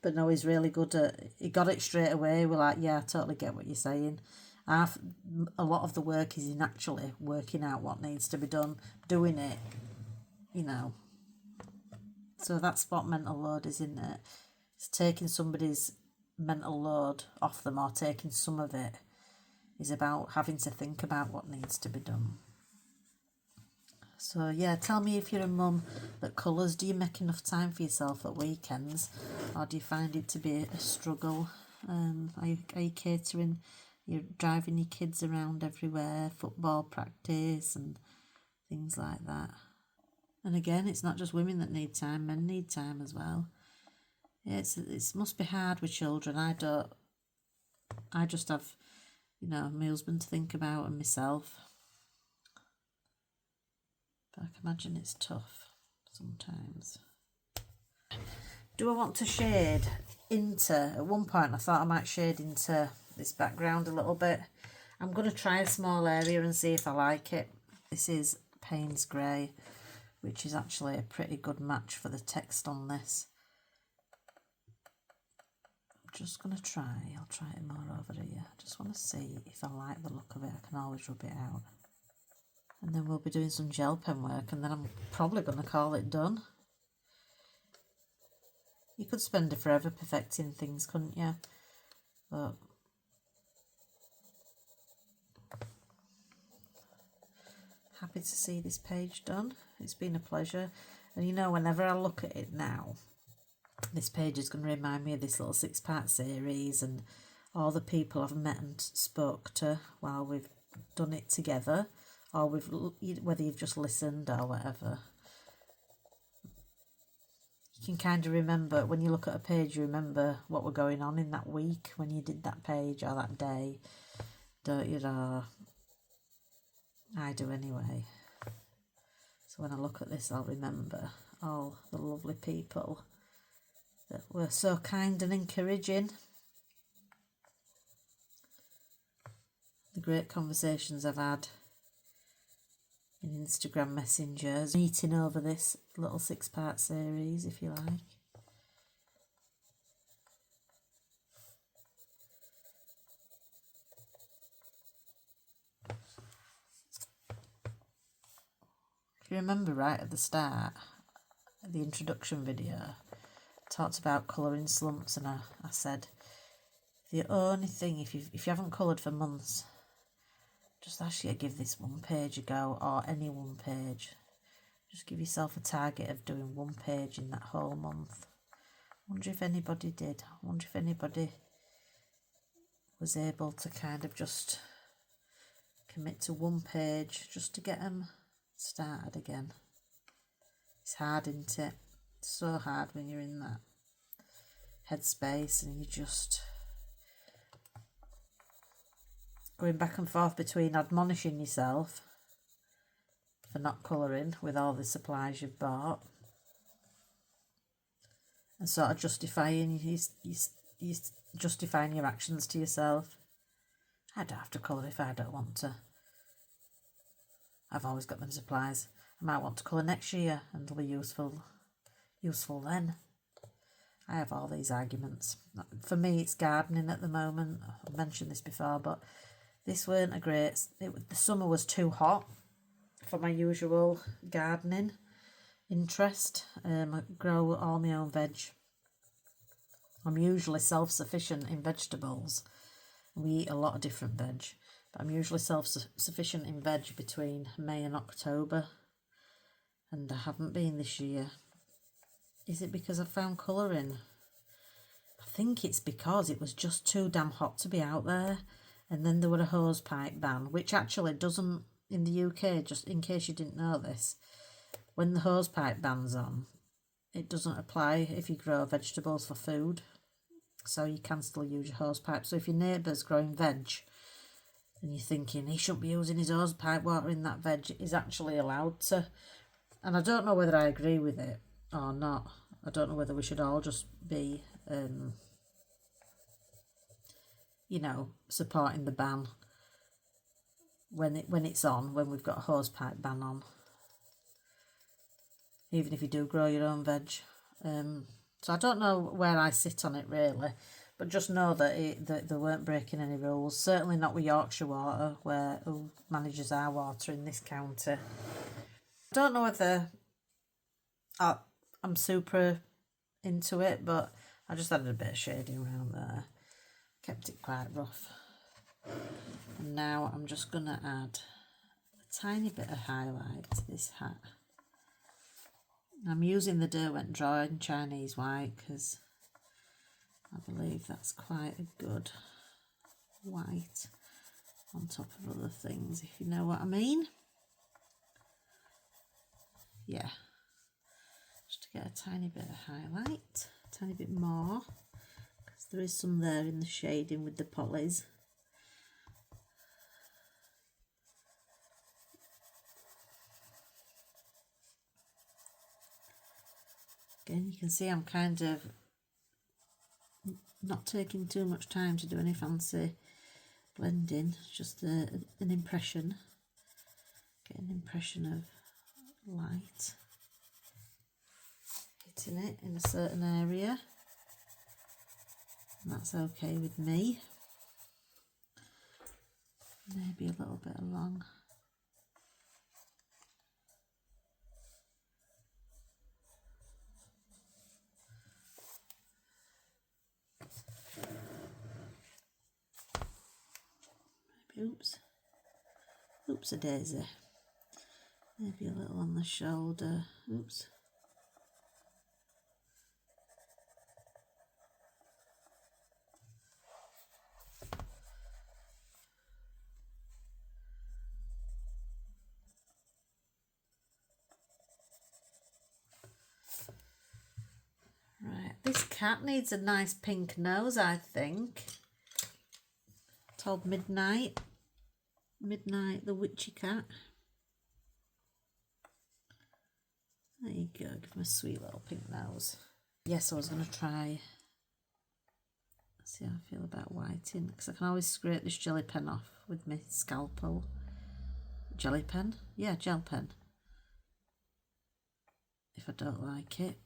But no, he's really good he got it straight away. We're like, yeah, I totally get what you're saying. A lot of the work is in actually working out what needs to be done, doing it, you know. So that's what mental load is, isn't it? It's taking somebody's mental load off them, or taking some of it is about having to think about what needs to be done. So yeah, tell me if you're a mum that colours, do you make enough time for yourself at weekends, or do you find it to be a struggle? Are you catering, you're driving your kids around everywhere, football practice and things like that? And again, it's not just women that need time, men need time as well. It must be hard with children. I just have, you know, my husband to think about and myself. But I can imagine it's tough sometimes. Do I want to shade into, at one point I thought I might shade into this background a little bit. I'm going to try a small area and see if I like it. This is Payne's Grey, which is actually a pretty good match for the text on this. I'm just going to try, I'll try it more over here. I just want to see if I like the look of it. I can always rub it out. And then we'll be doing some gel pen work, and then I'm probably going to call it done. You could spend forever perfecting things, couldn't you? But happy to see this page done. It's been a pleasure. And you know, whenever I look at it now, this page is going to remind me of this little 6-part series and all the people I've met and spoke to while we've done it together, or whether you've just listened or whatever. You can kind of remember, when you look at a page, you remember what were going on in that week when you did that page or that day, don't you know? I do anyway. So when I look at this, I'll remember all the lovely people that were so kind and encouraging. The great conversations I've had in Instagram messengers, meeting over this little 6-part series, if you like. If you remember right at the start, the introduction video, I talked about colouring slumps, and I said the only thing, if you haven't coloured for months, just ask you to give this one page a go, or any one page. Just give yourself a target of doing one page in that whole month. Wonder if anybody did. Wonder if anybody was able to kind of just commit to one page just to get them started again. It's hard, isn't it? It's so hard when you're in that headspace and you just going back and forth between admonishing yourself for not colouring with all the supplies you've bought and sort of justifying you justifying your actions to yourself. I don't have to colour if I don't want to. I've always got them supplies. I might want to colour next year and it'll be useful then. I have all these arguments. For me, it's gardening at the moment. I've mentioned this before, but this weren't a great... the summer was too hot for my usual gardening interest. I grow all my own veg. I'm usually self-sufficient in vegetables. We eat a lot of different veg, but I'm usually self-sufficient in veg between May and October, and I haven't been this year. Is it because I found colouring? I think it's because it was just too damn hot to be out there, and then there were a hosepipe ban, which actually doesn't, in the UK, just in case you didn't know this, when the hosepipe ban's on, it doesn't apply if you grow vegetables for food, so you can still use your hosepipe. So if your neighbour's growing veg and you're thinking he shouldn't be using his hosepipe watering that veg, he's actually allowed to. And I don't know whether I agree with it or not. I don't know whether we should all just be, supporting the ban when it's on, when we've got a hosepipe ban on, even if you do grow your own veg. So I don't know where I sit on it really, but just know that they weren't breaking any rules. Certainly not with Yorkshire Water, who manages our water in this county. I don't know whether I'm super into it, but I just added a bit of shading around there. Kept it quite rough. And now I'm just going to add a tiny bit of highlight to this hat. I'm using the Derwent Drawing Chinese White because I believe that's quite a good white on top of other things, if you know what I mean. Yeah, just to get a tiny bit of highlight, a tiny bit more, because there is some there in the shading with the polys. Again, you can see I'm kind of not taking too much time to do any fancy blending, just an impression. Get an impression of light hitting it in a certain area, and that's okay with me. Maybe a little bit along. Oops a daisy. Maybe a little on the shoulder. Oops. Right, this cat needs a nice pink nose, I think. Told Midnight the witchy cat. There you go, give him a sweet little pink nose. Yes, I was going to try, see how I feel about whiting, because I can always scrape this jelly pen off with my scalpel. Jelly pen? Yeah, gel pen. If I don't like it.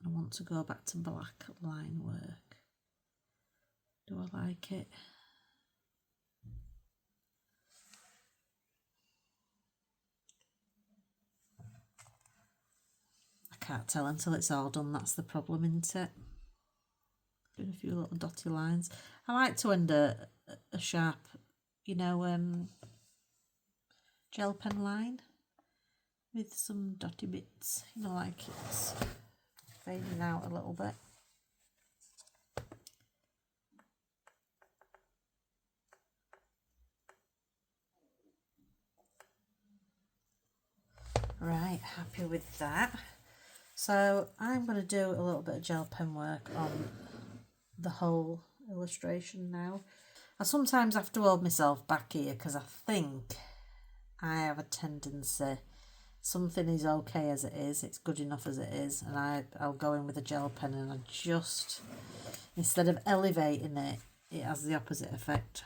I want to go back to black line work. Do I like it? I can't tell until it's all done, that's the problem, isn't it? Doing a few little dotty lines. I like to end a sharp, gel pen line with some dotty bits, like it's fading out a little bit. Right, happy with that. So I'm going to do a little bit of gel pen work on the whole illustration now. I sometimes have to hold myself back here because I think I have a tendency something is okay as it is, it's good enough as it is, and I'll go in with a gel pen and I just, instead of elevating it, it has the opposite effect.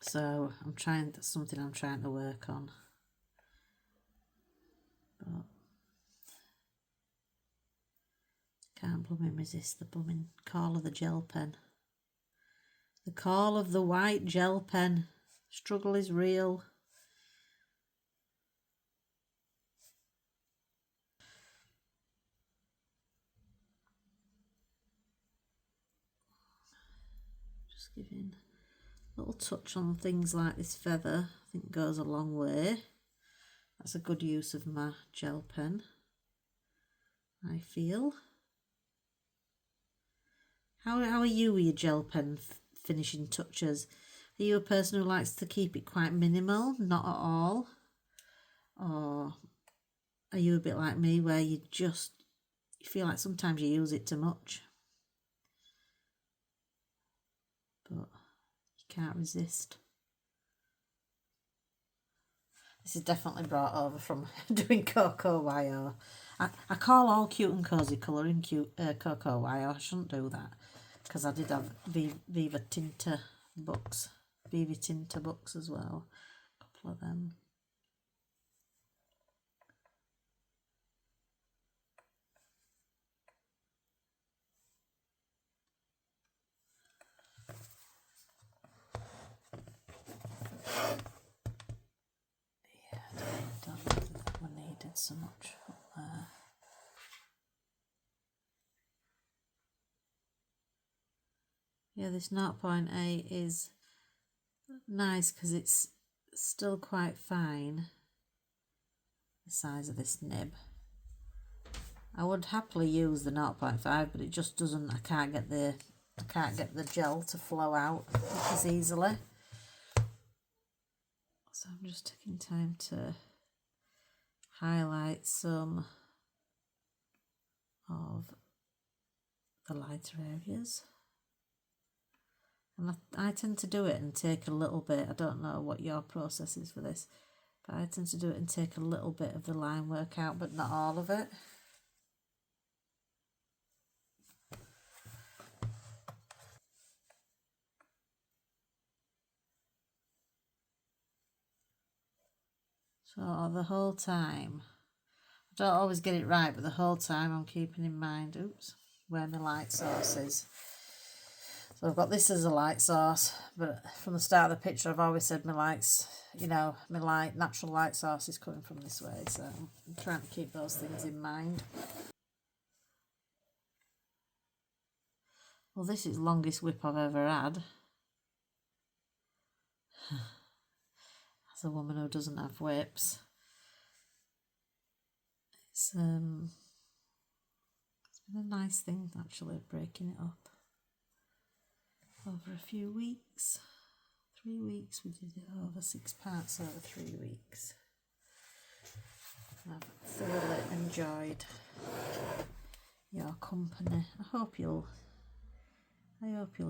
So that's something I'm trying to work on. But can't blooming resist the blooming call of the gel pen. The call of the white gel pen. Struggle is real. Just giving a little touch on things like this feather. I think goes a long way. That's a good use of my gel pen, I feel. How are you with your gel pen finishing touches? Are you a person who likes to keep it quite minimal, not at all? Or are you a bit like me where you feel like sometimes you use it too much? But you can't resist. This is definitely brought over from doing Cocoa Wire. I call all cute and cosy colouring Cocoa Wire. I shouldn't do that because I did have Viva Tinta books as well. A couple of them. Yeah, I don't think that one needed so much up there. Yeah, this 0.8 is nice because it's still quite fine, the size of this nib. I would happily use the 0.5, but it just doesn't, I can't get the gel to flow out as easily. So I'm just taking time to highlight some of the lighter areas. And I tend to do it and take a little bit. I don't know what your process is for this, but I tend to do it and take a little bit of the line work out, but not all of it. So the whole time, I don't always get it right, but the whole time I'm keeping in mind, where my light source is. So I've got this as a light source, but from the start of the picture I've always said my lights, my natural light source is coming from this way, so I'm trying to keep those things in mind. Well, this is the longest whip I've ever had. As a woman who doesn't have whips. It's been a nice thing actually, breaking it up over a few weeks. 3 weeks, we did it over 6 parts over 3 weeks. I've thoroughly enjoyed your company. I hope you'll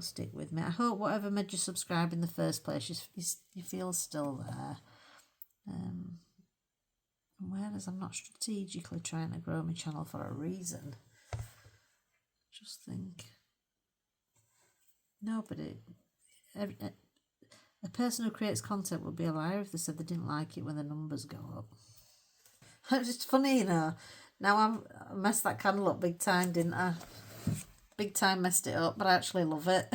stick with me. I hope whatever made you subscribe in the first place, you feel still there. Whereas I'm not strategically trying to grow my channel for a reason. Just think, nobody, a person who creates content would be a liar if they said they didn't like it when the numbers go up. It's just funny, Now I messed that candle up big time, didn't I? Big time messed it up, but I actually love it.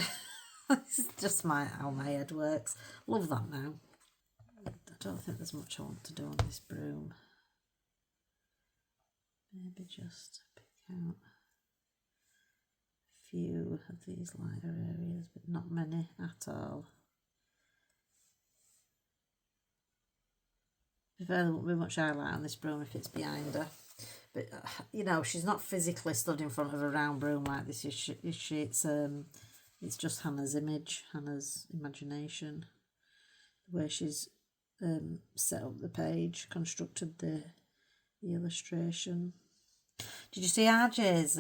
This is just how my head works. Love that now. I don't think there's much I want to do on this broom. Maybe just pick out a few of these lighter areas, but not many at all. There won't be much highlight on this broom if it's behind her. But, she's not physically stood in front of a round broom like this, is she? It's just Hannah's image, Hannah's imagination. The way she's set up the page, constructed the illustration. Did you see RJ's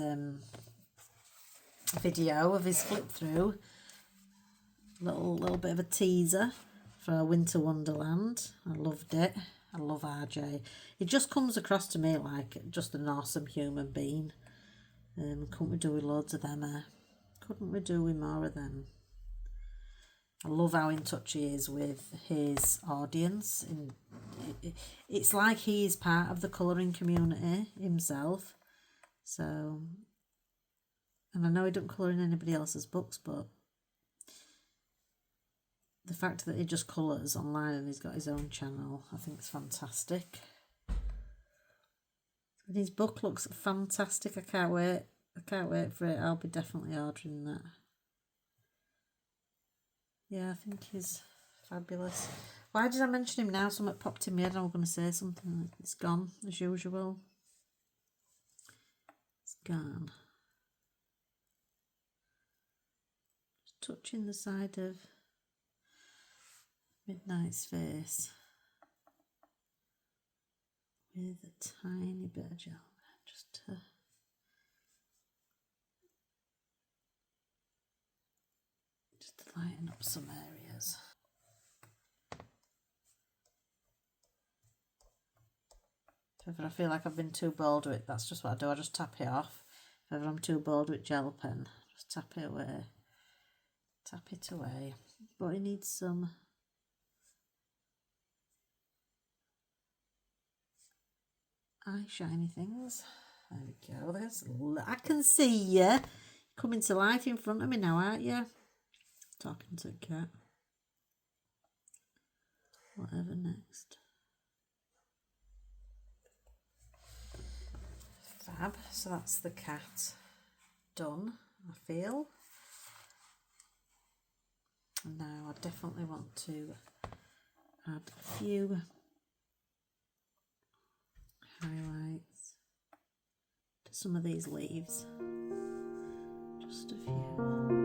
video of his flip through? Little bit of a teaser for Winter Wonderland. I loved it. I love RJ. He just comes across to me like just an awesome human being. Couldn't we do with loads of them? Couldn't we do with more of them? I love how in touch he is with his audience. It's like he is part of the colouring community himself. So, and I know he doesn't colour in anybody else's books, but the fact that he just colours online and he's got his own channel, I think it's fantastic. And his book looks fantastic. I can't wait. I can't wait for it. I'll be definitely ordering that. Yeah, I think he's fabulous. Why did I mention him now? Something popped in my head. I was going to say something. It's gone, as usual. It's gone. Just touching the side of Midnight's face with a tiny bit of gel. Just to lighten up some areas. If ever I feel like I've been too bold with it, that's just what I do. I just tap it off. If ever I'm too bold with gel pen, just tap it away. Tap it away. But it needs some eye shiny things. There we go. There's, I can see you coming to life in front of me now, aren't you? Talking to a cat. Whatever next. Fab. So that's the cat done, I feel. And now I definitely want to add a few highlights to some of these leaves. Just a few.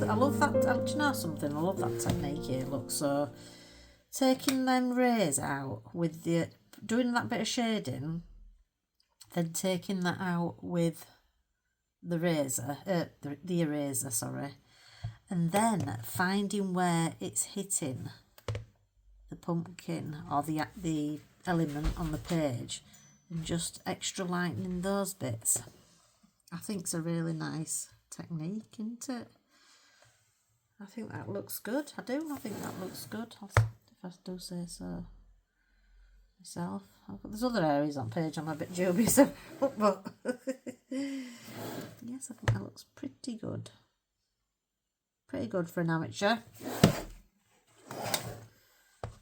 I love that. Do you know something? I love that technique here. Look, so taking them rays out with the doing that bit of shading, then taking that out with the razor, the eraser, sorry, and then finding where it's hitting the pumpkin or the element on the page, and just extra lightening those bits. I think it's a really nice technique, isn't it? I think that looks good. I do. I think that looks good. If I do say so myself. There's other areas on page I'm a bit dubious about, but yes, I think that looks pretty good. Pretty good for an amateur.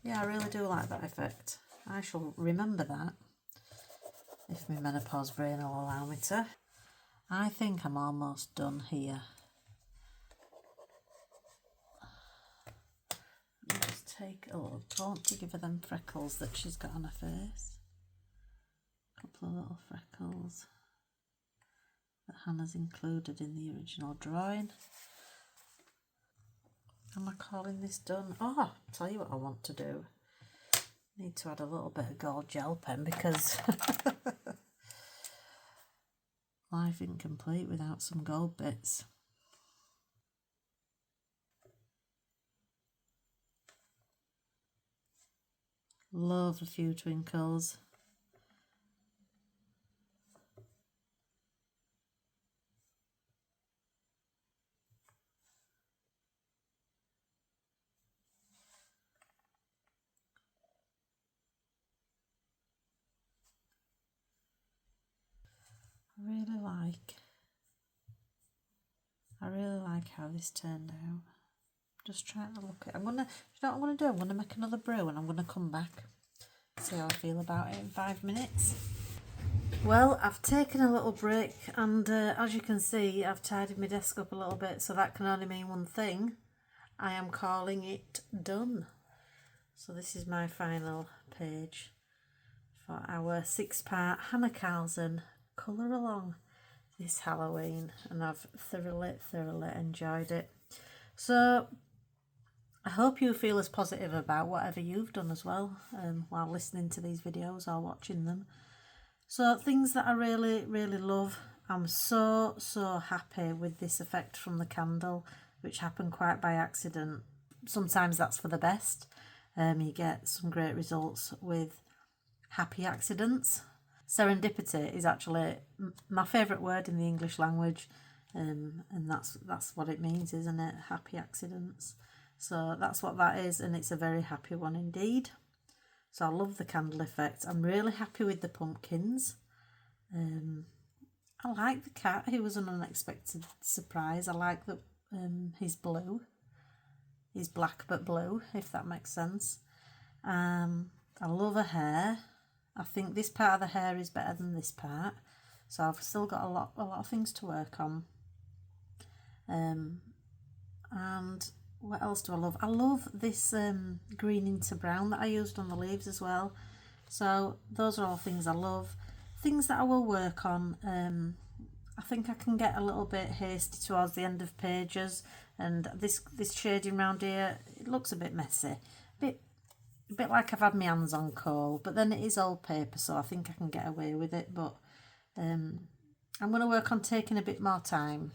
Yeah, I really do like that effect. I shall remember that if my menopause brain will allow me to. I think I'm almost done here. Just take a look. I want to give her them freckles that she's got on her face. A couple of little freckles that Hannah's included in the original drawing. Am I calling this done? Oh, I'll tell you what I want to do. Need to add a little bit of gold gel pen because life incomplete without some gold bits. Love a few twinkles. I really like how this turned out. Just trying to look at it. You know what I'm gonna do? I'm gonna make another brew and I'm gonna come back, see how I feel about it in 5 minutes. Well, I've taken a little break and as you can see, I've tidied my desk up a little bit, so that can only mean one thing. I am calling it done. So this is my final page for our 6-part Hanna Karlzon colour along this Halloween, and I've thoroughly enjoyed it. So I hope you feel as positive about whatever you've done as well while listening to these videos or watching them. So things that I really love, I'm so happy with this effect from the candle, which happened quite by accident. Sometimes that's for the best. You get some great results with happy accidents. Serendipity is actually my favourite word in the English language, and that's what it means, isn't it? Happy accidents. So that's what that is, and it's a very happy one indeed. So I love the candle effect. I'm really happy with the pumpkins. I like the cat, who was an unexpected surprise. I like that he's blue. He's black but blue, if that makes sense. I love her hair. I think this part of the hair is better than this part. So I've still got a lot of things to work on. And what else do I love? I love this green into brown that I used on the leaves as well. So those are all things I love. Things that I will work on. I think I can get a little bit hasty towards the end of pages, and this shading round here, it looks a bit messy. A bit like I've had my hands on coal, but then it is old paper, so I think I can get away with it. But I'm going to work on taking a bit more time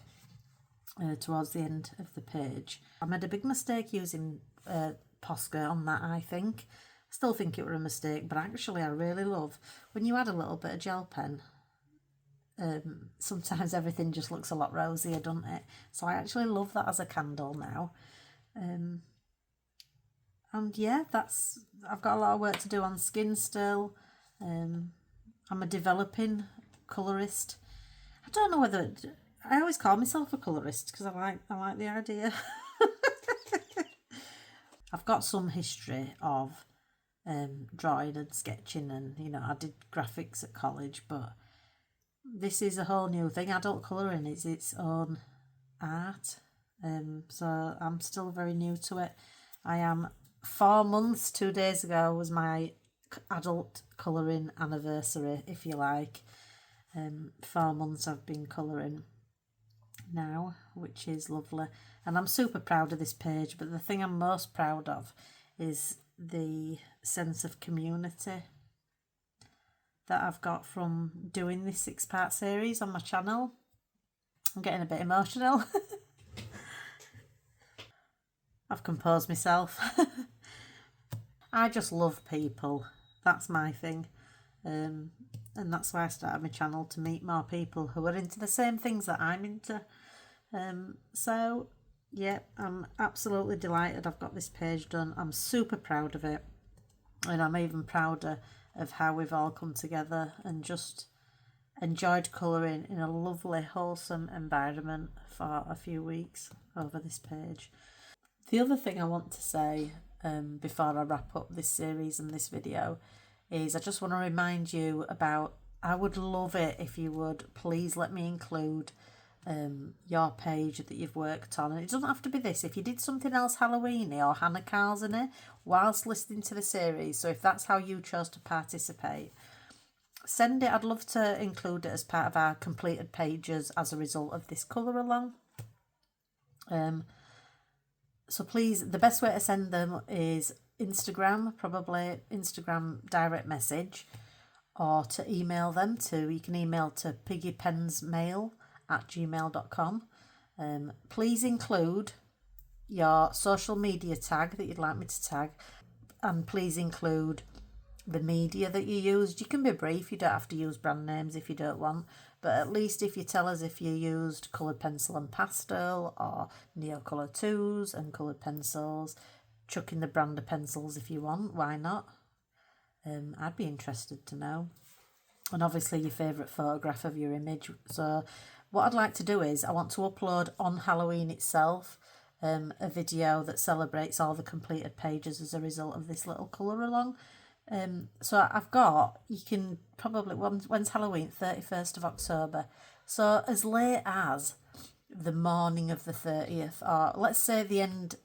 towards the end of the page. I made a big mistake using Posca on that, I think. I still think it were a mistake, but actually I really love when you add a little bit of gel pen. Sometimes everything just looks a lot rosier, doesn't it? So I actually love that as a candle now. And yeah, I've got a lot of work to do on skin still. I'm a developing colourist. I don't know whether I always call myself a colourist because I like the idea. I've got some history of drawing and sketching, and I did graphics at college, but this is a whole new thing. Adult colouring is its own art, so I'm still very new to it. I am 4 months, 2 days ago was my adult colouring anniversary, if you like. 4 months I've been colouring now, which is lovely, and I'm super proud of this page. But the thing I'm most proud of is the sense of community that I've got from doing this 6-part series on my channel. I'm getting a bit emotional. I've composed myself. I just love people. That's my thing. And that's why I started my channel, to meet more people who are into the same things that I'm into. So yeah, I'm absolutely delighted I've got this page done. I'm super proud of it, and I'm even prouder of how we've all come together and just enjoyed colouring in a lovely, wholesome environment for a few weeks over this page. The other thing I want to say before I wrap up this series and this video is I just want to remind you about, I would love it if you would please let me include your page that you've worked on. And it doesn't have to be this. If you did something else Halloweeny or Hanna Karlzon whilst listening to the series, so if that's how you chose to participate, send it. I'd love to include it as part of our completed pages as a result of this colour along. So please, the best way to send them is Instagram, probably Instagram direct message, or to email them to, you can email to piggypensmail@gmail.com. Please include your social media tag that you'd like me to tag, and please include the media that you used. You can be brief, you don't have to use brand names if you don't want, but at least if you tell us if you used coloured pencil and pastel, or Neocolor 2s and coloured pencils, chuck in the brand of pencils if you want, why not? I'd be interested to know. and obviously your favourite photograph of your image. So what I'd like to do is I want to upload on Halloween itself a video that celebrates all the completed pages as a result of this little colour along. So I've got, you can probably, when's Halloween? 31st of October. So as late as the morning of the 30th, or let's say the end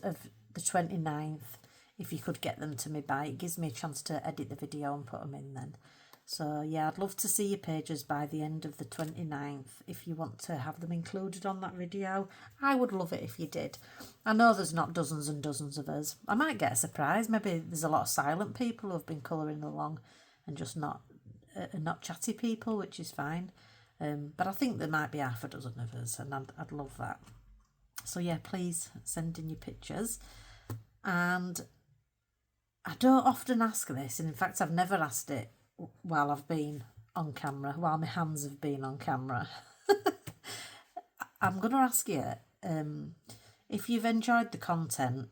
of the 29th, if you could get them to me by, it gives me a chance to edit the video and put them in then. So yeah, I'd love to see your pages by the end of the 29th if you want to have them included on that video. I would love it if you did. I know there's not dozens and dozens of us. I might get a surprise. Maybe there's a lot of silent people who have been colouring along and just not chatty people, which is fine. But I think there might be half a dozen of us, and I'd love that. So yeah, please send in your pictures. And I don't often ask this, and in fact I've never asked it while I've been on camera, while my hands have been on camera. I'm going to ask you, if you've enjoyed the content,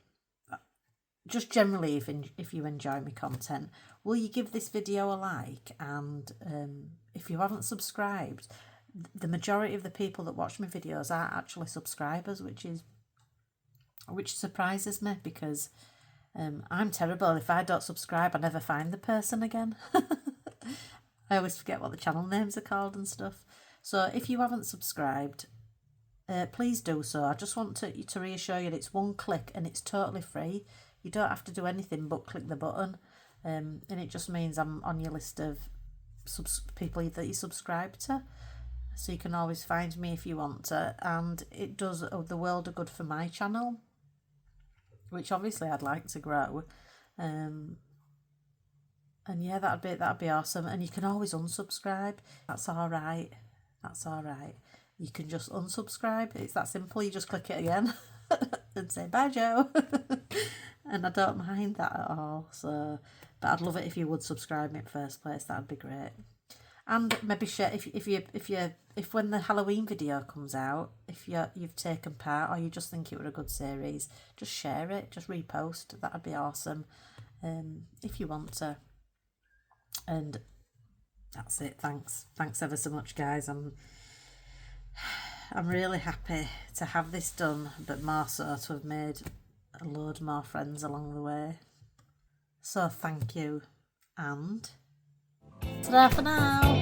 just generally if you enjoy my content, will you give this video a like? And if you haven't subscribed, the majority of the people that watch my videos are actually subscribers, which surprises me, because I'm terrible. If I don't subscribe, I never find the person again. I always forget what the channel names are called and stuff. So if you haven't subscribed, please do so. I just want to reassure you that it's one click and it's totally free. You don't have to do anything but click the button, and it just means I'm on your list of people that you subscribe to. So you can always find me if you want to, and it does the world of good for my channel, which obviously I'd like to grow. And yeah, that'd be awesome. And you can always unsubscribe. That's all right. That's all right. You can just unsubscribe. It's that simple. You just click it again and say bye, Joe. And I don't mind that at all. So, but I'd love it if you would subscribe me in the first place. That'd be great. And maybe share if when the Halloween video comes out, if you've taken part or you just think it were a good series, just share it, just repost. That'd be awesome. If you want to. And that's it. Thanks ever so much, guys. I'm really happy to have this done, but more so to have made a load more friends along the way. So thank you, and ta-ra for now.